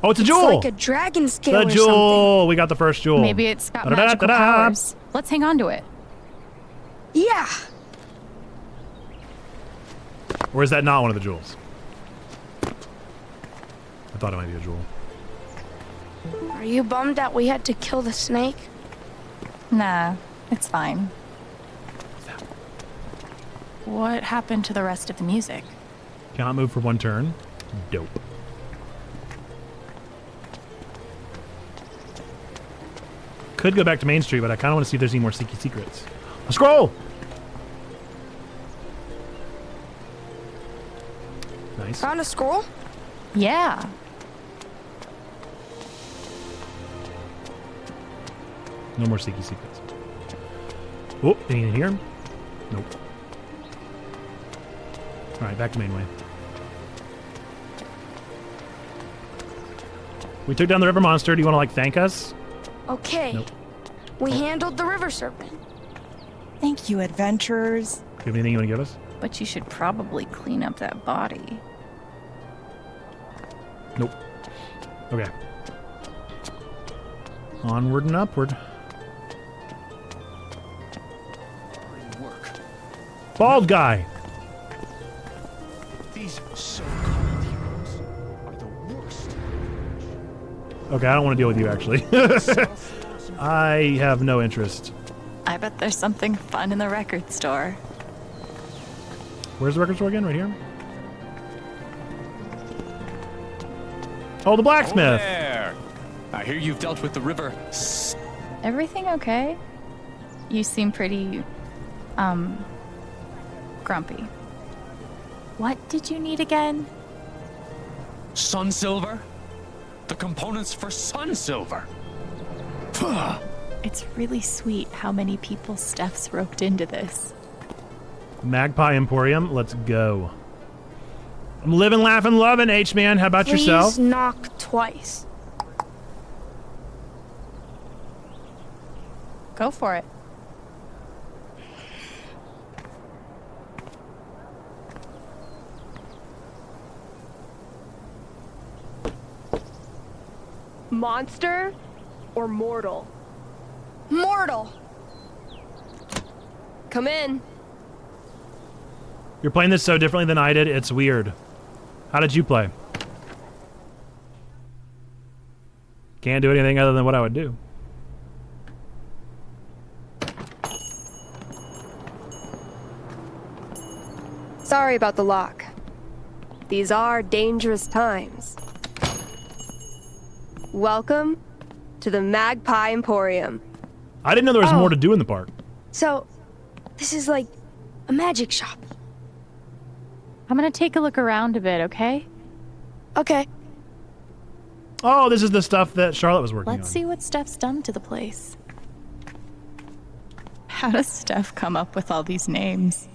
Oh, it's a jewel! It's like a dragon scale The or jewel! something. We got the first jewel. Maybe it's got magical powers. Let's hang on to it. Yeah. Or is that not one of the jewels? I thought it might be a jewel. Are you bummed that we had to kill the snake? Nah, it's fine. What happened to the rest of the music? Cannot move for 1 turn. Dope. Could go back to Main Street, but I kind of want to see if there's any more Seeky Secrets. A scroll! Nice. Found a scroll? Yeah. No more Seeky Secrets. Oh, anything in here? Nope. Alright, back to Mainway. We took down the river monster. Do you want to, like, thank us? Okay. Nope. We handled the river serpent. Thank you, adventurers. Do you have anything you want to give us? But you should probably clean up that body. Nope. Okay. Onward and upward. Bald guy. These so-called heroes are the worst. Okay, I don't want to deal with you, actually. I have no interest. I bet there's something fun in the record store. Where's the record store again? Right here? Oh, the blacksmith! There. I hear you've dealt with the river. Everything okay? You seem pretty, grumpy. What did you need again? Sun silver? The components for sun silver. It's really sweet how many people Steph's roped into this. Magpie Emporium, let's go. I'm living, laughing, loving, H-Man. How about yourself? Please knock twice. Go for it. Monster or mortal? Mortal. Come in. You're playing this so differently than I did, it's weird. How did you play? Can't do anything other than what I would do. Sorry about the lock. These are dangerous times. Welcome to the Magpie Emporium. I didn't know there was more to do in the park. So, this is like a magic shop. I'm gonna take a look around a bit, okay? Okay. Oh, this is the stuff that Charlotte was working Let's on. see what Steph's done to the place. How does Steph come up with all these names?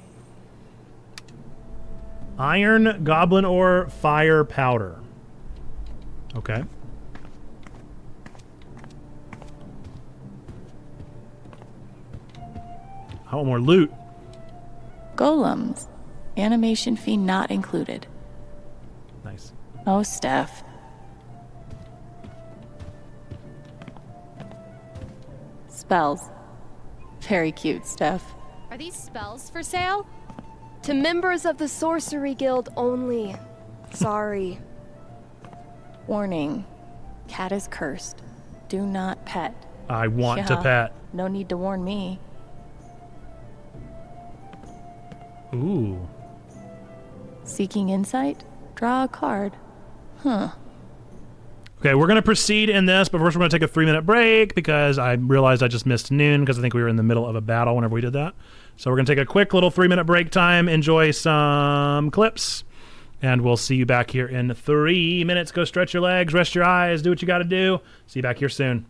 Iron, goblin ore, fire, powder. Okay. I want more loot. Golems. Animation fee not included. Nice. Oh, Steph. Spells. Very cute, Steph. Are these spells for sale? To members of the Sorcery Guild only. Sorry. Warning. Cat is cursed. Do not pet. I want to Yeah, pet. No need to warn me. Ooh. Seeking insight? Draw a card. Huh. Okay, we're going to proceed in this, but first we're going to take a 3-minute break because I realized I just missed noon because I think we were in the middle of a battle whenever we did that. So we're going to take a quick little 3-minute break time, enjoy some clips, and we'll see you back here in 3 minutes. Go stretch your legs, rest your eyes, do what you got to do. See you back here soon.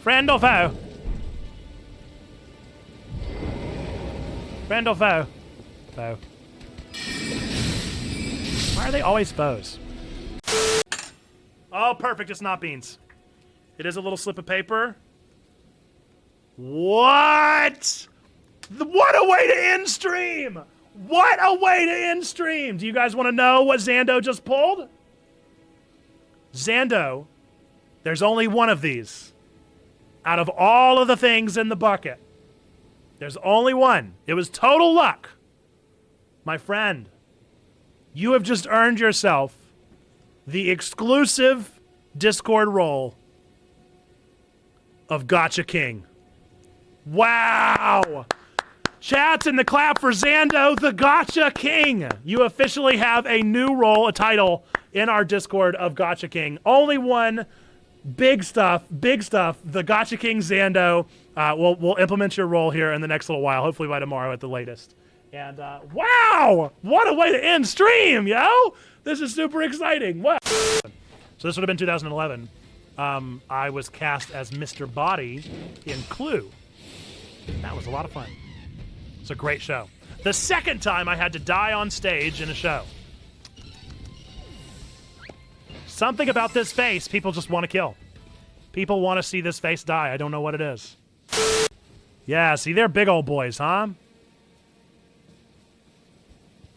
Friend or foe? Friend or foe? Foe. Why are they always foes? Oh, perfect. It's not beans. It is a little slip of paper. What? What a way to end stream! What a way to end stream! Do you guys want to know what Zando just pulled? Zando, there's only one of these. Out of all of the things in the bucket, there's only one. It was total luck. My friend, you have just earned yourself the exclusive Discord role of Gotcha King. Wow! Chats in the clap for Zando, the Gotcha King. You officially have a new role, a title in our Discord of Gotcha King. Only one. Big stuff, the Gotcha King Zando. We'll implement your role here in the next little while, hopefully by tomorrow at the latest. And wow, what a way to end stream, yo! This is super exciting. Wow. So this would have been 2011. I was cast as Mr. Body in Clue. That was a lot of fun. It's a great show. The second time I had to die on stage in a show. Something about this face people just want to kill. People want to see this face die. I don't know what it is. Yeah, see, they're big old boys, huh?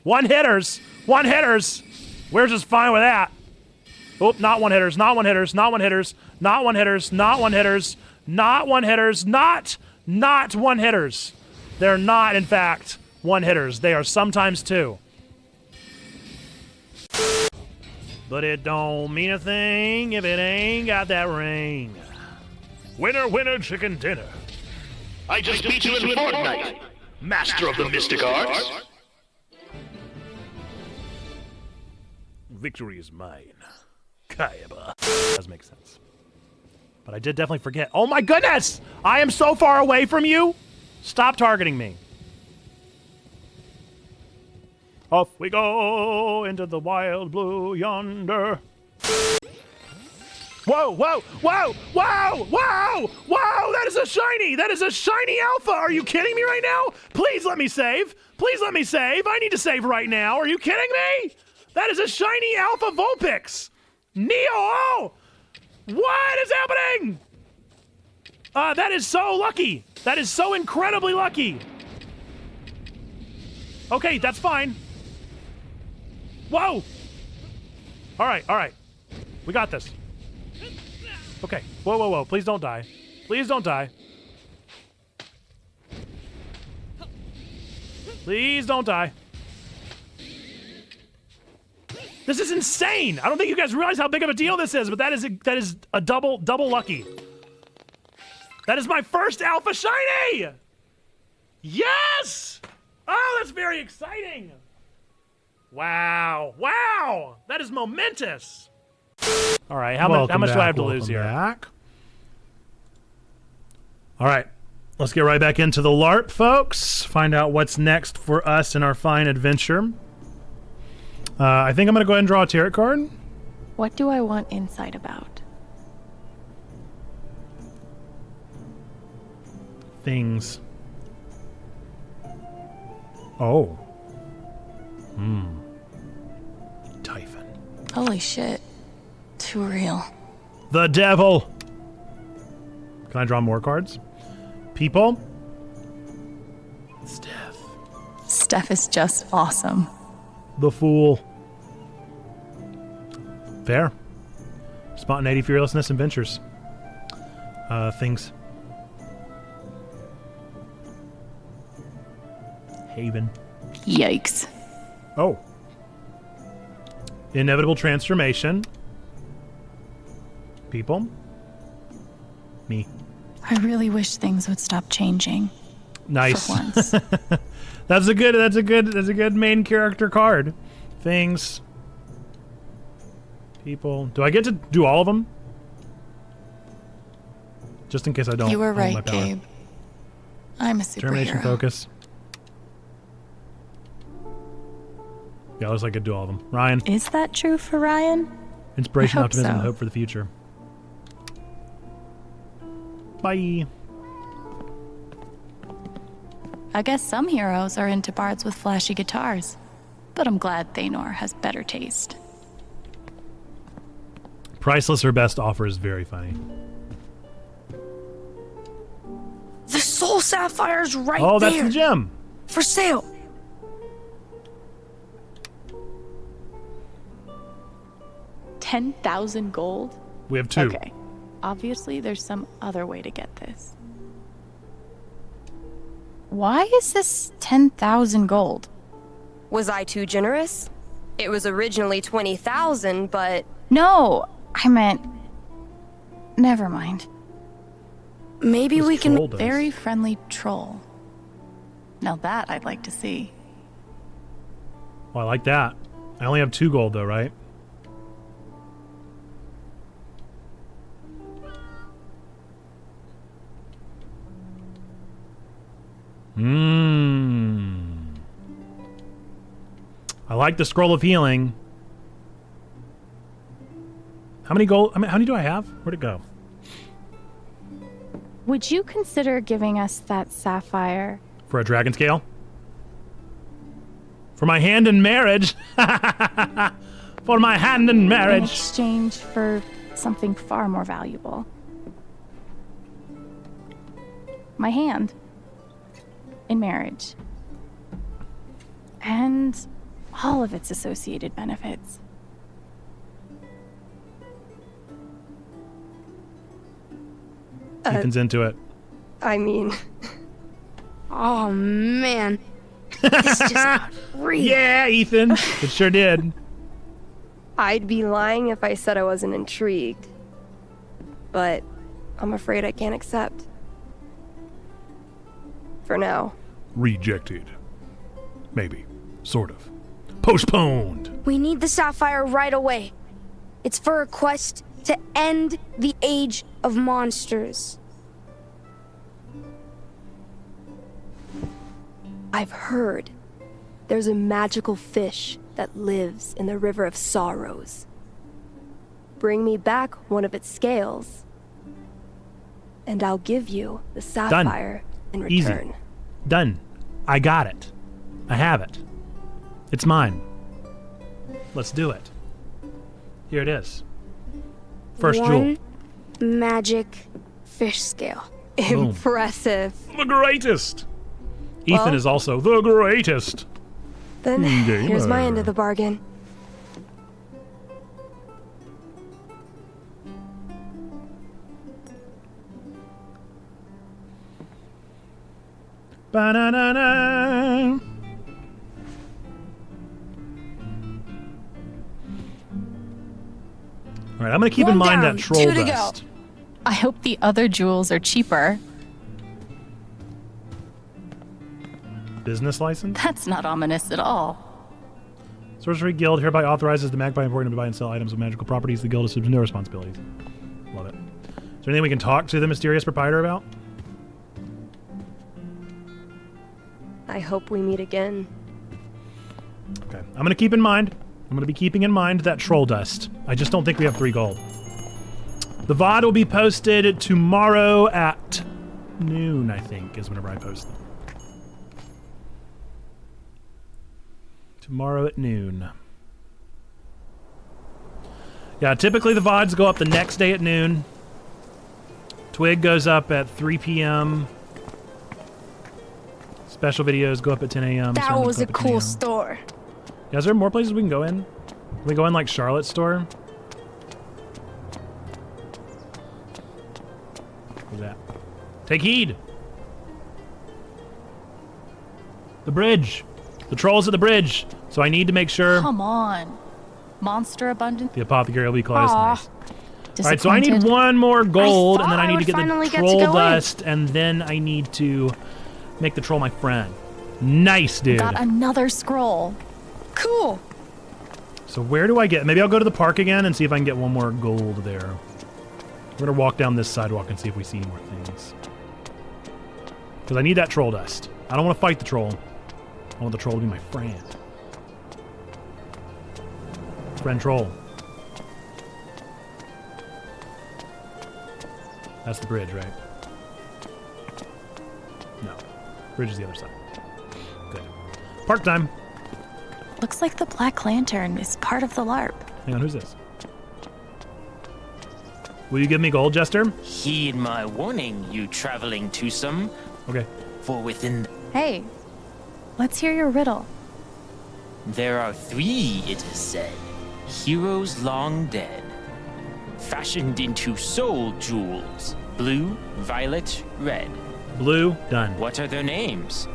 One hitters. We're just fine with that. Oh, not one hitters. Not one hitters. Not one hitters. They're not, in fact, one hitters. They are sometimes two. But it don't mean a thing if it ain't got that ring. Winner, winner, chicken dinner. I just beat you in Fortnite, master of the mystic arts. Victory is mine. Kayaba. Does make sense. But I did definitely forget. Oh my goodness! I am so far away from you! Stop targeting me. Off we go into the wild blue yonder. Whoa, whoa, whoa, whoa, whoa, whoa! That is a shiny! That is a shiny alpha! Are you kidding me right now? Please let me save! Please let me save! I need to save right now! Are you kidding me? That is a shiny alpha Vulpix! Neo! Oh! What is happening? That is so lucky! That is so incredibly lucky! Okay, that's fine. Whoa! Alright. We got this. Okay. Whoa, whoa, whoa. Please don't die. Please don't die. Please don't die. This is insane! I don't think you guys realize how big of a deal this is, but that is a double lucky. That is my first alpha shiny! Yes! Oh, that's very exciting! Wow. Wow! That is momentous! Alright, how much do I have to lose here? Back. Alright, let's get right back into the LARP, folks. Find out what's next for us in our fine adventure. I think I'm going to go ahead and draw a tarot card. What do I want insight about? Things. Oh. Typhon. Holy shit. Too real. The devil. Can I draw more cards? People. Steph. Steph is just awesome. The Fool. Fair. Spontaneity, fearlessness, and ventures. Things. Haven. Yikes. Oh. Inevitable transformation. People. Me. I really wish things would stop changing. Nice. For once. That's a good main character card. Things. People. Do I get to do all of them? Just in case I don't. You were own my right, power. Gabe. I'm a superhero. Determination, focus. Yeah, looks like I could do all of them. Ryan. Is that true for Ryan? Inspiration, I hope optimism, so. and hope for the future. Bye. I guess some heroes are into bards with flashy guitars, but I'm glad Thanor has better taste. Priceless, her best offer is very funny. The soul sapphire's right Oh, there. that's the gem. For sale. $10,000 gold? We have 2. Okay. Obviously, there's some other way to get this. Why is this 10,000 gold? Was I too generous? It was originally 20,000, but... No, I meant... Never mind. Maybe we can... Very friendly troll. Now that I'd like to see. Well, I like that. I only have 2 gold though, right? I like the scroll of healing. How many gold? I mean, how many do I have? Where'd it go? Would you consider giving us that sapphire? For a dragon scale? For my hand in marriage? For my hand in In marriage. exchange for something far more valuable. My hand. In marriage. And all of its associated benefits. Ethan's into it. I mean... Oh, man. This just got real. Yeah, Ethan. It sure did. I'd be lying if I said I wasn't intrigued. But I'm afraid I can't accept. For now. Rejected. Maybe. Sort of. Postponed. We need the sapphire right away. It's for a quest to end the age of monsters. I've heard there's a magical fish that lives in the River of Sorrows. Bring me back one of its scales, and I'll give you the sapphire in return. Easy. Done. I got it. I have it. It's mine. Let's do it. Here it is. First One jewel. magic fish scale. Boom. Impressive. The greatest. Ethan Well- is also the greatest. Then here's my end of the bargain. Ba-na-na-na. All right, I'm going to keep in One mind down, that troll 2 to go. dust. I hope the other jewels are cheaper. Business license? That's not ominous at all. Sorcery Guild hereby authorizes the Magpie Emporium to buy and sell items with magical properties. The guild assumes no responsibilities. Love it. Is there anything we can talk to the mysterious proprietor about? I hope we meet again. Okay. I'm going to keep in mind. I'm going to be keeping in mind that troll dust. I just don't think we have 3 gold. The VOD will be posted tomorrow at noon, I think, is whenever I post them. Tomorrow at noon. Yeah, typically the VODs go up the next day at noon. TWIG goes up at 3 p.m. Special videos go up at 10 a.m. That sermons was go a up at 10 cool a.m. store. Yeah, is there more places we can go in? Can we go in like Charlotte's store? What's that? Take heed! The bridge! The troll's at the bridge! So I need to make sure Come on. Monster abundance. the apothecary will be close. Aw. Nice. disappointed. All right, so I need one more gold, and then I need to get finally the get to troll go in. dust, and then I need to make the troll my friend. Nice, dude. Got another scroll. Cool. So where do I get... Maybe I'll go to the park again and see if I can get one more gold there. We're going to walk down this sidewalk and see if we see any more things. Because I need that troll dust. I don't want to fight the troll. I want the troll to be my friend. Friend troll. That's the bridge, right? No. Bridge is the other side. Good. Park time. Looks like the Black Lantern is part of the LARP. Hang on, who's this? Will you give me gold, Jester? Heed my warning, you traveling twosome. Okay. For within Hey, let's hear your riddle. there are 3, it is said, heroes long dead, fashioned into soul jewels, blue, violet, red. Blue, done. What are their names?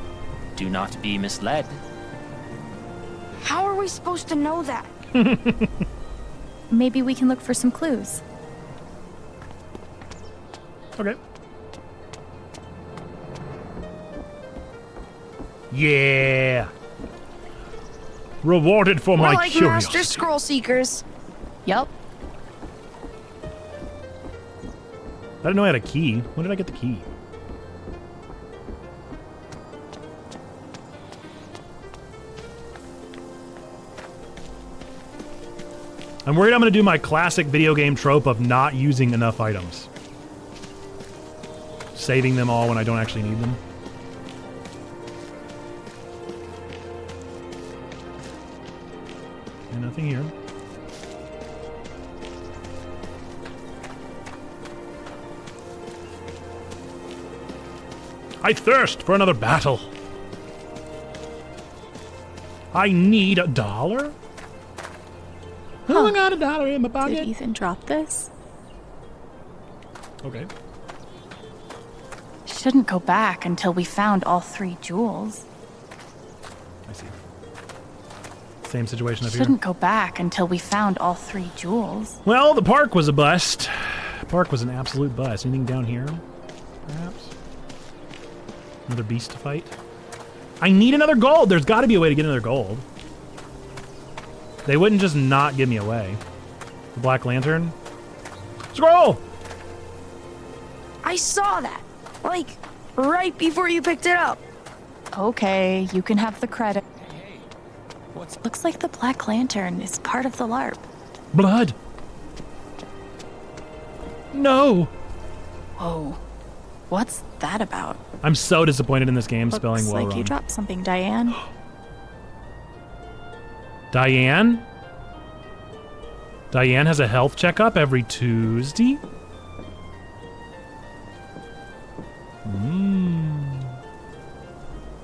Do not be misled. How are we supposed to know that? Maybe we can look for some clues. Okay. Yeah. Rewarded for We're my like curiosity. master scroll seekers. Yep. I didn't know I had a key. When did I get the key? I'm worried I'm going to do my classic video game trope of not using enough items. Saving them all when I don't actually need them. And nothing here. I thirst for another battle. I need $1? Oh, I got $1 in my pocket. Did Ethan drop this? Okay. Shouldn't go back until we found all 3 jewels. I see. Same situation up here. Shouldn't go back until we found all 3 jewels. Well, the park was a bust. The park was an absolute bust. Anything down here, perhaps? Another beast to fight? I need another gold. There's got to be a way to get another gold. They wouldn't just not give me away. The Black Lantern. Scroll! I saw that. Like, right before you picked it up. Okay, you can have the credit. Looks like the Black Lantern is part of the LARP. Blood! No! Whoa. What's that about? I'm so disappointed in this game, spelling Looks well like you wrong. dropped something, Diane. Diane? Diane has a health checkup every Tuesday?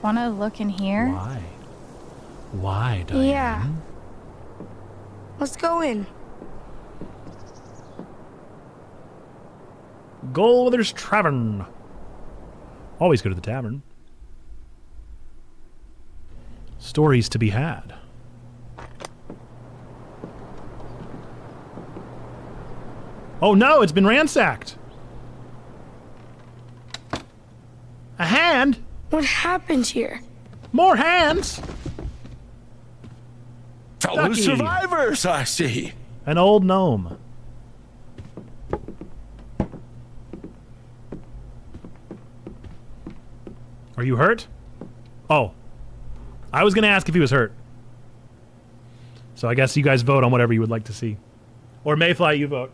Wanna look in here? Why? Why, Diane? Yeah. Let's go in. Goldwither's Tavern. Always go to the tavern. Stories to be had. Oh no, it's been ransacked. A hand? What happened here? More hands? Fellow Ducky. survivors, I see. An old gnome. Are you hurt? Oh. I was going to ask if he was hurt. So I guess you guys vote on whatever you would like to see. Or Mayfly, you vote.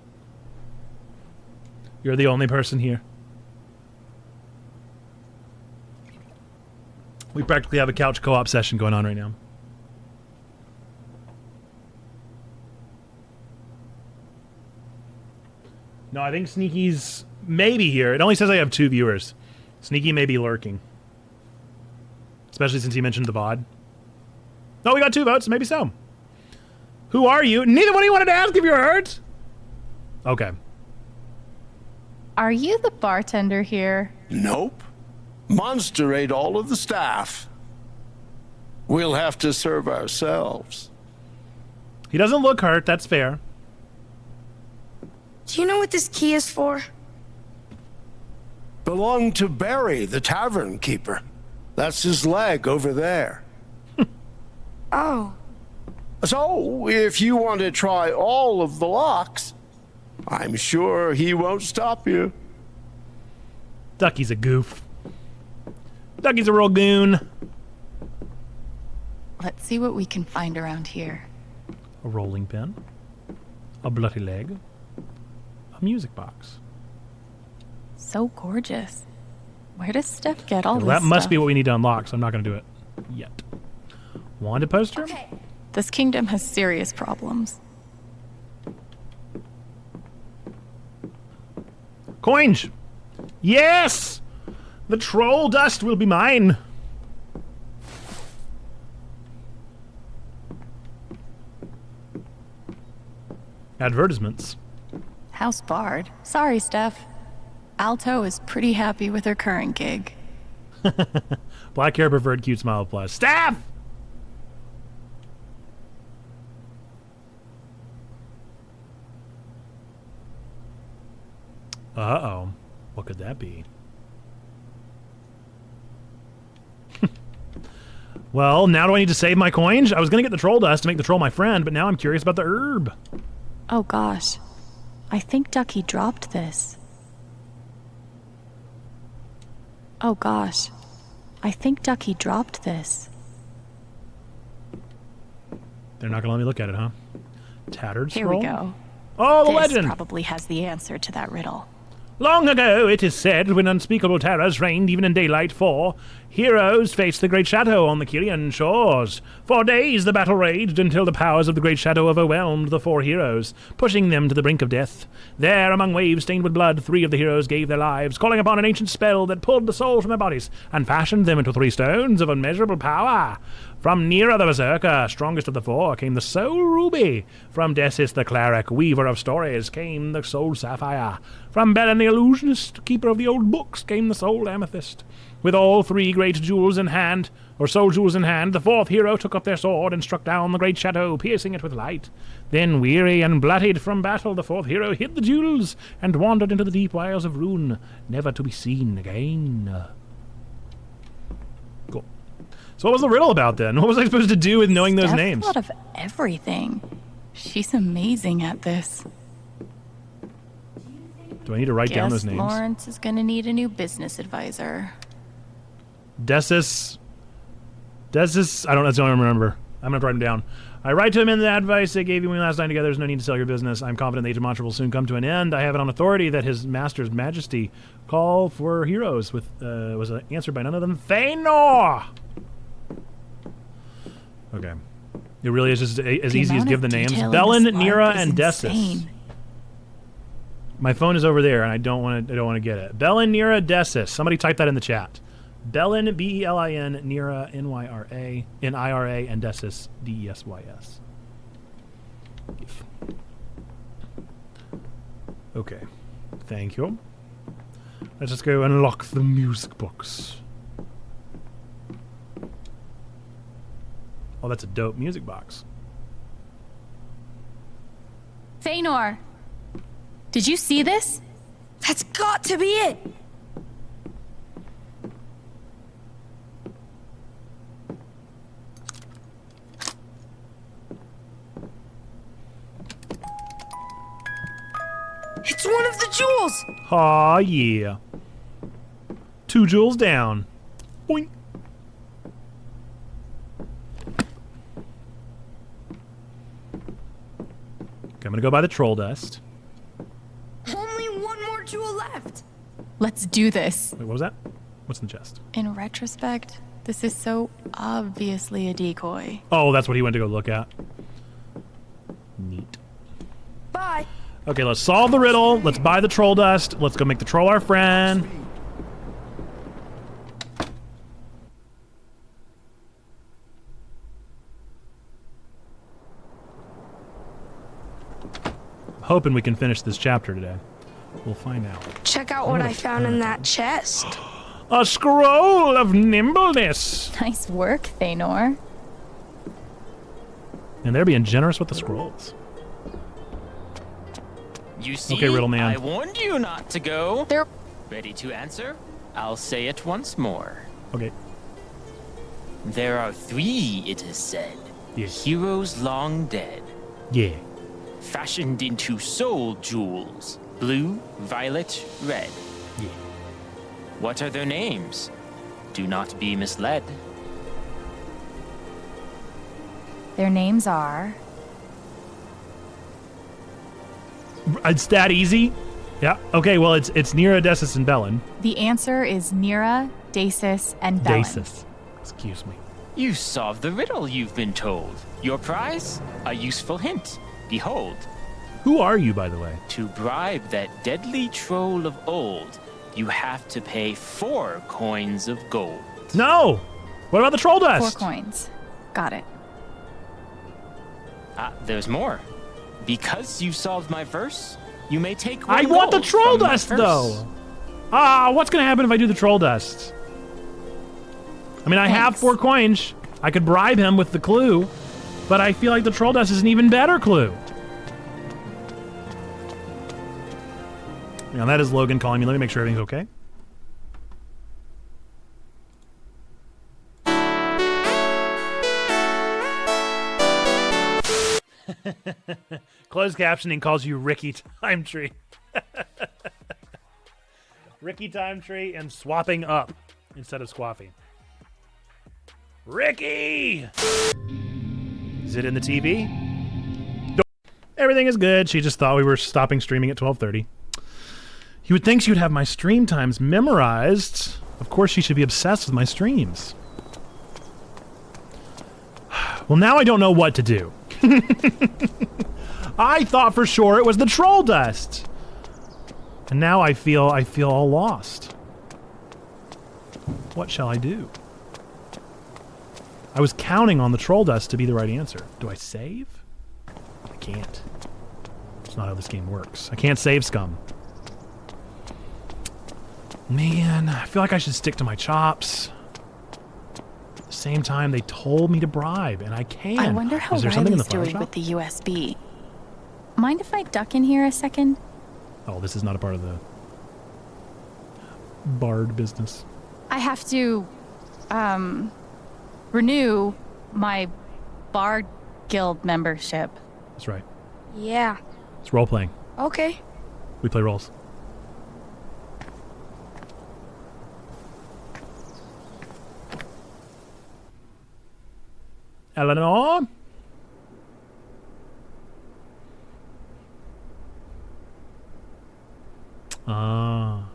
You're the only person here. We practically have a couch co-op session going on right now. No, I think Sneaky's maybe here. It only says I have 2 viewers. Sneaky may be lurking. Especially since he mentioned the VOD. Oh, we got 2 votes. Maybe so. Who are you? Neither one of you wanted to ask if you're hurt. Okay. Are you the bartender here? Nope. Monster ate all of the staff. We'll have to serve ourselves. He doesn't look hurt. That's fair. Do you know what this key is for? Belonged to Barry, the tavern keeper. That's his leg over there. Oh. So, if you want to try all of the locks, I'm sure he won't stop you. Ducky's a goof. Ducky's a real goon. Let's see what we can find around here. A rolling pin. A bloody leg. A music box. So gorgeous. Where does Steph get all Well, this that must stuff? be what we need to unlock, so I'm not going to do it yet. Wanted poster? This kingdom has serious problems. Coins! Yes! The troll dust will be mine! Advertisements. House barred. Sorry, Steph. Alto is pretty happy with her current gig. Black hair preferred, cute smile plus. Staff! Uh-oh. What could that be? Well, now do I need to save my coins? I was going to get the troll dust to make the troll my friend, but now I'm curious about the herb. Oh gosh. I think Ducky dropped this. Oh gosh. I think Ducky dropped this. They're not going to let me look at it, huh? Tattered Here scroll? we go. Oh, the This legend! probably has the answer to that riddle. Long ago, it is said, when unspeakable terrors reigned even in daylight, four heroes faced the Great Shadow on the Kyrian shores. For days the battle raged until the powers of the Great Shadow overwhelmed the four heroes, pushing them to the brink of death. There, among waves stained with blood, 3 of the heroes gave their lives, calling upon an ancient spell that pulled the souls from their bodies and fashioned them into 3 stones of unmeasurable power. From Nera the Berserker, strongest of the 4, came the Soul Ruby. From Desis the Cleric, weaver of stories, came the Soul Sapphire. From Belen the Illusionist, keeper of the old books, came the Soul Amethyst. With all 3 great jewels in hand, or soul jewels in hand, the 4th hero took up their sword and struck down the Great Shadow, piercing it with light. Then, weary and bloodied from battle, the 4th hero hid the jewels and wandered into the deep wilds of Rune, never to be seen again. Cool. So what was the riddle about then? What was I supposed to do with knowing those Steph names? thought of everything. She's amazing at this. Do I need to write down those names? Lawrence is gonna need a new business advisor. Desis, I don't know, that's the only one I remember. I'm going to write them down. I write to him in the advice they gave you when we last time together. There's no need to sell your business. I'm confident the Age of Monster will soon come to an end. I have it on authority that his master's majesty call for heroes was answered by none other than Thanor. Okay. It really is just as easy as give the names. Belen, Nera, and Desis. My phone is over there, and I don't want to get it. Belen, Nera, Desis. Somebody type that in the chat. Belen, B-E-L-I-N, Nera, N-Y-R-A, N-I-R-A, and Desis, D-E-S-Y-S. Okay. Thank you. Let's just go unlock the music box. Oh, that's a dope music box. Thanor! Did you see this? That's got to be it! It's one of the jewels! Aw, yeah. 2 jewels down. Boink. Okay, I'm gonna go buy the troll dust. Only one more jewel left! Let's do this. Wait, what was that? What's in the chest? In retrospect, this is so obviously a decoy. Oh, that's what he went to go look at. Neat. Bye! Okay, let's solve the riddle. Let's buy the troll dust. Let's go make the troll our friend. Hoping we can finish this chapter today. We'll find out. Check out what I found in that chest. A scroll of nimbleness. Nice work, Thanor. And they're being generous with the scrolls. You see, Okay, Riddle Man. I warned you not to go. They're ready to answer. I'll say it once more. Okay. There are 3, it is said. Heroes long dead. Yeah. Fashioned into soul jewels. Blue, violet, red. Yeah. What are their names? Do not be misled. Their names are... It's that easy? Yeah. Okay, well, it's Nira, Desis, and Bellin. The answer is Nira, Dasis, and Bellin. Dasis. Excuse me. You solved the riddle you've been told. Your prize? A useful hint. Behold. Who are you, by the way? To bribe that deadly troll of old, you have to pay 4 coins of gold. No! What about the troll dust? 4 coins. Got it. There's more. Because you solved my verse, you may take 1 I want the gold troll from my dust, purse. though. What's gonna happen if I do the troll dust? I mean, I have 4 coins. I could bribe him with the clue, but I feel like the troll dust is an even better clue. Now that is Logan calling me. Let me make sure everything's okay. Closed captioning calls you Ricky Time Tree. Ricky Time Tree and swapping up instead of squaffing. Ricky! Is it in the TV? Everything is good. She just thought we were stopping streaming at 12:30. You would think she would have my stream times memorized. Of course, she should be obsessed with my streams. Well, now I don't know what to do. I thought for sure it was the troll dust. And now I feel all lost. What shall I do? I was counting on the troll dust to be the right answer. Do I save? I can't. That's not how this game works. I can't save scum. Man, I feel like I should stick to my chops. At the same time, they told me to bribe, and I can. I wonder how Is there something in the Riley's file doing shop? with the USB. Mind if I duck in here a second? Oh, this is not a part of the bard business. I have to, renew my Bard Guild membership. That's right. Yeah. It's role playing. Okay. We play roles. Eleanor? Ah.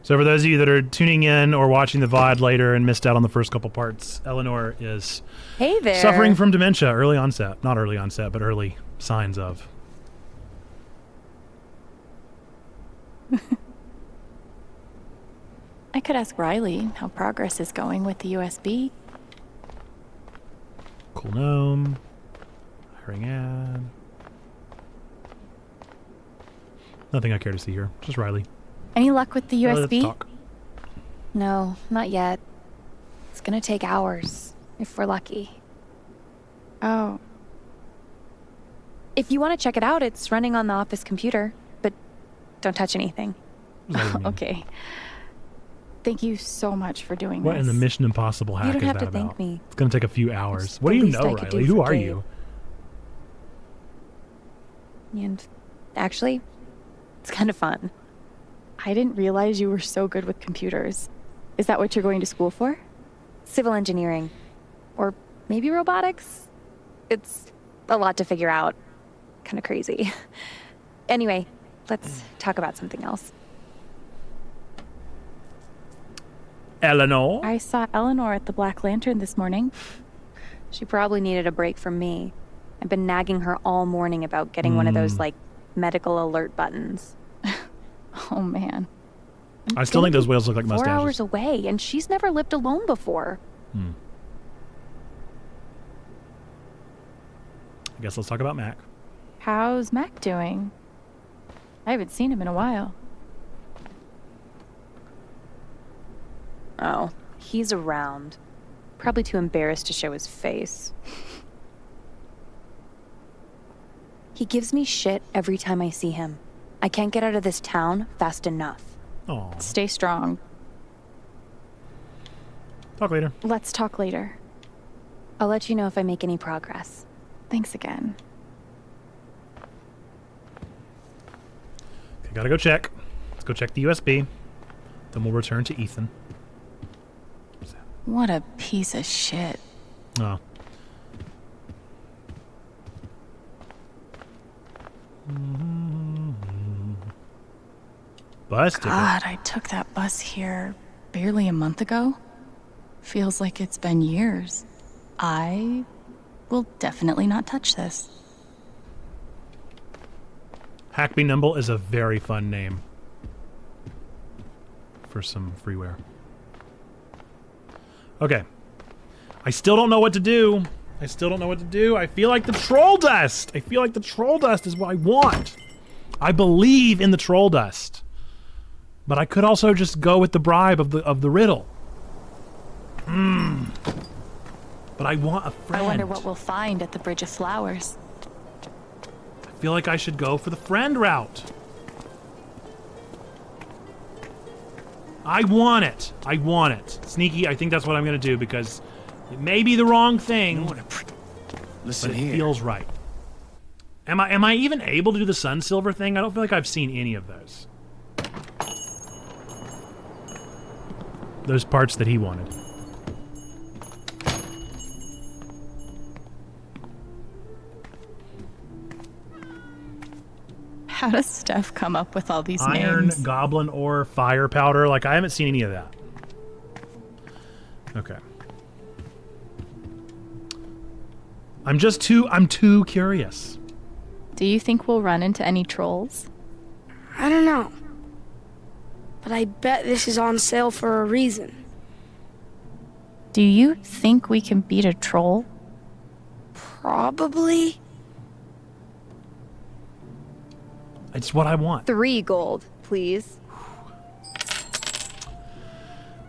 So for those of you that are tuning in or watching the VOD later and missed out on the first couple parts, Eleanor is Hey there. suffering from dementia, early onset. Not early onset, but early signs of. I could ask Riley how progress is going with the USB. Cool gnome. Hiring ad. Nothing I care to see here. Just Riley. Any luck with the Let's USB? talk. No, not yet. It's gonna take hours, if we're lucky. Oh. If you want to check it out, it's running on the office computer, but don't touch anything. Okay. Thank you so much for doing What this. in the Mission Impossible hack You don't is have that to thank about? me. It's going to take a few hours. It's What do the you least know, I could do Riley? Who for are Gabe. you? And actually, it's kind of fun. I didn't realize you were so good with computers. Is that what you're going to school for? Civil engineering. Or maybe robotics? It's a lot to figure out. Kind of crazy. Anyway, let's talk about something else. Eleanor? I saw Eleanor at the Black Lantern this morning. She probably needed a break from me. I've been nagging her all morning about getting one of those, like, medical alert buttons. Oh, man. I still think those whales look like 4 mustaches. hours away, and she's never lived alone before. I guess let's talk about Mac. How's Mac doing? I haven't seen him in a while. Oh, he's around. Probably too embarrassed to show his face. He gives me shit every time I see him. I can't get out of this town fast enough. Oh. Stay strong. Talk later. Let's talk later. I'll let you know if I make any progress. Thanks again. Okay, gotta go check. Let's go check the USB. Then we'll return to Ethan. What a piece of shit. Oh. Bus ticket. God, I took that bus here barely a month ago. Feels like it's been years. I will definitely not touch this. Hackby Nimble is a very fun name for some freeware. Okay. I still don't know what to do. I feel like the troll dust. I feel like the troll dust is what I want. I believe in the troll dust. But I could also just go with the bribe of the riddle. But I want a friend. I wonder what we'll find at the Bridge of Flowers. I feel like I should go for the friend route. I want it. Sneaky, I think that's what I'm going to do because it may be the wrong thing, but it feels right. Am I even able to do the Sun Silver thing? I don't feel like I've seen any of those. Those parts that he wanted. How does Steph come up with all these Iron, names? goblin ore, fire powder. Like, I haven't seen any of that. Okay. I'm too curious. Do you think we'll run into any trolls? I don't know. But I bet this is on sale for a reason. Do you think we can beat a troll? Probably. It's what I want. 3 gold, please.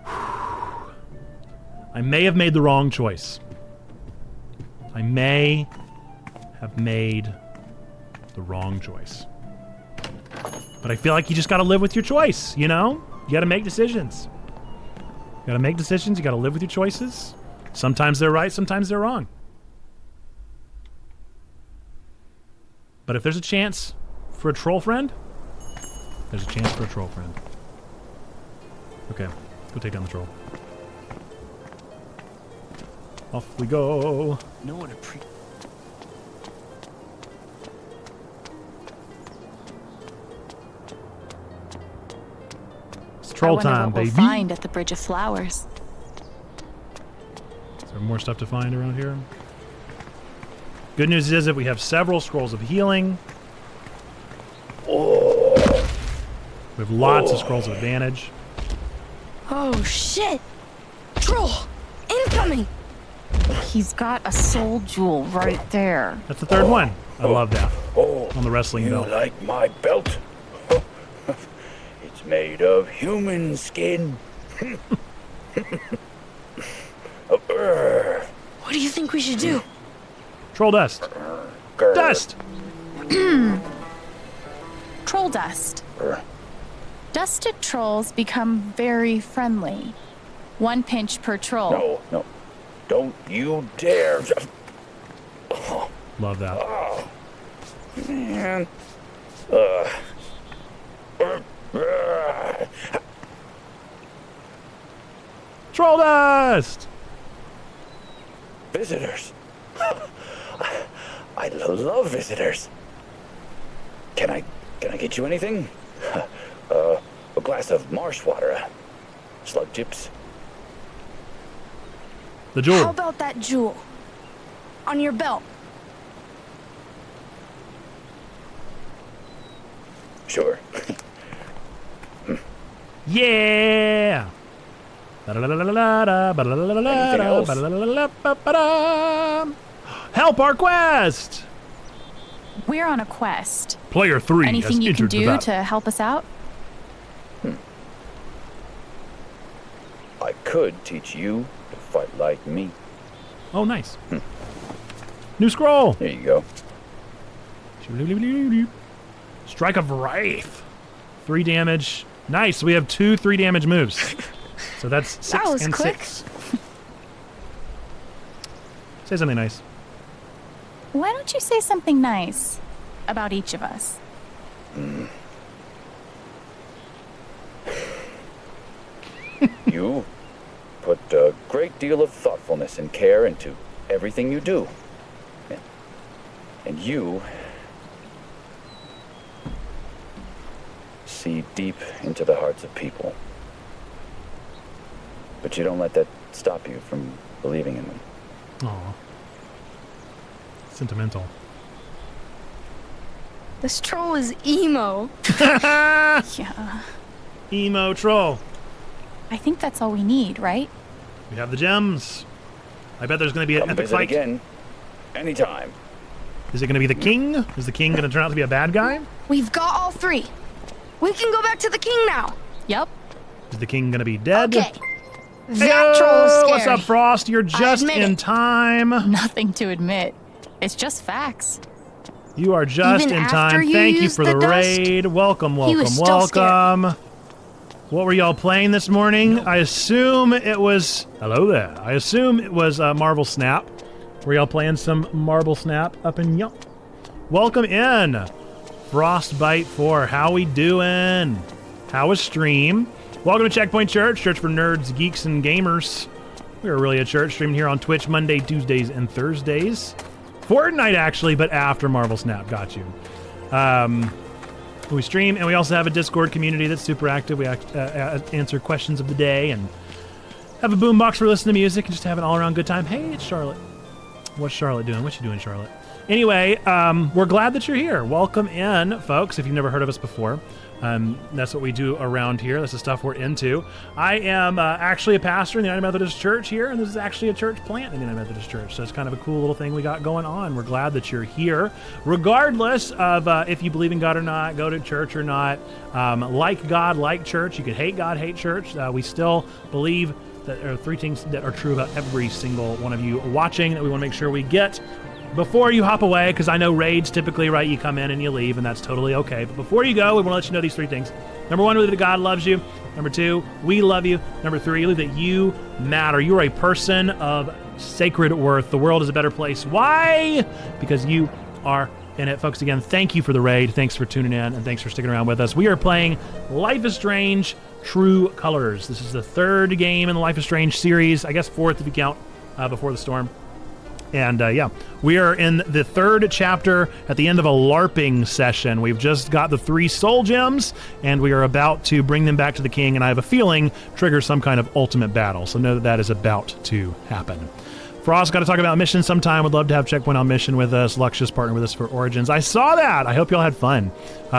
I may have made the wrong choice. I may have made the wrong choice. But I feel like you just gotta live with your choice, you know? You gotta make decisions. You gotta make decisions, you gotta live with your choices. Sometimes they're right, sometimes they're wrong. But if there's a chance for a troll friend, there's a chance for a troll friend. Okay, let's go take down the troll. Off we go. No one It's troll time, I wonder what baby. we'll find at the Bridge of Flowers. Is there more stuff to find around here? Good news is that we have several scrolls of healing. We have lots of scrolls of advantage. Oh shit! Troll! Incoming! He's got a soul jewel right there. That's the third one. I love that. On the wrestling You belt. like my belt? It's made of human skin. What do you think we should do? Troll dust. Dust! Troll dust. Dusted trolls become very friendly. 1 pinch per troll. No. Don't you dare. Love that. Oh, man. Troll dust! Visitors. I love visitors. Can I get you anything? A glass of marsh water, slug chips. The jewel. How about that jewel? On your belt. Sure. Yeah. Help our quest. We're on a quest. Player 3 Anything has you can entered the do battle. to help us out? I could teach you to fight like me. Oh, nice. New scroll. There you go. Strike of Wraith. 3 damage. Nice. We have 2 3 damage moves. So that's 6 That was and quick. 6. Say something nice. Why don't you say something nice about each of us? You put a great deal of thoughtfulness and care into everything you do. And you see deep into the hearts of people. But you don't let that stop you from believing in them. Aw. Sentimental. This troll is emo. Yeah. Emo troll. I think that's all we need, right? We have the gems. I bet there's going to be an Come epic visit fight. again, anytime. Is it going to be the king? Is the king going to turn out to be a bad guy? We've got all 3. We can go back to the king now. Yep. Is the king going to be dead? Okay. That troll is scary. What's up, Frost? You're just admit in it. time. Nothing to admit. It's just facts. You are just Even in after time. you Thank you used for the the dust, raid. Welcome, he welcome, was still welcome. What were y'all playing this morning? I assume it was... Hello there. I assume it was Marvel Snap. Were y'all playing some Marvel Snap up in Yump? Welcome in. Frostbite 4. How we doing? How was stream? Welcome to Checkpoint Church. Church for nerds, geeks, and gamers. We are really a church streaming here on Twitch Monday, Tuesdays, and Thursdays. Fortnite, actually, but after Marvel Snap. Got you. We stream, and we also have a Discord community that's super active. We answer questions of the day and have a boombox for listening to music and just have an all-around good time. Hey, it's Charlotte. What's Charlotte doing? What you doing, Charlotte? Anyway, we're glad that you're here. Welcome in, folks, if you've never heard of us before. That's what we do around here. That's the stuff we're into. I am actually a pastor in the United Methodist Church here, and this is actually a church plant in the United Methodist Church. So it's kind of a cool little thing we got going on. We're glad that you're here. Regardless of if you believe in God or not, go to church or not, like God, like church. You could hate God, hate church. We still believe that there are 3 things that are true about every single one of you watching that we want to make sure we get before you hop away, because I know raids typically, right, you come in and you leave, and that's totally okay. But before you go, we want to let you know these 3 things. Number 1, we believe that God loves you. Number 2, we love you. Number 3, we believe that you matter. You are a person of sacred worth. The world is a better place. Why? Because you are in it. Folks, again, thank you for the raid. Thanks for tuning in, and thanks for sticking around with us. We are playing Life is Strange True Colors. This is the 3rd game in the Life is Strange series. I guess 4th if you count Before the Storm. And yeah, we are in the 3rd chapter at the end of a LARPing session. We've just got the 3 soul gems, and we are about to bring them back to the king, and I have a feeling trigger some kind of ultimate battle. So know that that is about to happen. Frost, got to talk about missions sometime. Would love to have Checkpoint on mission with us. Luxious partner with us for Origins. I saw that. I hope y'all had fun.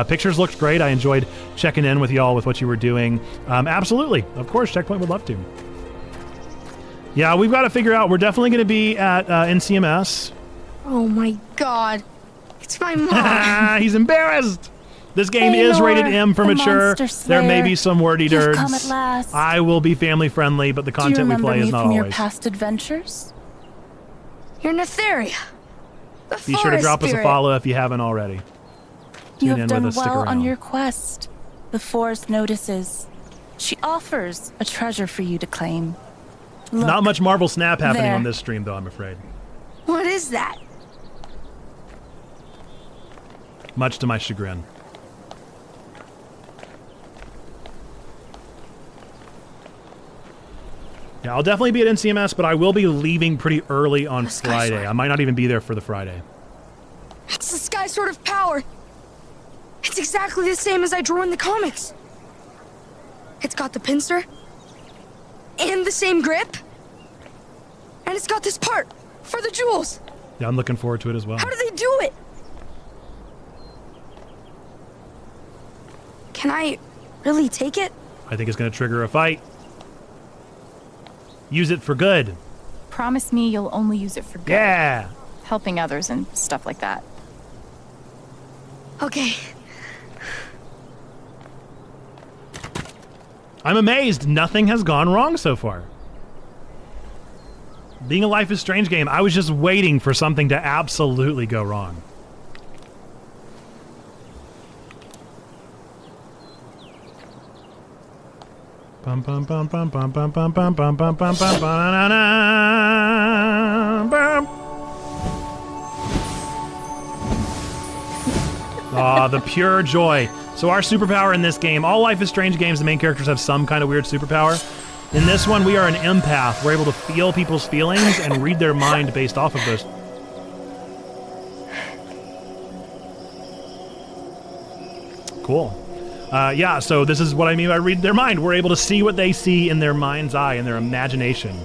Pictures looked great. I enjoyed checking in with y'all with what you were doing. Absolutely. Of course, Checkpoint would love to. Yeah, we've got to figure out. We're definitely going to be at NCMS. Oh my god. It's my mom. He's embarrassed. This game is rated M for mature. There may be some wordy You've dirds. come at last. I will be family friendly, but the content we play is not from your always. past adventures? You're Netheria. The Be sure to forest drop us a spirit. follow if you haven't already. Tune You in have done with us. Stick well around. on your quest. The forest notices. She offers a treasure for you to claim. Look, Not much Marvel Snap happening there. on this stream, though, I'm afraid. What is that? Much to my chagrin. Yeah, I'll definitely be at NCMS, but I will be leaving pretty early on Friday. I might not even be there for the Friday. It's the sky sword of power. It's exactly the same as I drew in the comics. It's got the pincer. And the same grip. And it's got this part for the jewels. Yeah, I'm looking forward to it as well. How do they do it? Can I really take it? I think it's going to trigger a fight. Use it for good. Promise me you'll only use it for good. Yeah. Helping others and stuff like that. Okay. I'm amazed nothing has gone wrong so far. Being a Life is Strange game, I was just waiting for something to absolutely go wrong. Bum bum bum bum bum bum bum bum bum bum bum bum bum. Ah, the pure joy. So our superpower in this game, all Life is Strange games, the main characters have some kind of weird superpower. In this one, we are an empath. We're able to feel people's feelings and read their mind based off of those. Cool. Yeah, so this is what I mean by read their mind. We're able to see what they see in their mind's eye, in their imagination.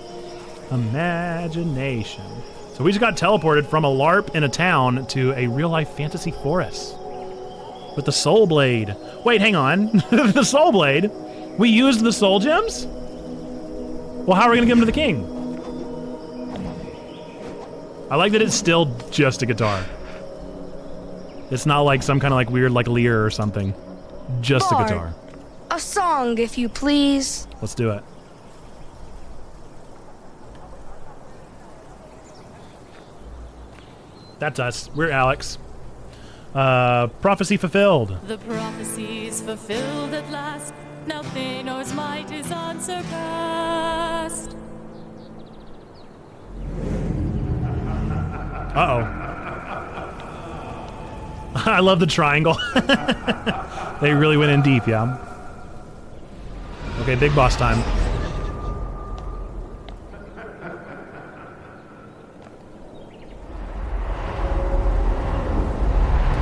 Imagination. So we just got teleported from a LARP in a town to a real-life fantasy forest. With the Soul Blade. Wait, hang on. The Soul Blade? We used the Soul Gems? Well, how are we gonna give them to the king? I like that it's still just a guitar. It's not like some kind of like weird like lyre or something. Just a Bard, guitar. A song, if you please. Let's do it. That's us. We're Alex. Prophecy fulfilled. The prophecy's fulfilled at last. Now Thanor's might is unsurpassed. Uh-oh. I love the triangle. They really went in deep, yeah. Okay, big boss time.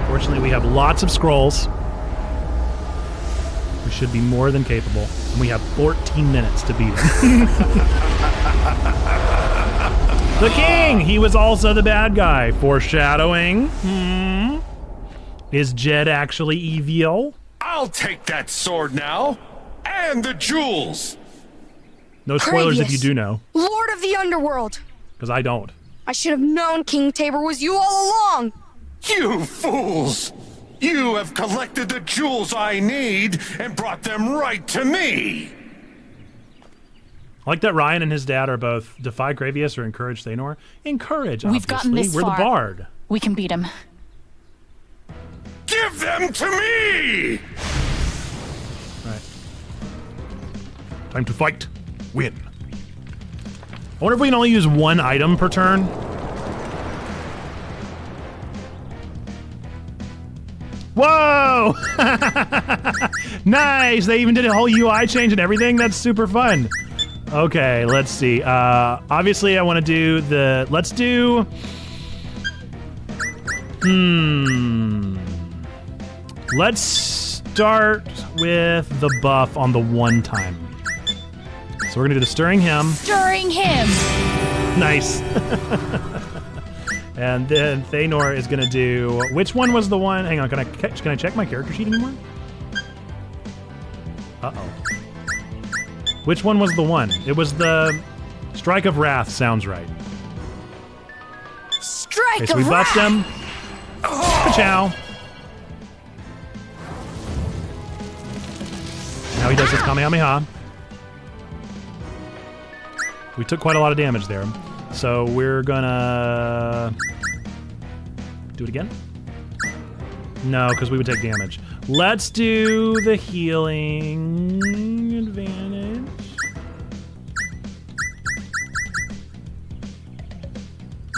Fortunately, we have lots of scrolls. We should be more than capable. And we have 14 minutes to beat him. The king! He was also the bad guy. Foreshadowing. Is Jed actually evil? I'll take that sword now. And the jewels. No spoilers if Kravius, you do know. Lord of the Underworld. Because I don't. I should have known King Tabor was you all along. You fools! You have collected the jewels I need and brought them right to me! I like that Ryan and his dad are both defy Kravius or encourage Thanor. Encourage, We've gotten this We're far. the bard. We can beat him. Give them to me! Right. Time to fight. Win. I wonder if we can only use one item per turn. Whoa! Nice! They even did a whole UI change and everything. That's super fun. Okay, let's see. Obviously, I want to do the... Let's do... Let's start with the buff on the one time. So we're going to do the Stirring Him. Stirring him! Nice. And then Thanor is going to do... Which one was the one? Hang on, can I check my character sheet anymore? Uh-oh. Which one was the one? It was the Strike of Wrath, sounds right. Strike Okay, so we buffed him. Ka-chow. Now he does his Kamehameha. We took quite a lot of damage there. So we're gonna... Do it again? No, because we would take damage. Let's do the healing advantage.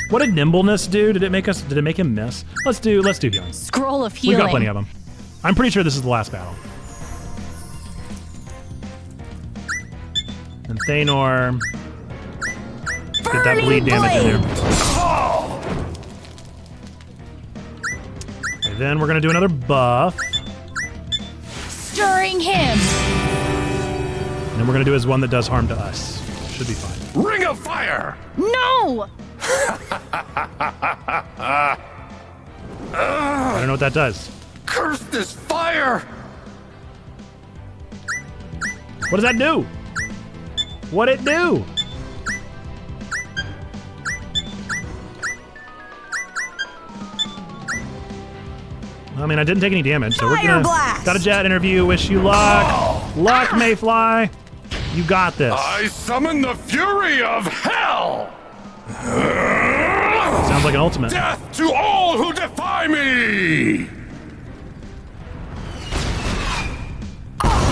What did nimbleness do? Did it make him miss? Let's do healing. Scroll of healing. We've got plenty of them. I'm pretty sure this is the last battle. And Thanor, get that bleed damage in there. And then we're gonna do another buff. Stirring him! And then we're gonna do his one that does harm to us. Should be fine. Ring of Fire! No! I don't know what that does. Curse this fire! What does that do? What'd it do? I mean, I didn't take any damage, so we're gonna... Got a jet interview. Wish you luck. Luck, Mayfly. You got this. I summon the fury of hell! Sounds like an ultimate. Death to all who defy me!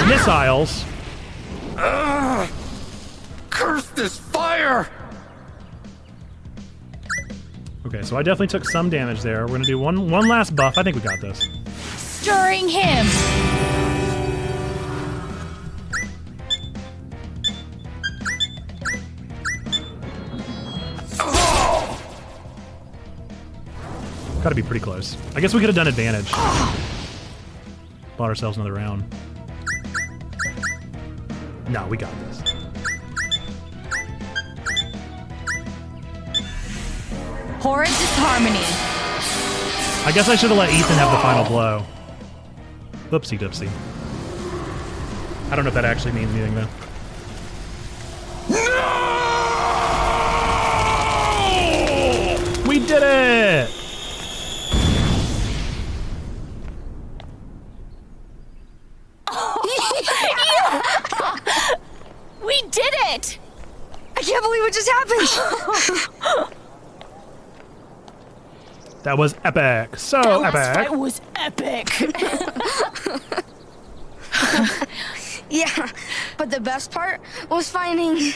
Missiles. Curse this fire! Okay, so I definitely took some damage there. We're gonna do one last buff. I think we got this. Stirring him. Gotta be pretty close. I guess we could have done advantage. Bought ourselves another round. No, we got this. Horrid disharmony. I guess I should have let Ethan have the final blow. Whoopsie doopsie. I don't know if that actually means anything though. No! We did it! We did it! I can't believe what just happened! That was epic. So that epic. Fight was epic. Yeah, but the best part was finding...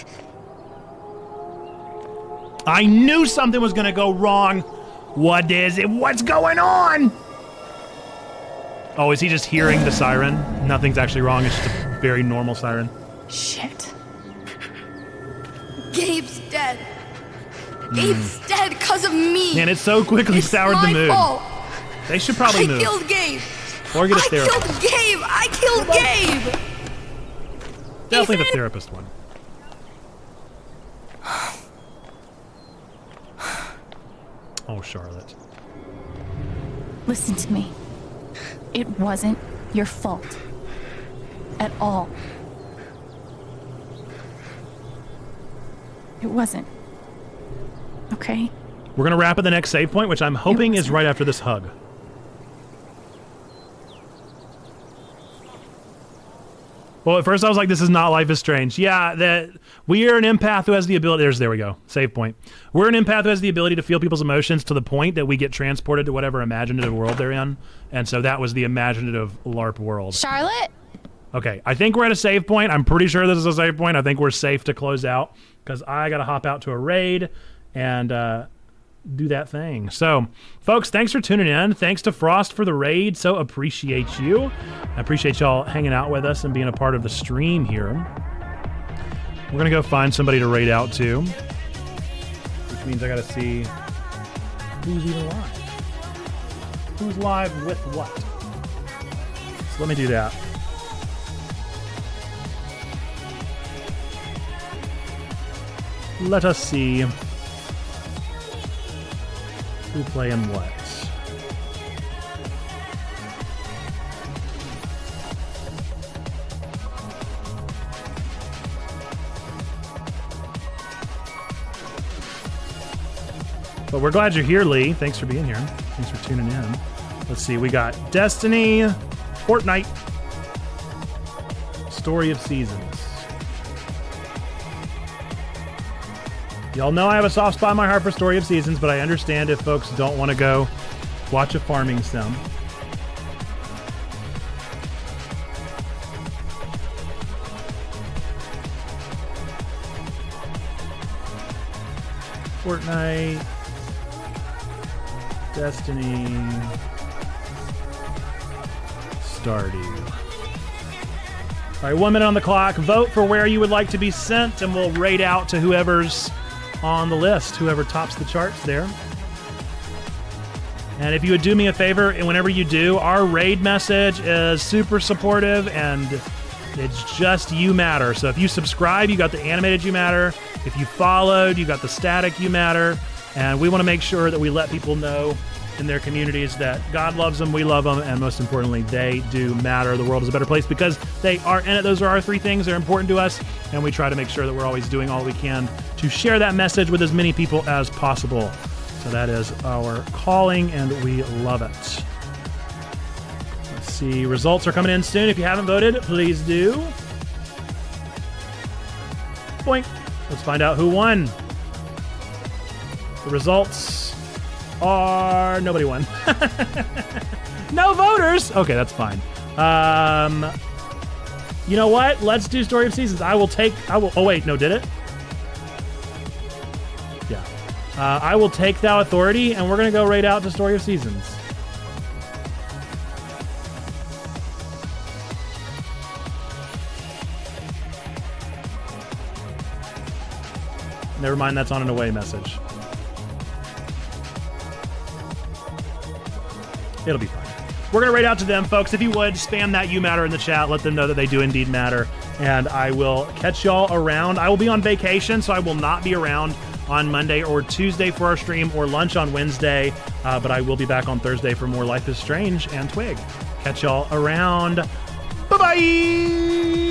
I knew something was gonna go wrong. What is it? What's going on? Oh, is he just hearing the siren? Nothing's actually wrong. It's just a very normal siren. Shit. Gabe's dead. Gabe's dead because of me. Man, it so quickly soured the mood. Fault. They should probably move. I killed Gabe. Or get a I therapist. killed Gabe. I killed Gabe. Definitely the therapist one. Oh, Charlotte. Listen to me. It wasn't your fault. At all. It wasn't. Okay? We're gonna wrap at the next save point, which I'm hoping is right after this hug. Well, at first I was like, this is not Life is Strange. Yeah, that we are an empath who has the ability... There we go. Save point. We're an empath who has the ability to feel people's emotions to the point that we get transported to whatever imaginative world they're in. And so that was the imaginative LARP world. Charlotte? Okay, I think we're at a save point. I'm pretty sure this is a save point. I think we're safe to close out because I got to hop out to a raid and do that thing. So, folks, thanks for tuning in. Thanks to Frost for the raid. So appreciate you. I appreciate y'all hanging out with us and being a part of the stream here. We're going to go find somebody to raid out to, which means I got to see who's even live. Who's live with what? So let me do that. Let us see who playing what. But we're glad you're here, Lee. Thanks for being here. Thanks for tuning in. Let's see. We got Destiny, Fortnite, Story of Seasons. Y'all know I have a soft spot in my heart for Story of Seasons, but I understand if folks don't want to go watch a farming sim. Fortnite, Destiny, Stardew. All right, 1 minute on the clock. Vote for where you would like to be sent, and we'll raid out to whoever's on the list, whoever tops the charts there. And if you would do me a favor, and whenever you do, our raid message is super supportive, and it's just you matter. So if you subscribe, you got the animated you matter. If you followed, you got the static you matter. And we want to make sure that we let people know in their communities that God loves them, we love them, and most importantly, they do matter. The world is a better place because they are in it. Those are our three things. They're important to us, and we try to make sure that we're always doing all we can to share that message with as many people as possible. So that is our calling, and we love it. Let's see. Results are coming in soon. If you haven't voted, please do. Boink. Let's find out who won. The results are nobody won. No voters. Okay, that's fine. You know what? Let's do Story of Seasons. Oh wait, no, did it? Yeah. I will take Thou Authority, and we're gonna go right out to Story of Seasons. Never mind, that's on an away message. It'll be fine. We're going to rate out to them, folks. If you would, spam that You Matter in the chat. Let them know that they do indeed matter. And I will catch y'all around. I will be on vacation, so I will not be around on Monday or Tuesday for our stream or lunch on Wednesday. But I will be back on Thursday for more Life is Strange and Twig. Catch y'all around. Bye-bye!